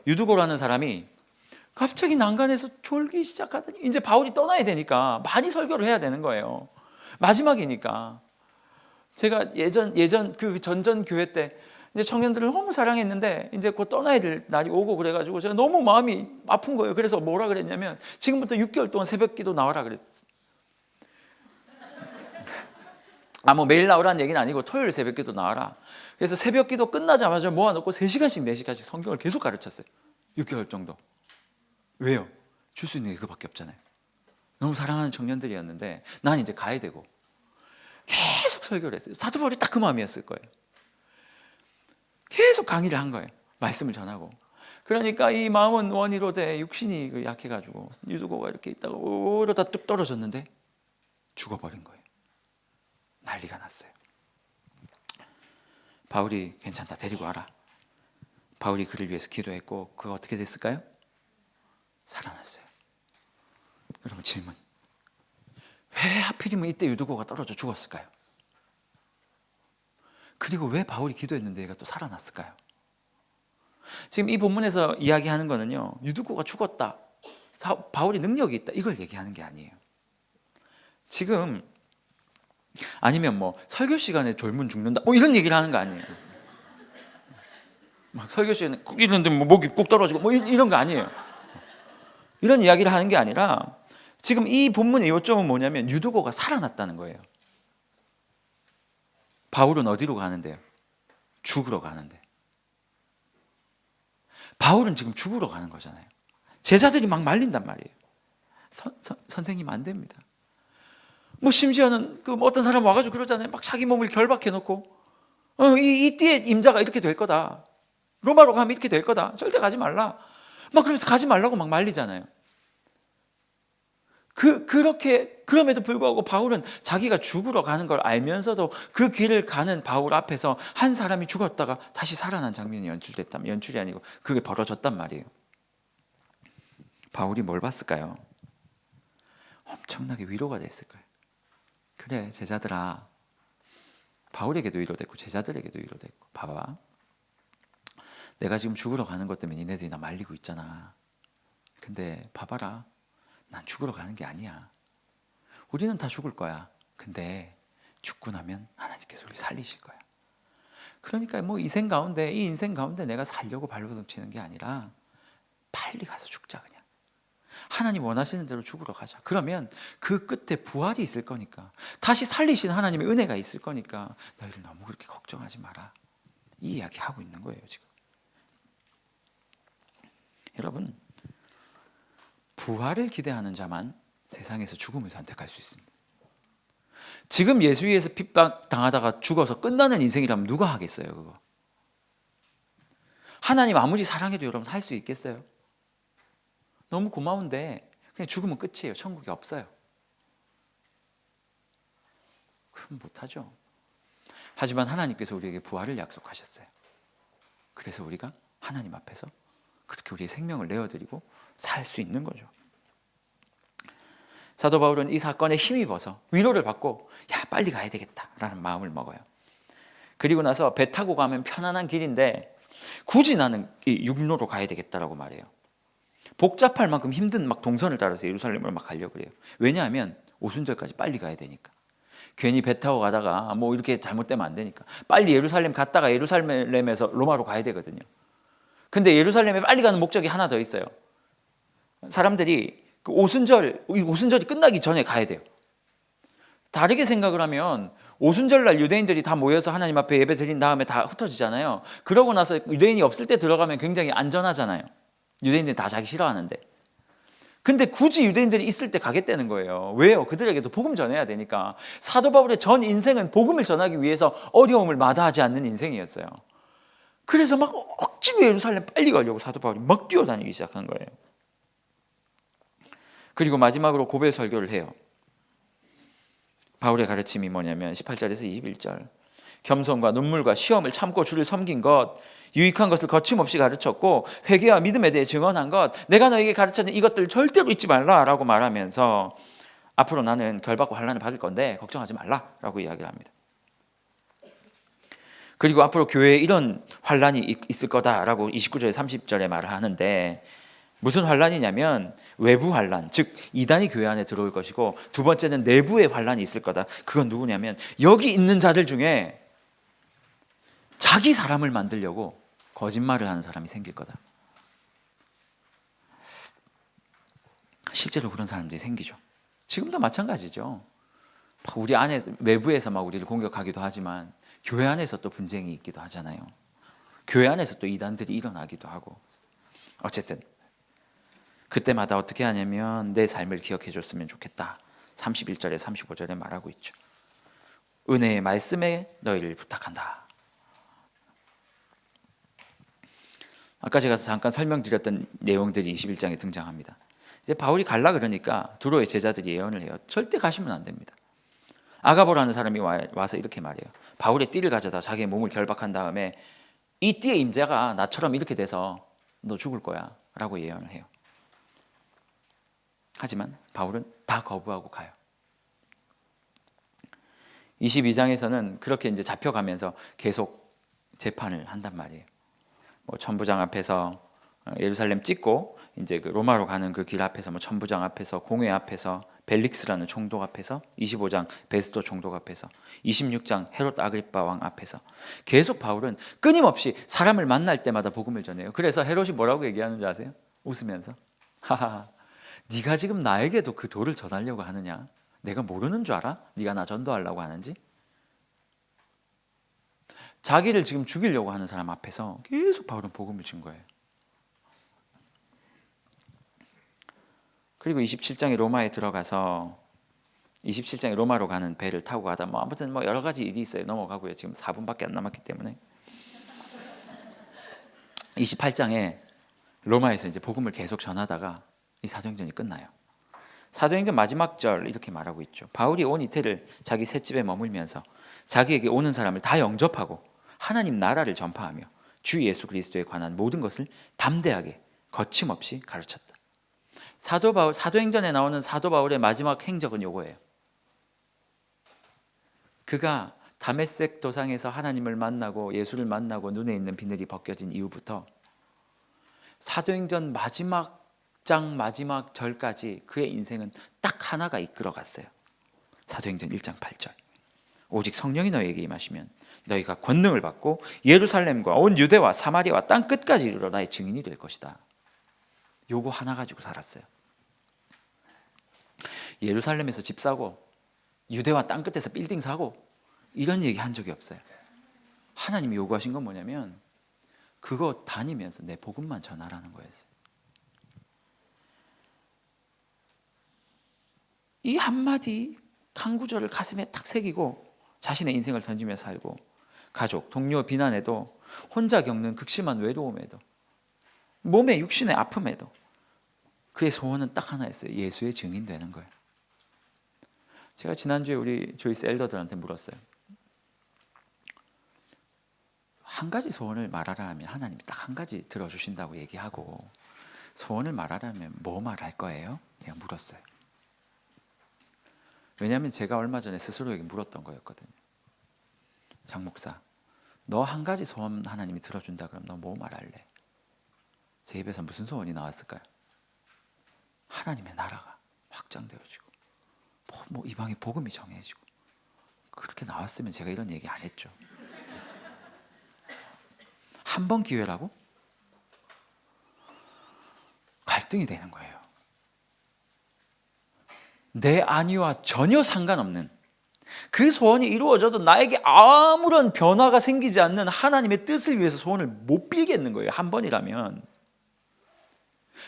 유두고라는 사람이 갑자기 난간에서 졸기 시작하더니 이제 바울이 떠나야 되니까 많이 설교를 해야 되는 거예요. 마지막이니까. 제가 예전 그 전전 교회 때 이제 청년들을 너무 사랑했는데 이제 곧 떠나야 될 날이 오고 그래가지고 제가 너무 마음이 아픈 거예요. 그래서 뭐라 그랬냐면 지금부터 6개월 동안 새벽기도 나와라 그랬어요. 매일 나오라는 얘기는 아니고 토요일 새벽기도 나와라. 그래서 새벽기도 끝나자마자 모아놓고 3시간씩 4시간씩 성경을 계속 가르쳤어요. 6개월 정도. 왜요? 줄 수 있는 게 그거밖에 없잖아요. 너무 사랑하는 청년들이었는데 난 이제 가야 되고 계속 설교를 했어요. 사도 바울이 딱 그 마음이었을 거예요. 계속 강의를 한 거예요. 말씀을 전하고. 그러니까 이 마음은 원이로 돼 육신이 약해가지고 유두고가 이렇게 있다가 이러다 뚝 떨어졌는데 죽어버린 거예요. 난리가 났어요. 바울이 괜찮다, 데리고 와라. 바울이 그를 위해서 기도했고 그가 어떻게 됐을까요? 살아났어요. 여러분 질문, 왜 하필이면 이때 유두고가 떨어져 죽었을까요? 그리고 왜 바울이 기도했는데 얘가 또 살아났을까요? 지금 이 본문에서 이야기하는 거는요, 유두고가 죽었다, 바울이 능력이 있다, 이걸 얘기하는 게 아니에요. 지금 아니면 뭐 설교 시간에 졸면 죽는다 뭐 이런 얘기를 하는 거 아니에요. 막 설교 시간에 꾹 이러는데 뭐 목이 꾹 떨어지고 뭐 이런 거 아니에요. 이런 이야기를 하는 게 아니라 지금 이 본문의 요점은 뭐냐면 유두고가 살아났다는 거예요. 바울은 어디로 가는데요? 죽으러 가는데. 바울은 지금 죽으러 가는 거잖아요. 제자들이 막 말린단 말이에요. 선생님 안 됩니다. 뭐 심지어는 그 어떤 사람 와가지고 그러잖아요. 막 자기 몸을 결박해 놓고 이 띠의 임자가 이렇게 될 거다, 로마로 가면 이렇게 될 거다, 절대 가지 말라, 막 그러면서 가지 말라고 막 말리잖아요. 그렇게 그럼에도 불구하고 바울은 자기가 죽으러 가는 걸 알면서도 그 길을 가는 바울 앞에서 한 사람이 죽었다가 다시 살아난 장면이 연출됐다면, 연출이 아니고 그게 벌어졌단 말이에요. 바울이 뭘 봤을까요? 엄청나게 위로가 됐을 거예요. 그래 제자들아, 바울에게도 위로됐고 제자들에게도 위로됐고, 봐봐, 내가 지금 죽으러 가는 것 때문에 니네들이 나 말리고 있잖아. 근데 봐봐라, 난 죽으러 가는 게 아니야. 우리는 다 죽을 거야. 근데 죽고 나면 하나님께서 우리 살리실 거야. 그러니까 뭐 이 인생 가운데 내가 살려고 발버둥 치는 게 아니라 빨리 가서 죽자. 그냥 하나님 원하시는 대로 죽으러 가자. 그러면 그 끝에 부활이 있을 거니까, 다시 살리신 하나님의 은혜가 있을 거니까 너희들 너무 그렇게 걱정하지 마라. 이 이야기 하고 있는 거예요 지금. 여러분, 부활을 기대하는 자만 세상에서 죽음을 선택할 수 있습니다. 지금 예수 위에서 핍박당하다가 죽어서 끝나는 인생이라면 누가 하겠어요 그거? 하나님 아무리 사랑해도 여러분 할 수 있겠어요? 너무 고마운데 그냥 죽으면 끝이에요. 천국이 없어요. 그럼 못하죠. 하지만 하나님께서 우리에게 부활을 약속하셨어요. 그래서 우리가 하나님 앞에서 그렇게 우리의 생명을 내어드리고 살 수 있는 거죠. 사도 바울은 이 사건에 힘입어서 위로를 받고 야 빨리 가야 되겠다라는 마음을 먹어요. 그리고 나서 배 타고 가면 편안한 길인데 굳이 나는 이 육로로 가야 되겠다라고 말해요. 복잡할 만큼 힘든 막 동선을 따라서 예루살렘을 막 가려고 그래요. 왜냐하면 오순절까지 빨리 가야 되니까. 괜히 배 타고 가다가 뭐 이렇게 잘못되면 안 되니까 빨리 예루살렘 갔다가 예루살렘에서 로마로 가야 되거든요. 근데 예루살렘에 빨리 가는 목적이 하나 더 있어요. 사람들이 그 오순절이 끝나기 전에 가야 돼요. 다르게 생각을 하면 오순절날 유대인들이 다 모여서 하나님 앞에 예배 드린 다음에 다 흩어지잖아요. 그러고 나서 유대인이 없을 때 들어가면 굉장히 안전하잖아요. 유대인들이 다 자기 싫어하는데. 근데 굳이 유대인들이 있을 때 가겠다는 거예요. 왜요? 그들에게도 복음 전해야 되니까. 사도 바울의 전 인생은 복음을 전하기 위해서 어려움을 마다하지 않는 인생이었어요. 그래서 막 억지로 예루살렘 빨리 가려고 사도 바울이 막 뛰어다니기 시작한 거예요. 그리고 마지막으로 고백 설교를 해요. 바울의 가르침이 뭐냐면 18절에서 21절. 겸손과 눈물과 시험을 참고 주를 섬긴 것, 유익한 것을 거침없이 가르쳤고 회개와 믿음에 대해 증언한 것, 내가 너에게 가르쳤는 이것들 절대로 잊지 말라라고 말하면서 앞으로 나는 결박과 환난을 받을 건데 걱정하지 말라라고 이야기를 합니다. 그리고 앞으로 교회에 이런 환난이 있을 거다라고 29절 30절에 말을 하는데, 무슨 환난이냐면 외부 환난, 즉 이단이 교회 안에 들어올 것이고, 두 번째는 내부의 환난이 있을 거다. 그건 누구냐면 여기 있는 자들 중에 자기 사람을 만들려고 거짓말을 하는 사람이 생길 거다. 실제로 그런 사람들이 생기죠. 지금도 마찬가지죠. 우리 안에 외부에서 막 우리를 공격하기도 하지만 교회 안에서 또 분쟁이 있기도 하잖아요. 교회 안에서 또 이단들이 일어나기도 하고. 어쨌든 그때마다 어떻게 하냐면 내 삶을 기억해 줬으면 좋겠다. 31절에 35절에 말하고 있죠. 은혜의 말씀에 너희를 부탁한다. 아까 제가 잠깐 설명드렸던 내용들이 21장에 등장합니다. 이제 바울이 갈라 그러니까 두로의 제자들이 예언을 해요. 절대 가시면 안 됩니다. 아가보라는 사람이 와서 이렇게 말해요. 바울의 띠를 가져다 자기의 몸을 결박한 다음에 이 띠의 임자가 나처럼 이렇게 돼서 너 죽을 거야 라고 예언을 해요. 하지만 바울은 다 거부하고 가요. 22장에서는 그렇게 이제 잡혀가면서 계속 재판을 한단 말이에요. 뭐 천부장 앞에서 예루살렘 찍고 이제 그 로마로 가는 그 길 앞에서 뭐 천부장 앞에서 공회 앞에서 벨릭스라는 총독 앞에서 25장 베스도 총독 앞에서 26장 헤롯 아그리파 왕 앞에서 계속 바울은 끊임없이 사람을 만날 때마다 복음을 전해요. 그래서 헤롯이 뭐라고 얘기하는지 아세요? 웃으면서 하하 네가 지금 나에게도 그 도를 전하려고 하느냐? 내가 모르는 줄 알아? 네가 나 전도하려고 하는지? 자기를 지금 죽이려고 하는 사람 앞에서 계속 바울은 복음을 준 거예요. 그리고 27장에 로마에 들어가서 27장에 로마로 가는 배를 타고 가다 뭐 아무튼 뭐 여러 가지 일이 있어요. 넘어가고요. 지금 4분밖에 안 남았기 때문에 28장에 로마에서 이제 복음을 계속 전하다가 이 사도행전이 끝나요. 사도행전 마지막 절 이렇게 말하고 있죠. 바울이 온 이태를 자기 셋집에 머물면서 자기에게 오는 사람을 다 영접하고 하나님 나라를 전파하며 주 예수 그리스도에 관한 모든 것을 담대하게 거침없이 가르쳤다. 사도 바울, 사도행전에 나오는 사도 바울의 마지막 행적은 요거예요. 그가 다메섹 도상에서 하나님을 만나고 예수를 만나고 눈에 있는 비늘이 벗겨진 이후부터 사도행전 마지막 장 마지막 절까지 그의 인생은 딱 하나가 이끌어갔어요. 사도행전 1장 8절 오직 성령이 너희에게 임하시면 너희가 권능을 받고 예루살렘과 온 유대와 사마리아와 땅 끝까지 이르러 나의 증인이 될 것이다. 요거 하나 가지고 살았어요. 예루살렘에서 집 사고 유대와 땅 끝에서 빌딩 사고 이런 얘기 한 적이 없어요. 하나님이 요구하신 건 뭐냐면 그거 다니면서 내 복음만 전하라는 거였어요. 이 한마디 한 구절을 가슴에 탁 새기고 자신의 인생을 던지며 살고 가족, 동료 비난에도 혼자 겪는 극심한 외로움에도 몸의 육신의 아픔에도 그의 소원은 딱 하나였어요. 예수의 증인 되는 거예요. 제가 지난주에 우리 조이스 엘더들한테 물었어요. 한 가지 소원을 말하라 하면 하나님이 딱 한 가지 들어주신다고 얘기하고 소원을 말하라면 뭐 말할 거예요? 제가 물었어요. 왜냐하면 제가 얼마 전에 스스로에게 물었던 거였거든요. 장 목사, 너 한 가지 소원 하나님이 들어준다 그러면 너 뭐 말할래? 제 입에서 무슨 소원이 나왔을까요? 하나님의 나라가 확장되어지고 뭐 이 방에 복음이 정해지고 그렇게 나왔으면 제가 이런 얘기 안 했죠. 한 번 기회라고? 갈등이 되는 거예요. 내 안위와 전혀 상관없는 그 소원이 이루어져도 나에게 아무런 변화가 생기지 않는 하나님의 뜻을 위해서 소원을 못 빌겠는 거예요. 한 번이라면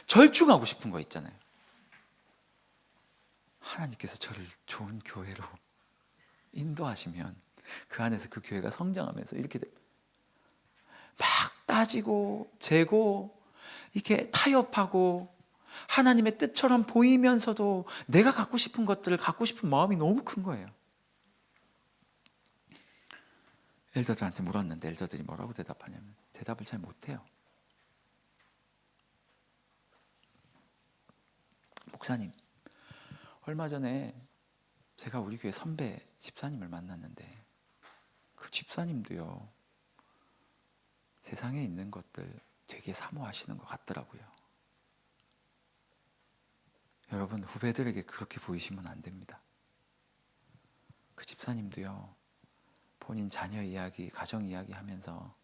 절충하고 싶은 거 있잖아요. 하나님께서 저를 좋은 교회로 인도하시면 그 안에서 그 교회가 성장하면서 이렇게 막 따지고 재고 이렇게 타협하고 하나님의 뜻처럼 보이면서도 내가 갖고 싶은 것들을 갖고 싶은 마음이 너무 큰 거예요. 엘더들한테 물었는데 엘더들이 뭐라고 대답하냐면 대답을 잘 못해요. 목사님, 얼마 전에 제가 우리 교회 선배 집사님을 만났는데 그 집사님도요 세상에 있는 것들 되게 사모하시는 것 같더라고요. 여러분, 후배들에게 그렇게 보이시면 안 됩니다. 그 집사님도요 본인 자녀 이야기, 가정 이야기 하면서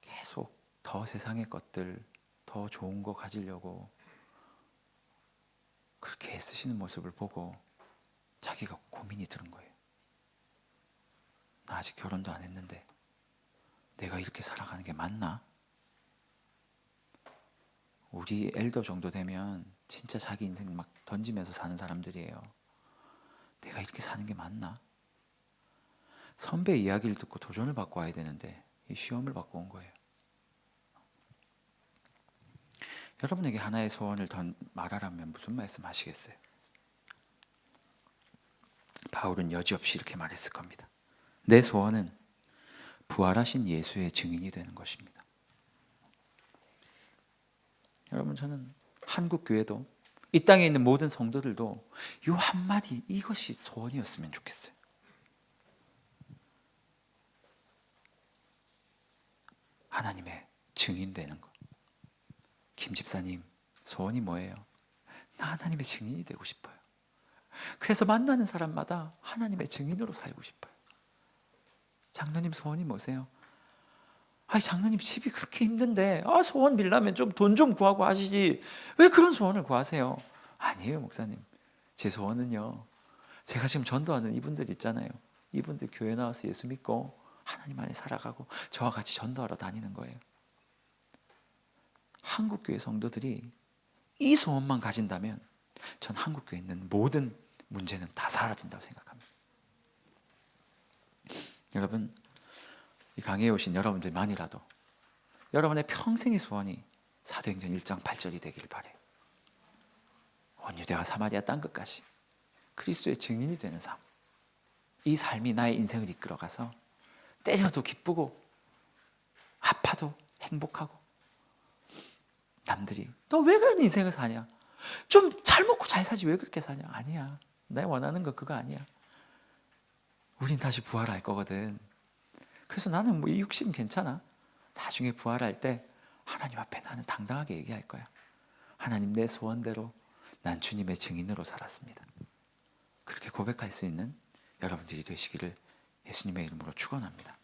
계속 더 세상의 것들, 더 좋은 거 가지려고 그렇게 애쓰시는 모습을 보고 자기가 고민이 드는 거예요. 나 아직 결혼도 안 했는데 내가 이렇게 살아가는 게 맞나? 우리 엘더 정도 되면 진짜 자기 인생 막 던지면서 사는 사람들이에요. 내가 이렇게 사는 게 맞나? 선배 이야기를 듣고 도전을 받고 와야 되는데 이 시험을 받고 온 거예요. 여러분에게 하나의 소원을 더 말하라면 무슨 말씀하시겠어요? 바울은 여지없이 이렇게 말했을 겁니다. 내 소원은 부활하신 예수의 증인이 되는 것입니다. 여러분, 저는 한국 교회도 이 땅에 있는 모든 성도들도 이 한마디, 이것이 소원이었으면 좋겠어요. 하나님의 증인 되는 것. 김 집사님, 소원이 뭐예요? 나 하나님의 증인이 되고 싶어요. 그래서 만나는 사람마다 하나님의 증인으로 살고 싶어요. 장로님, 소원이 뭐세요? 장로님, 집이 그렇게 힘든데 소원 빌려면 좀 돈 좀 구하고 하시지 왜 그런 소원을 구하세요? 아니에요, 목사님. 제 소원은요, 제가 지금 전도하는 이분들 있잖아요. 이분들 교회 나와서 예수 믿고 하나님 안에 살아가고 저와 같이 전도하러 다니는 거예요. 한국교회 성도들이 이 소원만 가진다면 전 한국교회에 있는 모든 문제는 다 사라진다고 생각합니다. 여러분, 이 강의에 오신 여러분들만이라도 여러분의 평생의 소원이 사도행전 1장 8절이 되길 바라요. 온 유대와 사마리아 땅끝까지 그리스도의 증인이 되는 삶, 이 삶이 나의 인생을 이끌어가서 때려도 기쁘고 아파도 행복하고, 남들이 너 왜 그런 인생을 사냐, 좀 잘 먹고 잘 사지 왜 그렇게 사냐, 아니야, 내가 원하는 거 그거 아니야. 우린 다시 부활할 거거든. 그래서 나는 이 육신 괜찮아. 나중에 부활할 때 하나님 앞에 나는 당당하게 얘기할 거야. 하나님, 내 소원대로 난 주님의 증인으로 살았습니다. 그렇게 고백할 수 있는 여러분들이 되시기를 예수님의 이름으로 축원합니다.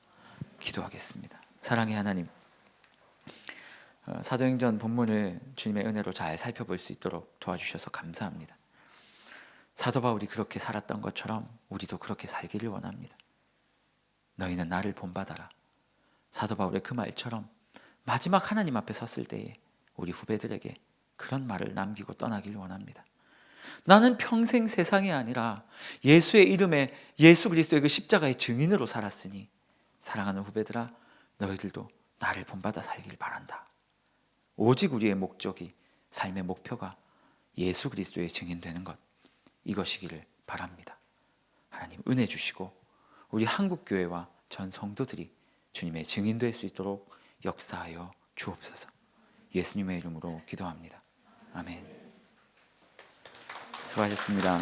기도하겠습니다. 사랑의 하나님, 사도행전 본문을 주님의 은혜로 잘 살펴볼 수 있도록 도와주셔서 감사합니다. 사도 바울이 그렇게 살았던 것처럼 우리도 그렇게 살기를 원합니다. 너희는 나를 본받아라. 사도 바울의 그 말처럼 마지막 하나님 앞에 섰을 때에 우리 후배들에게 그런 말을 남기고 떠나길 원합니다. 나는 평생 세상이 아니라 예수의 이름에 예수 그리스도의 그 십자가의 증인으로 살았으니 사랑하는 후배들아, 너희들도 나를 본받아 살길 바란다. 오직 우리의 목적이, 삶의 목표가 예수 그리스도의 증인 되는 것, 이것이기를 바랍니다. 하나님, 은혜 주시고 우리 한국교회와 전 성도들이 주님의 증인 될 수 있도록 역사하여 주옵소서. 예수님의 이름으로 기도합니다. 아멘. 수고하셨습니다.